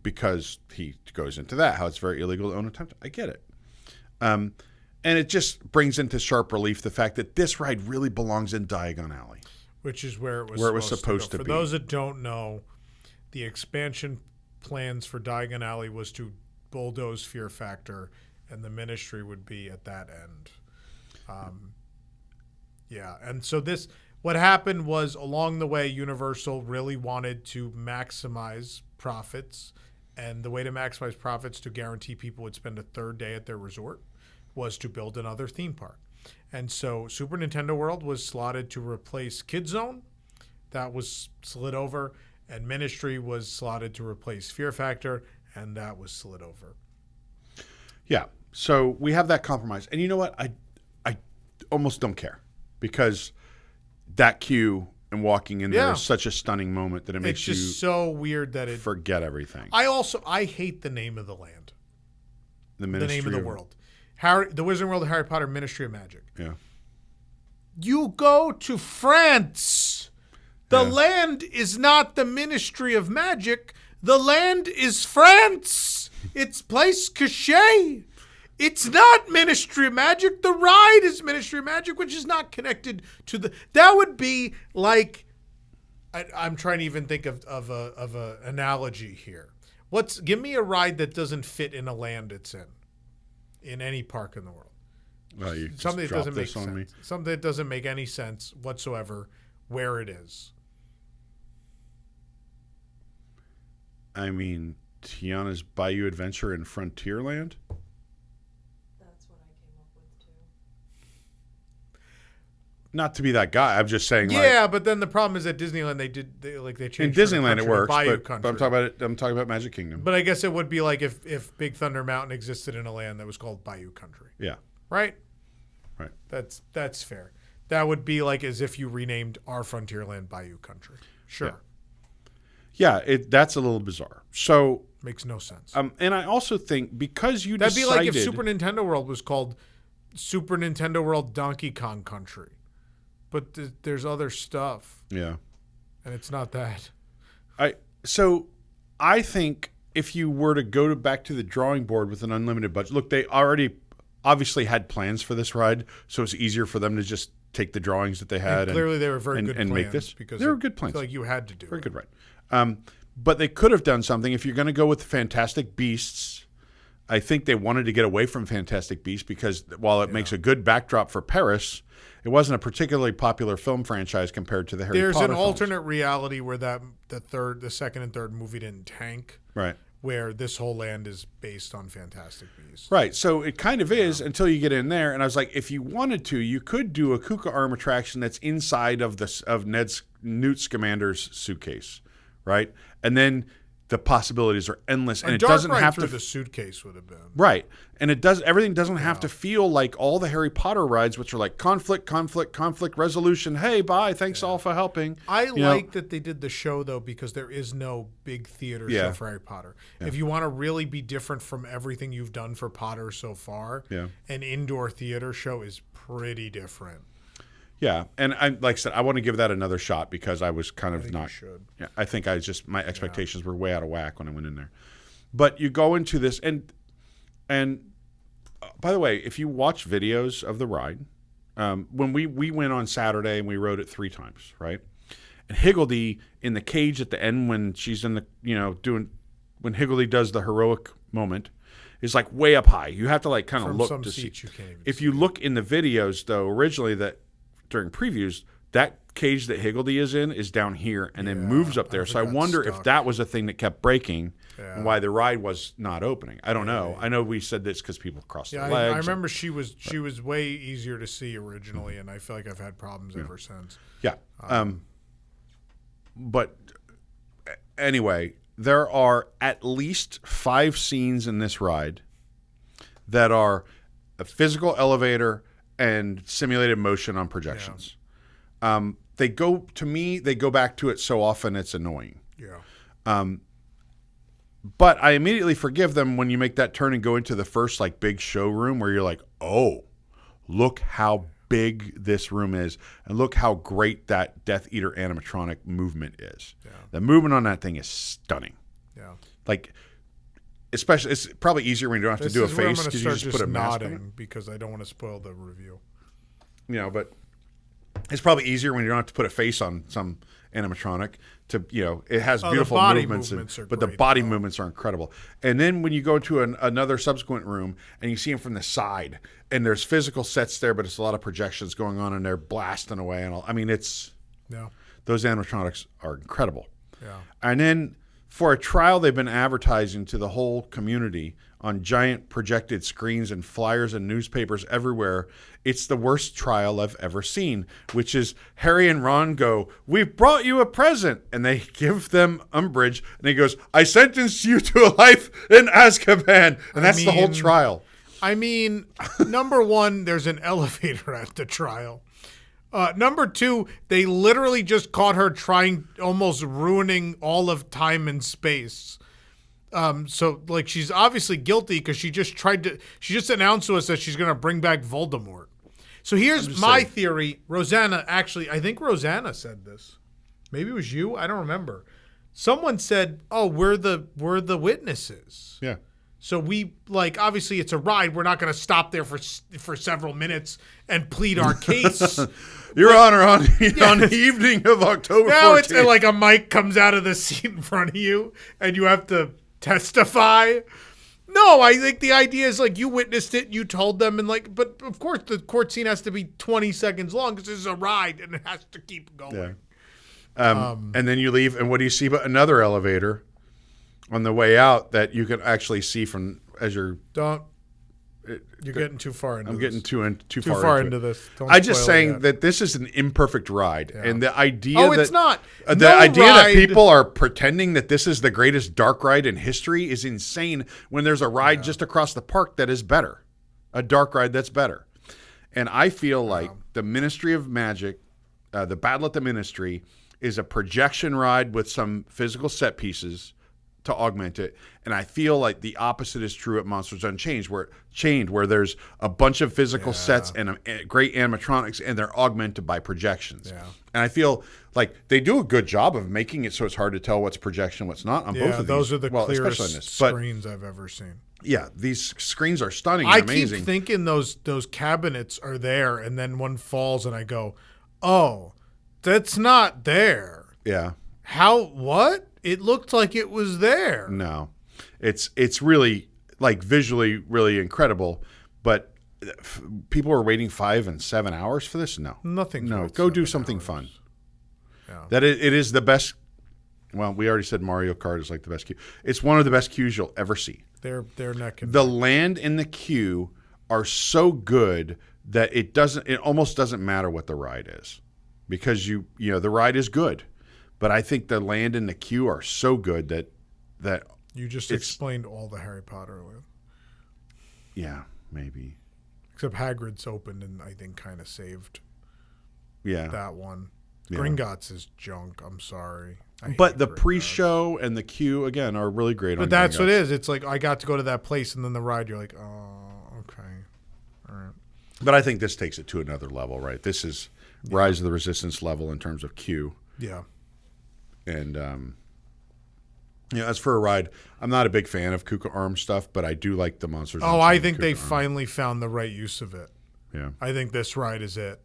because he goes into that, how it's very illegal to own a time turner. I get it. And it just brings into sharp relief the fact that this ride really belongs in Diagon Alley. Which is where it was supposed to be. For those that don't know, the expansion plans for Diagon Alley was to bulldoze Fear Factor, and the Ministry would be at that end. And so what happened was along the way, Universal really wanted to maximize profits, and the way to maximize profits to guarantee people would spend a third day at their resort was to build another theme park. And so Super Nintendo World was slotted to replace Kid Zone. That was slid over, and Ministry was slotted to replace Fear Factor, and that was slid over. Yeah, so we have that compromise. And you know what? I almost don't care because that queue and walking in there is such a stunning moment that it makes you so weird that it forget everything. I hate the name of the land. The name of the world. The Wizarding World of Harry Potter, Ministry of Magic. Yeah. You go to France. The land is not the Ministry of Magic. The land is France. It's Place Cachet. It's not Ministry of Magic. The ride is Ministry of Magic, which is not connected to the. That would be like. I'm trying to even think of a analogy here. Give me a ride that doesn't fit in a land it's in any park in the world. Well, something that doesn't make sense. Something that doesn't make any sense whatsoever where it is. I mean, Tiana's Bayou Adventure in Frontierland. Not to be that guy, I'm just saying. Yeah, but then the problem is at Disneyland they changed. In Disneyland it works, but I'm talking about Magic Kingdom. But I guess it would be like if Big Thunder Mountain existed in a land that was called Bayou Country. Yeah. Right. Right. That's fair. That would be like as if you renamed our Frontierland Bayou Country. Sure. Yeah, that's a little bizarre. So makes no sense. And I also think because you that'd be like if Super Nintendo World was called Super Nintendo World Donkey Kong Country. But there's other stuff. Yeah. And it's not that. So I think if you were to go back to the drawing board with an unlimited budget, look, they already obviously had plans for this ride, so it's easier for them to just take the drawings that they had. And clearly they were very good plans. And make this. Because they were good plans. Like you had to do very good ride. But they could have done something. If you're going to go with Fantastic Beasts, I think they wanted to get away from Fantastic Beasts because while it makes a good backdrop for Paris, it wasn't a particularly popular film franchise compared to the Harry Potter films. There's an alternate reality where the second and third movie didn't tank. Right. where this whole land is based on Fantastic Beasts. Right. So it kind of is until you get in there. And I was like, if you wanted to, you could do a Kuka arm attraction that's inside of Newt Scamander's suitcase, right? And then the possibilities are endless, and it doesn't have to. The suitcase would have been right, and everything doesn't have to feel like all the Harry Potter rides, which are like conflict resolution. Hey, bye, thanks all for helping. I like that they did the show though, because there is no big theater show for Harry Potter. Yeah. If you want to really be different from everything you've done for Potter so far, an indoor theater show is pretty different. Yeah, and like I said, I want to give that another shot because I was kind of not. Yeah, I think my expectations were way out of whack when I went in there. But you go into this, and by the way, if you watch videos of the ride, when we went on Saturday and we rode it 3 times, right? And Higgledy in the cage at the end when she's in the when Higgledy does the heroic moment is like way up high. You have to like kind of look to see. If you look in the videos though, originally that. During previews, that cage that Higgledy is in is down here and then moves up there. So I wonder if that was a thing that kept breaking and why the ride was not opening. I don't know. I know we said this because people crossed their legs. I remember she was way easier to see originally, and I feel like I've had problems ever since. Yeah. But anyway, there are at least 5 scenes in this ride that are a physical elevator and simulated motion on projections. They go back to it so often it's annoying. Yeah. But I immediately forgive them when you make that turn and go into the first like big showroom where you're like, oh, look how big this room is and look how great that Death Eater animatronic movement is. Yeah. The movement on that thing is stunning. Yeah. Like, especially, it's probably easier when you don't have to do a face because you just put a mask on it. Because I don't want to spoil the review. But it's probably easier when you don't have to put a face on some animatronic. It has beautiful movements, but the body movements are incredible. And then when you go to another subsequent room and you see them from the side, and there's physical sets there, but it's a lot of projections going on, and they're blasting away and all. I mean, those animatronics are incredible. Yeah. And then for a trial they've been advertising to the whole community on giant projected screens and flyers and newspapers everywhere, it's the worst trial I've ever seen, which is Harry and Ron go, "We've brought you a present." And they give them Umbridge, and he goes, "I sentence you to a life in Azkaban." And that's the whole trial. I mean, number one, there's an elevator at the trial. Number 2, they literally just caught her almost ruining all of time and space. So like she's obviously guilty because she just announced to us that she's going to bring back Voldemort. So here's my theory. I think Rosanna said this. Maybe it was you. I don't remember. Someone said, "Oh, we're the witnesses." Yeah. So we obviously it's a ride. We're not going to stop there for several minutes and plead our case. Your Honor, on the evening of October 14th. Now it's like a mic comes out of the seat in front of you and you have to testify. No, I think the idea is you witnessed it, you told them, and but of course the court scene has to be 20 seconds long because this is a ride and it has to keep going. Yeah. And then you leave, and what do you see but another elevator on the way out that you can actually see from as you're... You're getting too far into this. I'm getting too far into this. I'm just saying that this is an imperfect ride. Yeah. And the idea it's not. The idea that people are pretending that this is the greatest dark ride in history is insane when there's a ride just across the park that is better. A dark ride that's better. And I feel like the Ministry of Magic, the Battle at the Ministry, is a projection ride with some physical set pieces to augment it, and I feel like the opposite is true at Monsters Unchained, where there's a bunch of physical sets and great animatronics, and they're augmented by projections. Yeah. And I feel like they do a good job of making it so it's hard to tell what's projection, what's not on both of these. Those are the clearest screens I've ever seen. Yeah, these screens are stunning and amazing. I keep thinking those cabinets are there, and then one falls, and I go, "Oh, that's not there." Yeah. How? What? It looked like it was there. No, it's really visually really incredible, but people are waiting 5 and 7 hours for this. No, nothing. No, go do something fun. Yeah. That it is the best Well, we already said Mario Kart is like the best queue. It's one of the best queues you'll ever see. They're neck and the land and the queue are so good that it almost doesn't matter what the ride is, because you know the ride is good, but I think the land and the queue are so good that you just explained all the Harry Potter with. Yeah, maybe. Except Hagrid's opened and I think kind of saved. Yeah, that one. Yeah. Gringotts is junk. I'm sorry. But the pre-show and the queue again are really great. But that's what it is. It's like I got to go to that place, and then the ride, you're like, oh, okay, all right. But I think this takes it to another level, right? This is Rise of the Resistance level in terms of queue. Yeah. And as for a ride, I'm not a big fan of Kuka Arm stuff, but I do like the Monsters. Oh, I think they finally found the right use of it. Yeah. I think this ride is it.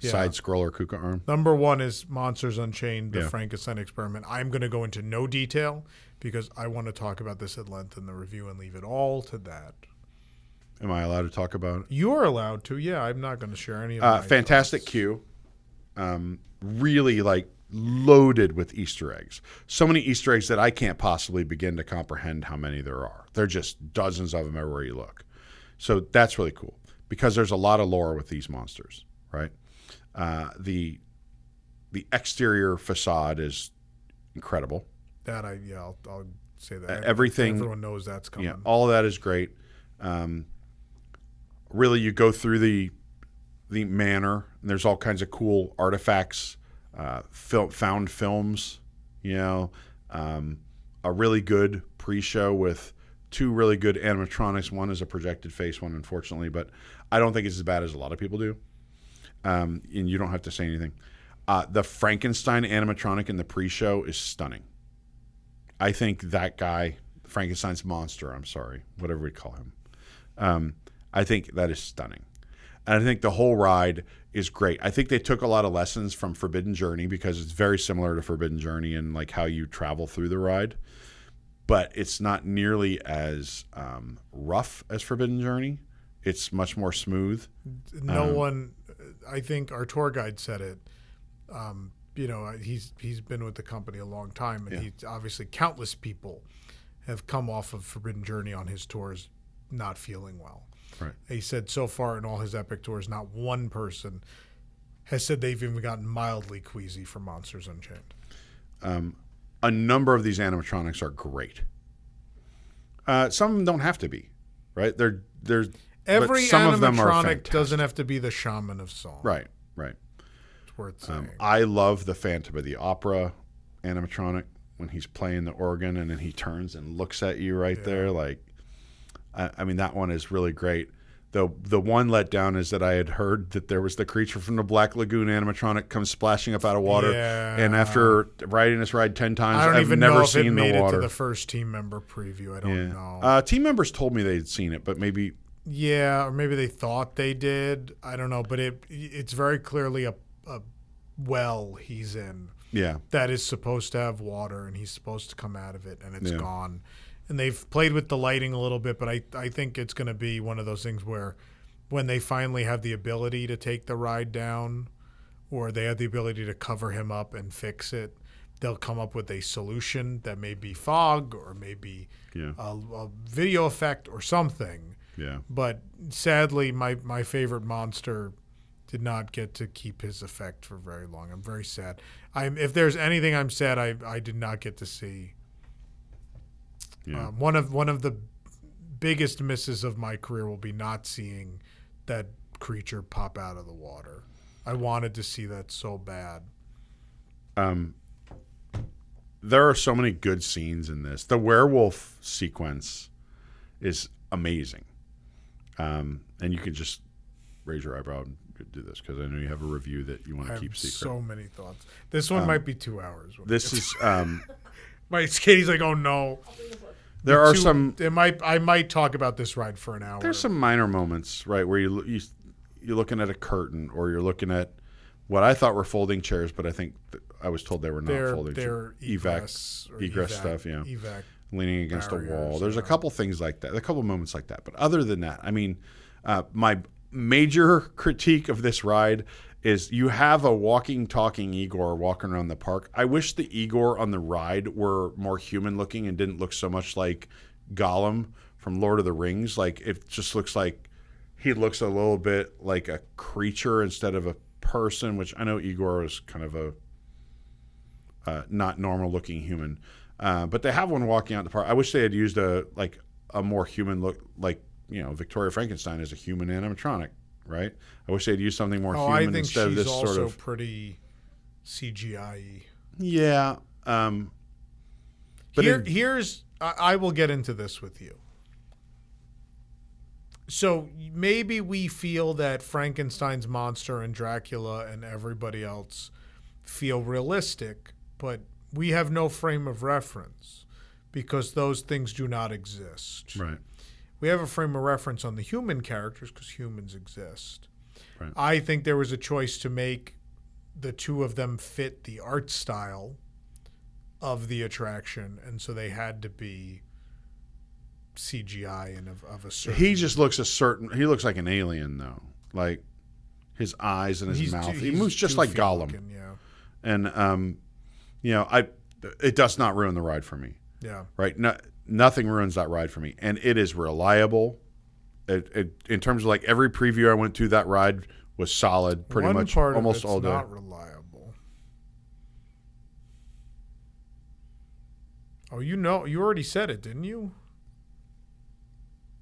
Yeah. Side scroller Kuka Arm. Number one is Monsters Unchained, the Frankenstein experiment. I'm going to go into no detail because I want to talk about this at length in the review and leave it all to that. Am I allowed to talk about it? You are allowed to. Yeah, I'm not going to share any of my fantastic thoughts. queue. Really like loaded with Easter eggs. So many Easter eggs that I can't possibly begin to comprehend how many there are. There are just dozens of them everywhere you look. So that's really cool because there's a lot of lore with these monsters, right? The exterior facade is incredible. That I'll say that. Everything, everyone knows that's coming. Yeah, all of that is great. Really, you go through the manor, and there's all kinds of cool artifacts, found films. A really good pre-show with two really good animatronics. One is a projected face, one unfortunately, but I don't think it's as bad as a lot of people do. And you don't have to say anything. The Frankenstein animatronic in the pre-show is stunning. I think that guy, Frankenstein's monster, I'm sorry, whatever we call him, I think that is stunning. And I think the whole ride is great. I think they took a lot of lessons from Forbidden Journey because it's very similar to Forbidden Journey and like how you travel through the ride. But it's not nearly as rough as Forbidden Journey. It's much more smooth. No one, I think our tour guide said it. He's been with the company a long time, and he's obviously countless people have come off of Forbidden Journey on his tours not feeling well. Right. He said so far in all his epic tours, not one person has said they've even gotten mildly queasy from Monsters Unchained. A number of these animatronics are great. Some of them don't have to be, right? Every some of them are animatronic fantastic. Doesn't have to be the Shaman of Song. Right. It's worth saying. I love the Phantom of the Opera animatronic when he's playing the organ and then he turns and looks at you there. Like, I mean, that one is really great. The one letdown is that I had heard that there was the creature from the Black Lagoon animatronic comes splashing up out of water. Yeah. And after riding this ride 10 times, I've never seen the water. I don't even know if it made it to the first team member preview. I don't know. Team members told me they'd seen it, but maybe... Yeah, or maybe they thought they did. I don't know, but it's very clearly a well he's in. Yeah. That is supposed to have water, and he's supposed to come out of it, and it's gone. And they've played with the lighting a little bit, but I think it's going to be one of those things where when they finally have the ability to take the ride down or they have the ability to cover him up and fix it, they'll come up with a solution that may be fog or maybe a video effect or something. Yeah. But sadly, my favorite monster did not get to keep his effect for very long. I'm very sad. If there's anything I'm sad I did not get to see. Yeah. One of the biggest misses of my career will be not seeing that creature pop out of the water. I wanted to see that so bad. There are so many good scenes in this. The werewolf sequence is amazing. And you can just raise your eyebrow and do this because I know you have a review that you want to keep secret. So many thoughts. This one might be 2 hours. This is... Katie's like, oh no. There are some... I might talk about this ride for an hour. There's some minor moments, right, where you're looking at a curtain or you're looking at what I thought were folding chairs, but I think I was told they were not folding chairs. Egress stuff, yeah. Evac leaning against a wall. There's a couple things like that, a couple moments like that. But other than that, I mean, my major critique of this ride is you have a walking, talking Igor walking around the park. I wish the Igor on the ride were more human looking and didn't look so much like Gollum from Lord of the Rings. Like, it just looks like he looks a little bit like a creature instead of a person, which I know Igor is kind of a not normal looking human. But they have one walking out the park. I wish they had used a more human look, like, Victoria Frankenstein is a human animatronic, right? I wish they'd used something more human instead of this sort of. I think she's also pretty CGI-y. Yeah. But I will get into this with you. So maybe we feel that Frankenstein's monster and Dracula and everybody else feel realistic, but we have no frame of reference because those things do not exist. Right. We have a frame of reference on the human characters because humans exist. Right. I think there was a choice to make the two of them fit the art style of the attraction, and so they had to be CGI and of a certain. He just looks he looks like an alien though, like his eyes and his mouth. He moves just like Gollum. Looking, yeah. And it does not ruin the ride for me. Yeah. Right. Nothing ruins that ride for me, and it is reliable. In terms of like every preview I went to, that ride was solid, pretty much almost all day. Not reliable. Oh, you already said it, didn't you?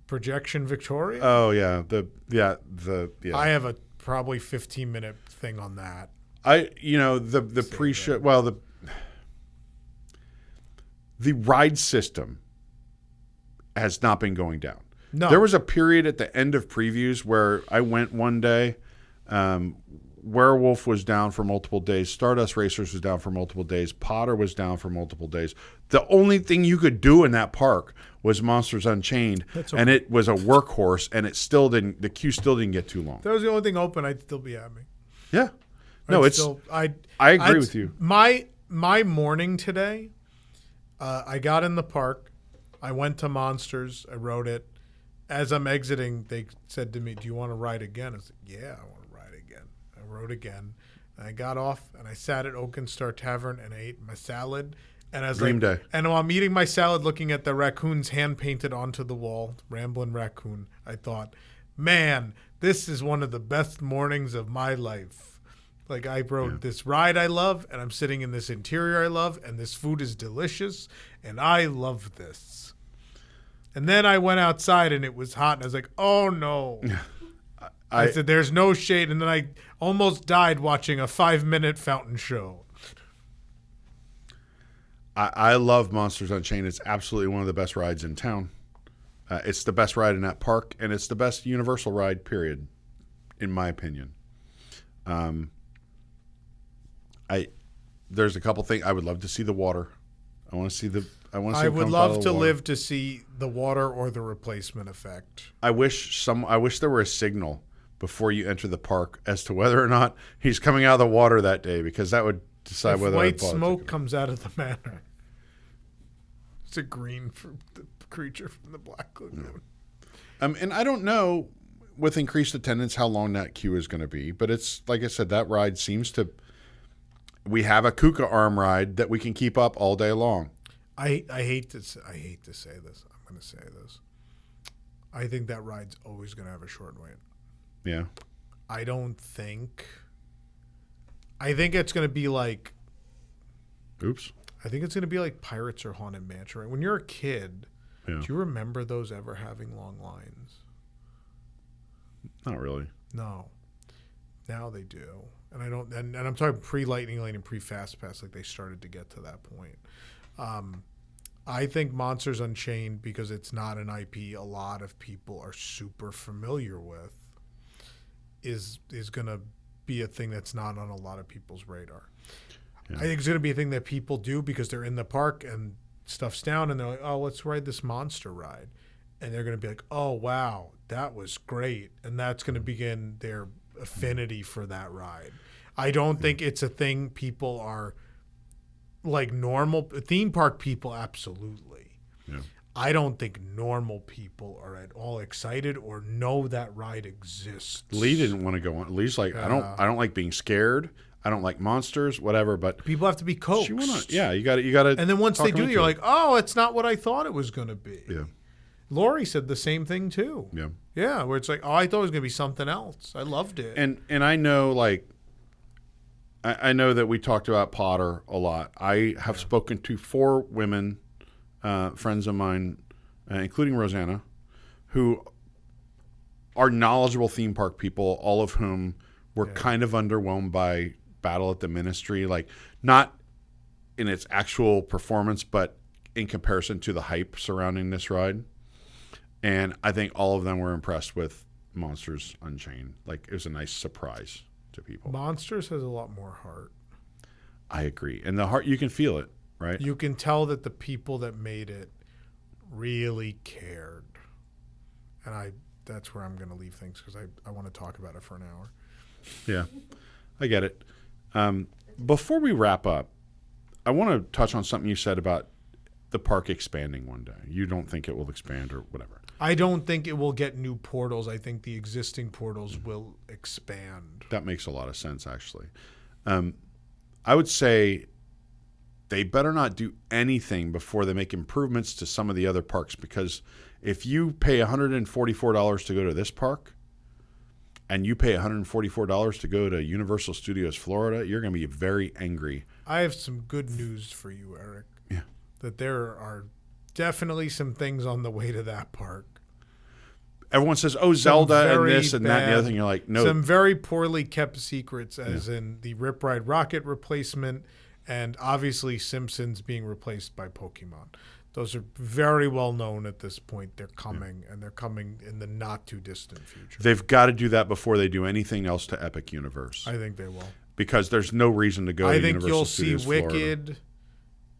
Projection Victoria? Oh yeah, I have a probably 15-minute thing on that. The pre-show. Well, the ride system has not been going down. No. There was a period at the end of previews where I went one day. Werewolf was down for multiple days. Stardust Racers was down for multiple days. Potter was down for multiple days. The only thing you could do in that park was Monsters Unchained, and it was a workhorse, and the queue still didn't get too long. If that was the only thing open, I'd still be happy. Yeah. No, I agree with you. My morning today, I got in the park. I went to Monsters. I rode it. As I'm exiting, they said to me, "Do you want to ride again?" I said, "Yeah, I want to ride again." I rode again. And I got off, and I sat at Oak and Star Tavern and I ate my salad. And I was Dream day. And while I'm eating my salad, looking at the raccoons hand-painted onto the wall, Ramblin' Raccoon, I thought, man, this is one of the best mornings of my life. Like, I rode this ride I love, and I'm sitting in this interior I love, and this food is delicious, and I love this. And then I went outside, and it was hot, and I was like, oh, no. I said, there's no shade, and then I almost died watching a 5-minute fountain show. I love Monsters Unchained. It's absolutely one of the best rides in town. It's the best ride in that park, and it's the best Universal ride, period, in my opinion. There's a couple things. I would love to see the water. I want to see I would love to live to see the water or the replacement effect. I wish there were a signal before you enter the park as to whether or not he's coming out of the water that day, because that would decide whether white smoke comes out of the manor. It's a green for the creature from the Black Lagoon. And I don't know with increased attendance how long that queue is going to be, but it's like I said, that ride seems to. We have a Kuka arm ride that we can keep up all day long. I hate to say this. I'm going to say this. I think that ride's always going to have a short wait. Yeah. I think it's going to be like. Oops. I think it's going to be like Pirates or Haunted Mansion. Right? When you're a kid, do you remember those ever having long lines? Not really. No. Now they do. And I don't. And I'm talking pre-Lightning Lane and pre-Fast Pass. Like, they started to get to that point. I think Monsters Unchained, because it's not an IP a lot of people are super familiar with, is going to be a thing that's not on a lot of people's radar. Yeah. I think it's going to be a thing that people do because they're in the park and stuff's down and they're like, oh, let's ride this monster ride. And they're going to be like, oh, wow, that was great. And that's going to begin their affinity for that ride. I don't think it's a thing people are like normal theme park people. Absolutely. Yeah. I don't think normal people are at all excited or know that ride exists. Lee didn't want to go on. Lee's like, I don't like being scared. I don't like monsters, whatever. But people have to be coaxed. You got to. And then once they do, you're like, oh, it's not what I thought it was going to be. Yeah. Lori said the same thing too. Yeah. Yeah, where it's like, oh, I thought it was going to be something else. I loved it. And I know, like, I know that we talked about Potter a lot. I have spoken to 4 women, friends of mine, including Rosanna, who are knowledgeable theme park people, all of whom were kind of underwhelmed by Battle at the Ministry, like not in its actual performance, but in comparison to the hype surrounding this ride. And I think all of them were impressed with Monsters Unchained. Like, it was a nice surprise to people. Monsters has a lot more heart. I agree. And the heart, you can feel it, right? You can tell that the people that made it really cared. And that's where I'm going to leave things because I want to talk about it for an hour. Yeah, I get it. Before we wrap up, I want to touch on something you said about the park expanding one day. You don't think it will expand or whatever. I don't think it will get new portals. I think the existing portals will expand. That makes a lot of sense, actually. I would say they better not do anything before they make improvements to some of the other parks, because if you pay $144 to go to this park and you pay $144 to go to Universal Studios Florida, you're going to be very angry. I have some good news for you, Eric. Yeah. That there are definitely some things on the way to that park. Everyone says, oh, Zelda and this and that and the other thing. You're like, no. Some very poorly kept secrets, as in the Rip Ride Rocket replacement and obviously Simpsons being replaced by Pokemon. Those are very well known at this point. They're coming, and they're coming in the not too distant future. They've got to do that before they do anything else to Epic Universe. I think they will. Because there's no reason to go to Universal Studios Florida. I think you'll see Wicked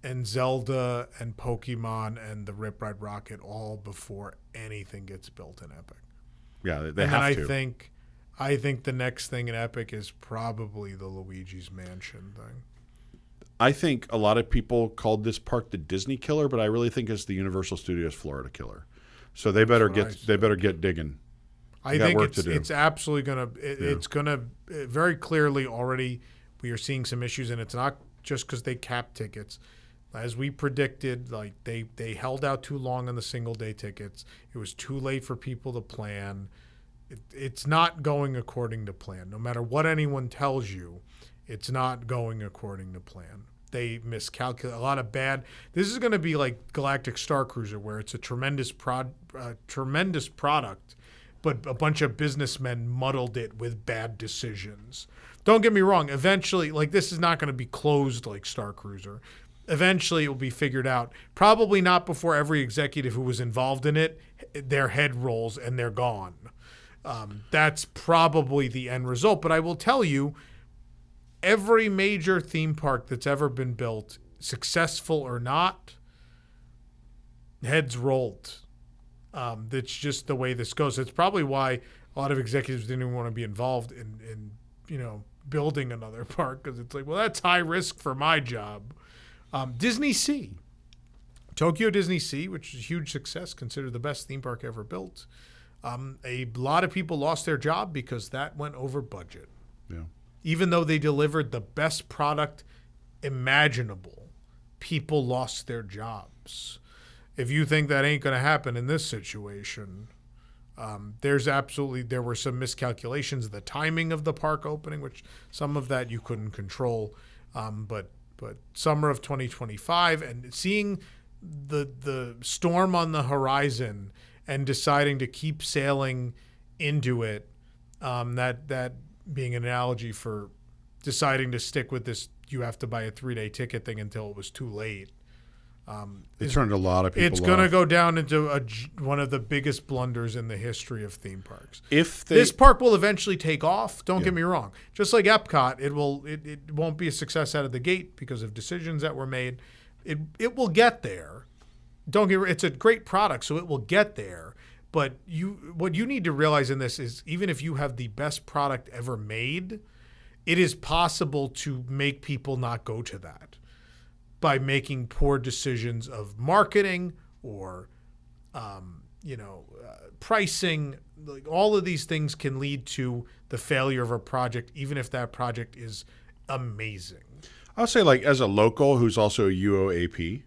and Zelda and Pokemon and the Rip Ride Rocket all before anything gets built in Epic. Yeah, they have to. I think the next thing in Epic is probably the Luigi's Mansion thing. I think a lot of people called this park the Disney killer, but I really think it's the Universal Studios Florida killer. So they better get digging. I think it's absolutely gonna. It's gonna very clearly already. We are seeing some issues, and it's not just because they capped tickets. As we predicted, like they held out too long on the single day tickets. It was too late for people to plan. It's not going according to plan. No matter what anyone tells you, it's not going according to plan. They miscalculate a lot of bad. This is going to be like Galactic Star Cruiser, where it's a tremendous product, but a bunch of businessmen muddled it with bad decisions. Don't get me wrong. Eventually, like, this is not going to be closed like Star Cruiser. Eventually, it will be figured out. Probably not before every executive who was involved in it, their head rolls and they're gone. That's probably the end result. But I will tell you, every major theme park that's ever been built, successful or not, heads rolled. That's just the way this goes. It's probably why a lot of executives didn't even want to be involved in building another park, because it's like, well, that's high risk for my job. Disney Sea. Tokyo Disney Sea, which is a huge success, considered the best theme park ever built. A lot of people lost their job because that went over budget. Yeah. Even though they delivered the best product imaginable, people lost their jobs. If you think that ain't going to happen in this situation, there were some miscalculations. The timing of the park opening, which some of that you couldn't control, but summer of 2025, and seeing the storm on the horizon and deciding to keep sailing into it, that being an analogy for deciding to stick with this, you have to buy a 3-day ticket thing until it was too late. It turned a lot of people off. It's going to go down into one of the biggest blunders in the history of theme parks. This park will eventually take off, don't get me wrong. Just like Epcot, it won't be a success out of the gate because of decisions that were made. It will get there. It's a great product, so it will get there. But what you need to realize in this is, even if you have the best product ever made, it is possible to make people not go to that by making poor decisions of marketing or pricing. Like all of these things can lead to the failure of a project, even if that project is amazing. I'll say, like, as a local who's also a UOAP,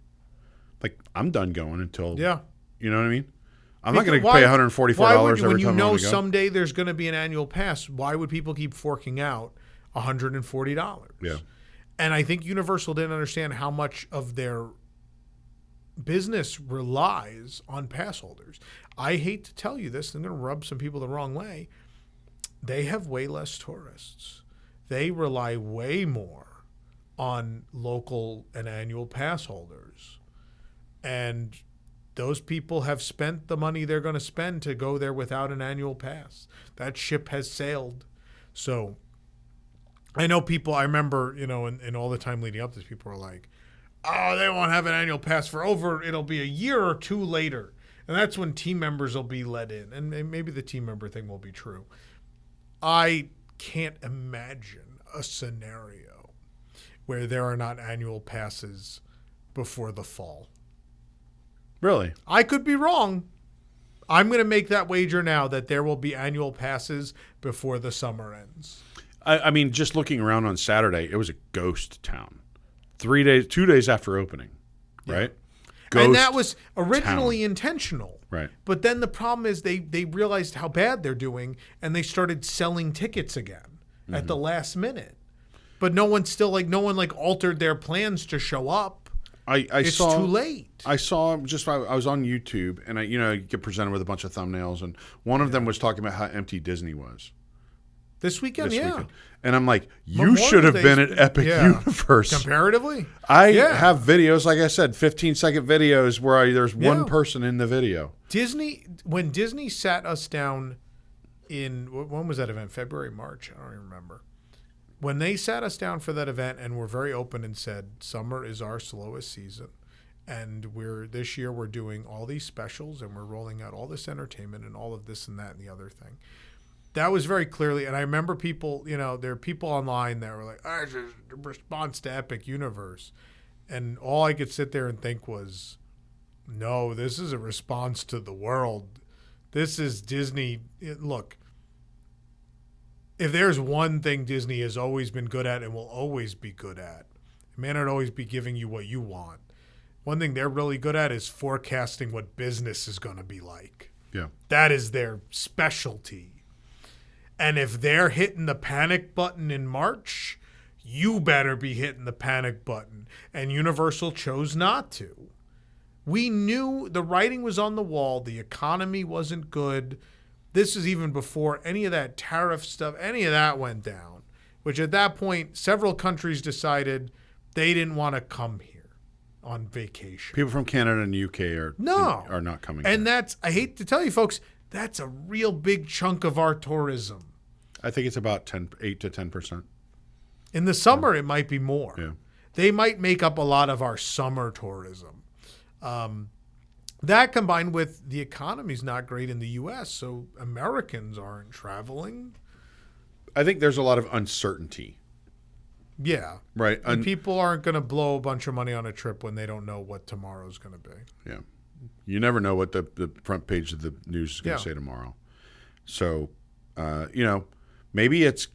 like, I'm done going until, you know what I mean? I'm not going to pay $144 every time I want to go. When you know someday there's going to be an annual pass, why would people keep forking out $140? Yeah. And I think Universal didn't understand how much of their business relies on pass holders. I hate to tell you this, I'm going to rub some people the wrong way. They have way less tourists. They rely way more on local and annual pass holders. And those people have spent the money they're going to spend to go there without an annual pass. That ship has sailed. So I know people, I remember, in all the time leading up to this, people were like, oh, they won't have an annual pass it'll be a year or two later. And that's when team members will be let in. And maybe the team member thing will be true. I can't imagine a scenario where there are not annual passes before the fall. Really? I could be wrong. I'm going to make that wager now that there will be annual passes before the summer ends. I mean, just looking around on Saturday, it was a ghost town. 2 days after opening, right? Ghost and that was originally intentional. Right. But then the problem is they realized how bad they're doing, and they started selling tickets again at the last minute. But no one altered their plans to show up. It's too late. I saw I was on YouTube, and you get presented with a bunch of thumbnails, and one of them was talking about how empty Disney was. This weekend. And I'm like, you should have been at Epic Universe. Comparatively? I have videos, like I said, 15-second videos where there's one person in the video. When Disney sat us down when was that event? February, March? I don't even remember. When they sat us down for that event and were very open and said, summer is our slowest season. And this year we're doing all these specials and we're rolling out all this entertainment and all of this and that and the other thing. That was very clearly, and I remember people, there are people online that were like, it's a response to Epic Universe. And all I could sit there and think was, no, this is a response to the world. This is Disney. Look, if there's one thing Disney has always been good at and will always be good at, it may not always be giving you what you want. One thing they're really good at is forecasting what business is going to be like. Yeah. That is their specialty. And if they're hitting the panic button in March, you better be hitting the panic button. And Universal chose not to. We knew the writing was on the wall. The economy wasn't good. This is even before any of that tariff stuff, any of that went down, which at that point, several countries decided they didn't want to come here on vacation. People from Canada and the UK are not coming here. And I hate to tell you folks, that's a real big chunk of our tourism. I think it's about 8 to 10%. In the summer, it might be more. Yeah. They might make up a lot of our summer tourism. That combined with the economy's not great in the U.S., so Americans aren't traveling. I think there's a lot of uncertainty. Yeah. Right. And people aren't going to blow a bunch of money on a trip when they don't know what tomorrow's going to be. Yeah. You never know what the front page of the news is going to say tomorrow. So, maybe it's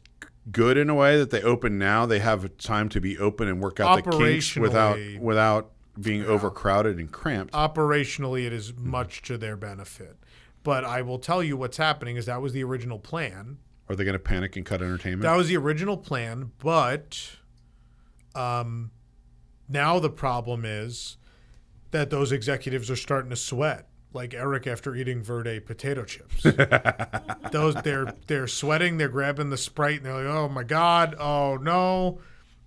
good in a way that they open now. They have time to be open and work out the kinks without being overcrowded and cramped. Operationally, it is much to their benefit. But I will tell you what's happening is that was the original plan. Are they going to panic and cut entertainment? That was the original plan, but now the problem is that those executives are starting to sweat, like Eric after eating Verde potato chips. They're sweating, they're grabbing the Sprite, and they're like, oh my God, oh no.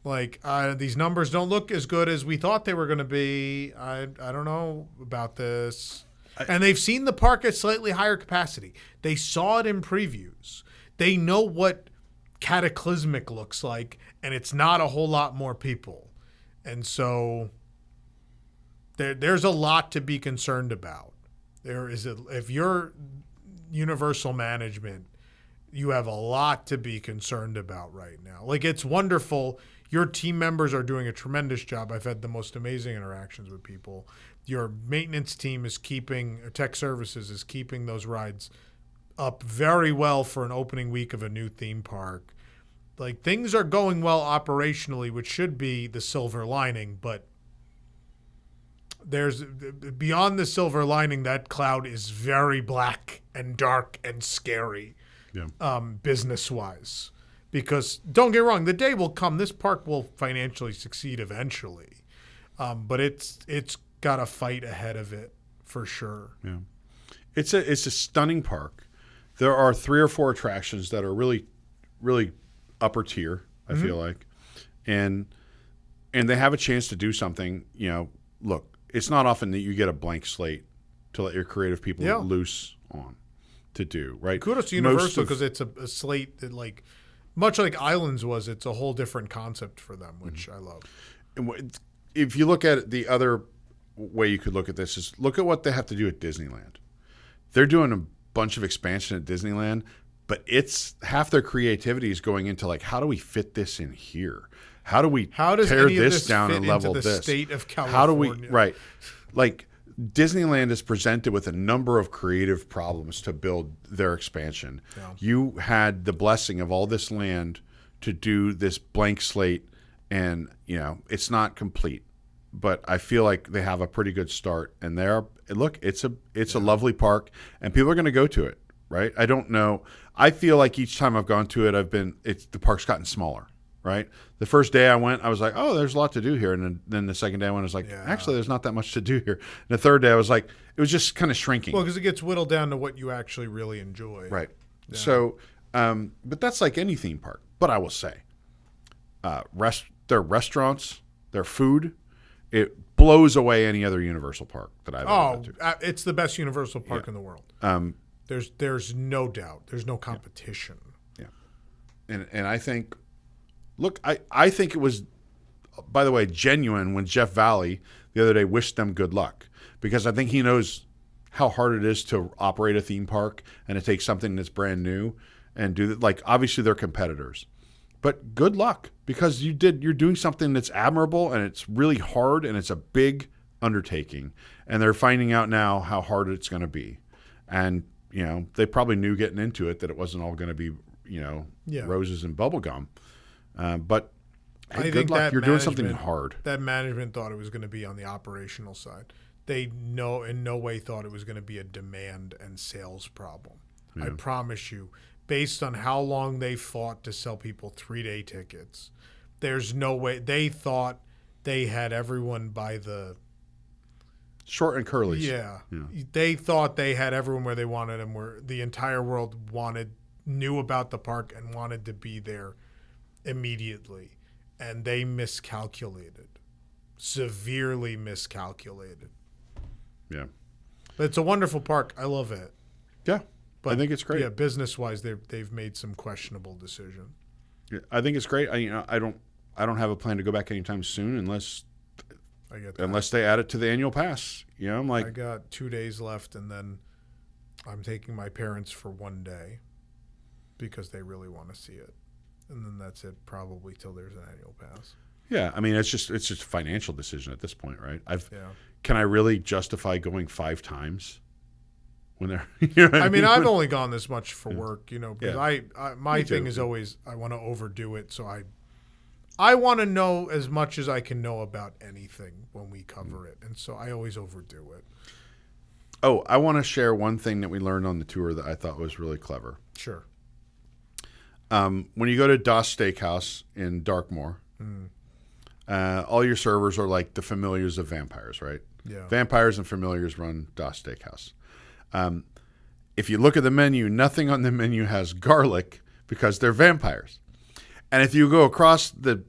Like, these numbers don't look as good as we thought they were going to be. I don't know about this. And they've seen the park at slightly higher capacity. They saw it in previews. They know what cataclysmic looks like, and it's not a whole lot more people. And so there's a lot to be concerned about. If you're Universal management, you have a lot to be concerned about right now. Like, it's wonderful. Your team members are doing a tremendous job. I've had the most amazing interactions with people. Your maintenance team is tech services is keeping those rides up very well for an opening week of a new theme park. Like, things are going well operationally, which should be the silver lining, but there's beyond the silver lining, that cloud is very black and dark and scary, business-wise. Because don't get me wrong, the day will come. This park will financially succeed eventually, but it's got a fight ahead of it for sure. Yeah, it's a stunning park. There are 3 or 4 attractions that are really, really upper tier. I feel like, and they have a chance to do something. Look. It's not often that you get a blank slate to let your creative people loose on to do, right? Kudos to Universal because it's a slate that, like, much like Islands was, it's a whole different concept for them, which I love. And if you look at it, the other way you could look at this is look at what they have to do at Disneyland. They're doing a bunch of expansion at Disneyland, but it's half their creativity is going into, like, how do we fit this in here? How does tear this down and level into the this? State of California? How do we like Disneyland is presented with a number of creative problems to build their expansion. Yeah. You had the blessing of all this land to do this blank slate, and it's not complete, but I feel like they have a pretty good start. And it's a lovely park, and people are going to go to it, right? I don't know. I feel like each time I've gone to it, the park's gotten smaller. Right. The first day I went, I was like, oh, there's a lot to do here. And then the second day I went, I was like, actually, there's not that much to do here. And the third day I was like, it was just kind of shrinking. Well, because it gets whittled down to what you actually really enjoy. Right. Yeah. So, but that's like any theme park. But I will say, their restaurants, their food, it blows away any other Universal park that I've ever been to. It's the best Universal park in the world. There's no doubt. There's no competition. Yeah. And I think... Look, I think it was, by the way, genuine when Jeff Valley the other day wished them good luck, because I think he knows how hard it is to operate a theme park and to take something that's brand new and do that. Like, obviously they're competitors, but good luck, because you're doing something that's admirable, and it's really hard, and it's a big undertaking, and they're finding out now how hard it's going to be. And, they probably knew getting into it that it wasn't all going to be, roses and bubble gum. But hey, good luck. You're doing something hard. That management thought it was going to be on the operational side. They in no way thought it was going to be a demand and sales problem. Yeah. I promise you, based on how long they fought to sell people 3-day tickets, there's no way. They thought they had everyone by the short and curlies. Yeah. They thought they had everyone where they wanted them, where the entire world knew about the park and wanted to be there immediately, and they severely miscalculated. Yeah, but it's a wonderful park. I love it. Yeah, but I think it's great. Yeah, business wise, they've made some questionable decisions. Yeah, I think it's great. I don't have a plan to go back anytime soon unless they add it to the annual pass. I'm like, I got 2 days left, and then I'm taking my parents for 1 day because they really want to see it. And then that's it, probably till there's an annual pass. Yeah, I mean, it's just a financial decision at this point, right? Can I really justify going 5 times when they're? I've only gone this much for work, because my thing is always I want to overdo it, so I want to know as much as I can know about anything when we cover it, and so I always overdo it. Oh, I want to share one thing that we learned on the tour that I thought was really clever. Sure. When you go to Das Steakhouse in Darkmoor, all your servers are like the familiars of vampires, right? Yeah. Vampires and familiars run Das Steakhouse. If you look at the menu, nothing on the menu has garlic because they're vampires. And if you go across the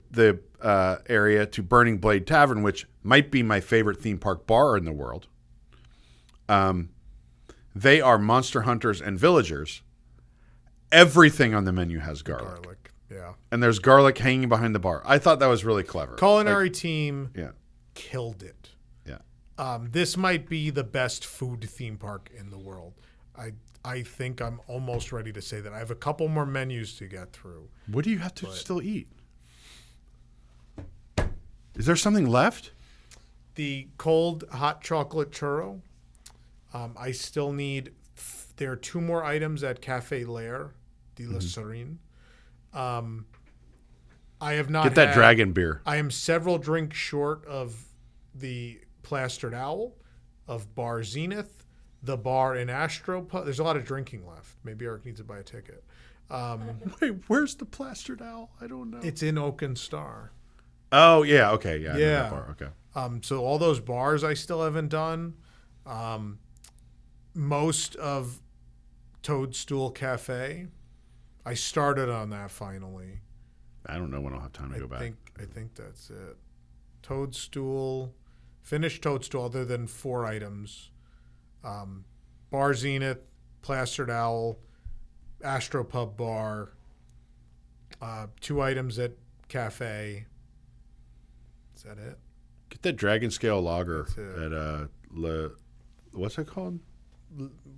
area to Burning Blade Tavern, which might be my favorite theme park bar in the world, they are monster hunters and villagers. Everything on the menu has garlic. Yeah. And there's garlic hanging behind the bar. I thought that was really clever. Culinary team killed it. Yeah. This might be the best food theme park in the world. I think I'm almost ready to say that. I have a couple more menus to get through. What do you have to still eat? Is there something left? the cold hot chocolate churro. I still need. There are 2 more items at Cafe Lair de la Serene. I have not Get that dragon beer. I am several drinks short of the Plastered Owl, of Bar Zenith, the bar in Astropub. There's a lot of drinking left. Maybe Eric needs to buy a ticket. Wait, where's the Plastered Owl? I don't know. It's in Oak and Star. Oh, yeah. Okay. Yeah. I know Yeah. that bar. Okay. So all those bars I still haven't done. Most of Toadstool Cafe. I started on that finally. I don't know when I'll have time to go back. I think that's it. Toadstool. Finished Toadstool other than 4 items. Bar Zenith, Plastered Owl, Astropub Bar, 2 items at Cafe. Is that it? Get that Dragon Scale Lager at what's it called?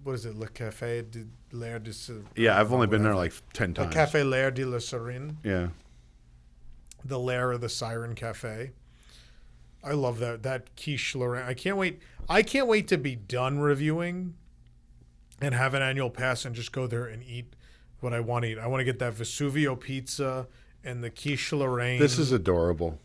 What is it? Le Café de L'air de Serene. Yeah, I've only been there like 10 times. Le Café L'air de la Serene. Yeah. The Lair of the Siren Cafe. I love that quiche Lorraine. I can't wait to be done reviewing and have an annual pass and just go there and eat what I want to eat. I want to get that Vesuvio pizza and the quiche Lorraine. This is adorable.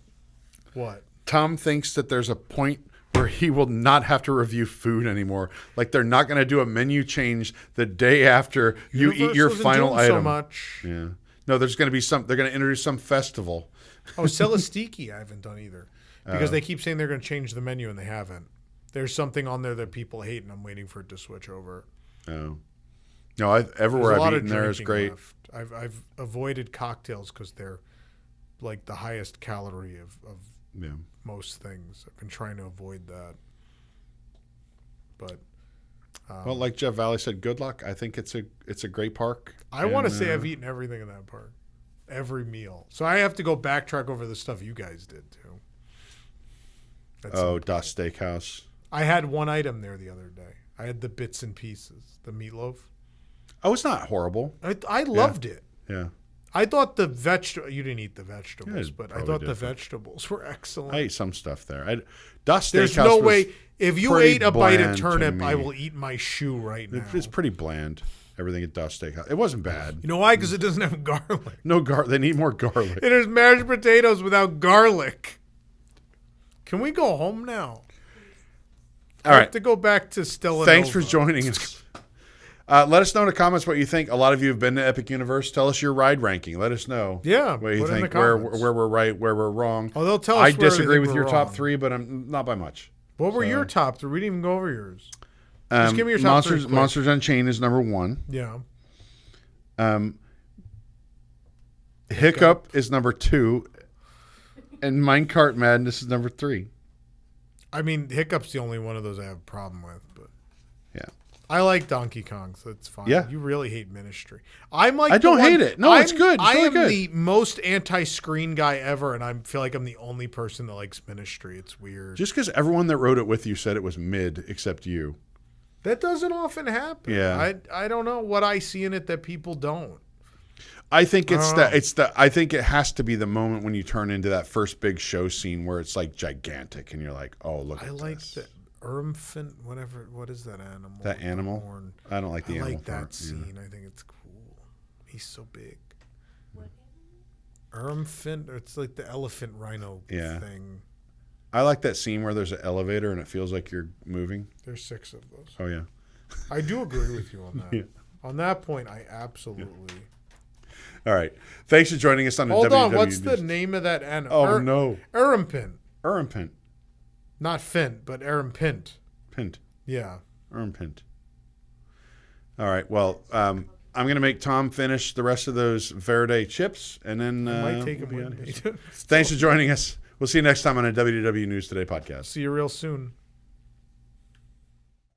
What? Tom thinks that there's a point where he will not have to review food anymore. Like they're not going to do a menu change the day after you eat your final item. So much. Yeah. No, there's going to be they're going to introduce some festival. Oh, Celestiki I haven't done either. Because they keep saying they're going to change the menu and they haven't. There's something on there that people hate and I'm waiting for it to switch over. Oh. No, everywhere I've eaten there is great. Left. I've avoided cocktails because they're like the highest calorie of most things. I've been trying to avoid that. But well, like Jeff Valley said, good luck. I think it's a great park. I want to say I've eaten everything in that park. Every meal. So I have to go backtrack over the stuff you guys did too. Das Steakhouse. I had 1 item there the other day. I had the bits and pieces, the meatloaf. Oh, it's not horrible. I loved it. Yeah. I thought the you didn't eat the vegetables, Yeah, but I thought the vegetables were excellent. I ate some stuff there. Das Steakhouse. There's no way. If you ate a bite of turnip, to I will eat my shoe right now. It's pretty bland. Everything at Das Steakhouse. It wasn't bad. You know why? Because it doesn't have garlic. No garlic. They need more garlic. It is mashed potatoes without garlic. Can we go home now? All right. I have to go back to Stella. Thanks for joining us. Let us know in the comments what you think. A lot of you have been to Epic Universe. Tell us your ride ranking. Let us know. Yeah, what you think. Where we're right, where we're wrong. Oh, they'll tell us. I disagree with your top 3, but I'm not by much. What were your top 3? We didn't even go over yours. Just give me your top 3. Monsters Unchained is number 1. Yeah. Hiccup is number 2, and Minecart Madness is number 3. I mean, Hiccup's the only one of those I have a problem with, but yeah, I like Donkey Kong, so it's fine. Yeah, you really hate Ministry. I don't hate it. No, it's good. It's really good. The most anti-screen guy ever, and I feel like I'm the only person that likes Ministry. It's weird. Just because everyone that wrote it with you said it was mid, except you. That doesn't often happen. Yeah, I don't know what I see in it that people don't. I think I think it has to be the moment when you turn into that first big show scene where it's like gigantic and you're like, oh, look at this. I like the Ermfint, whatever. What is that animal? That animal? I don't like the animal. I like that scene. I think it's cool. He's so big. What? Ermfint. It's like the elephant rhino thing. I like that scene where there's an elevator and it feels like you're moving. There's 6 of those. Oh, yeah. I do agree with you on that. Yeah. On that point, I absolutely... Yeah. All right. Thanks for joining us on the WDW. Hold on. What's the name of that animal? Oh, no. Ermpint. Not Fint, but Ermpint. Pint. Yeah. Ermpint. All right. Well, I'm going to make Tom finish the rest of those Verde chips, and then... I might take them with me. Thanks for joining us. We'll see you next time on a WDW News Today podcast. See you real soon.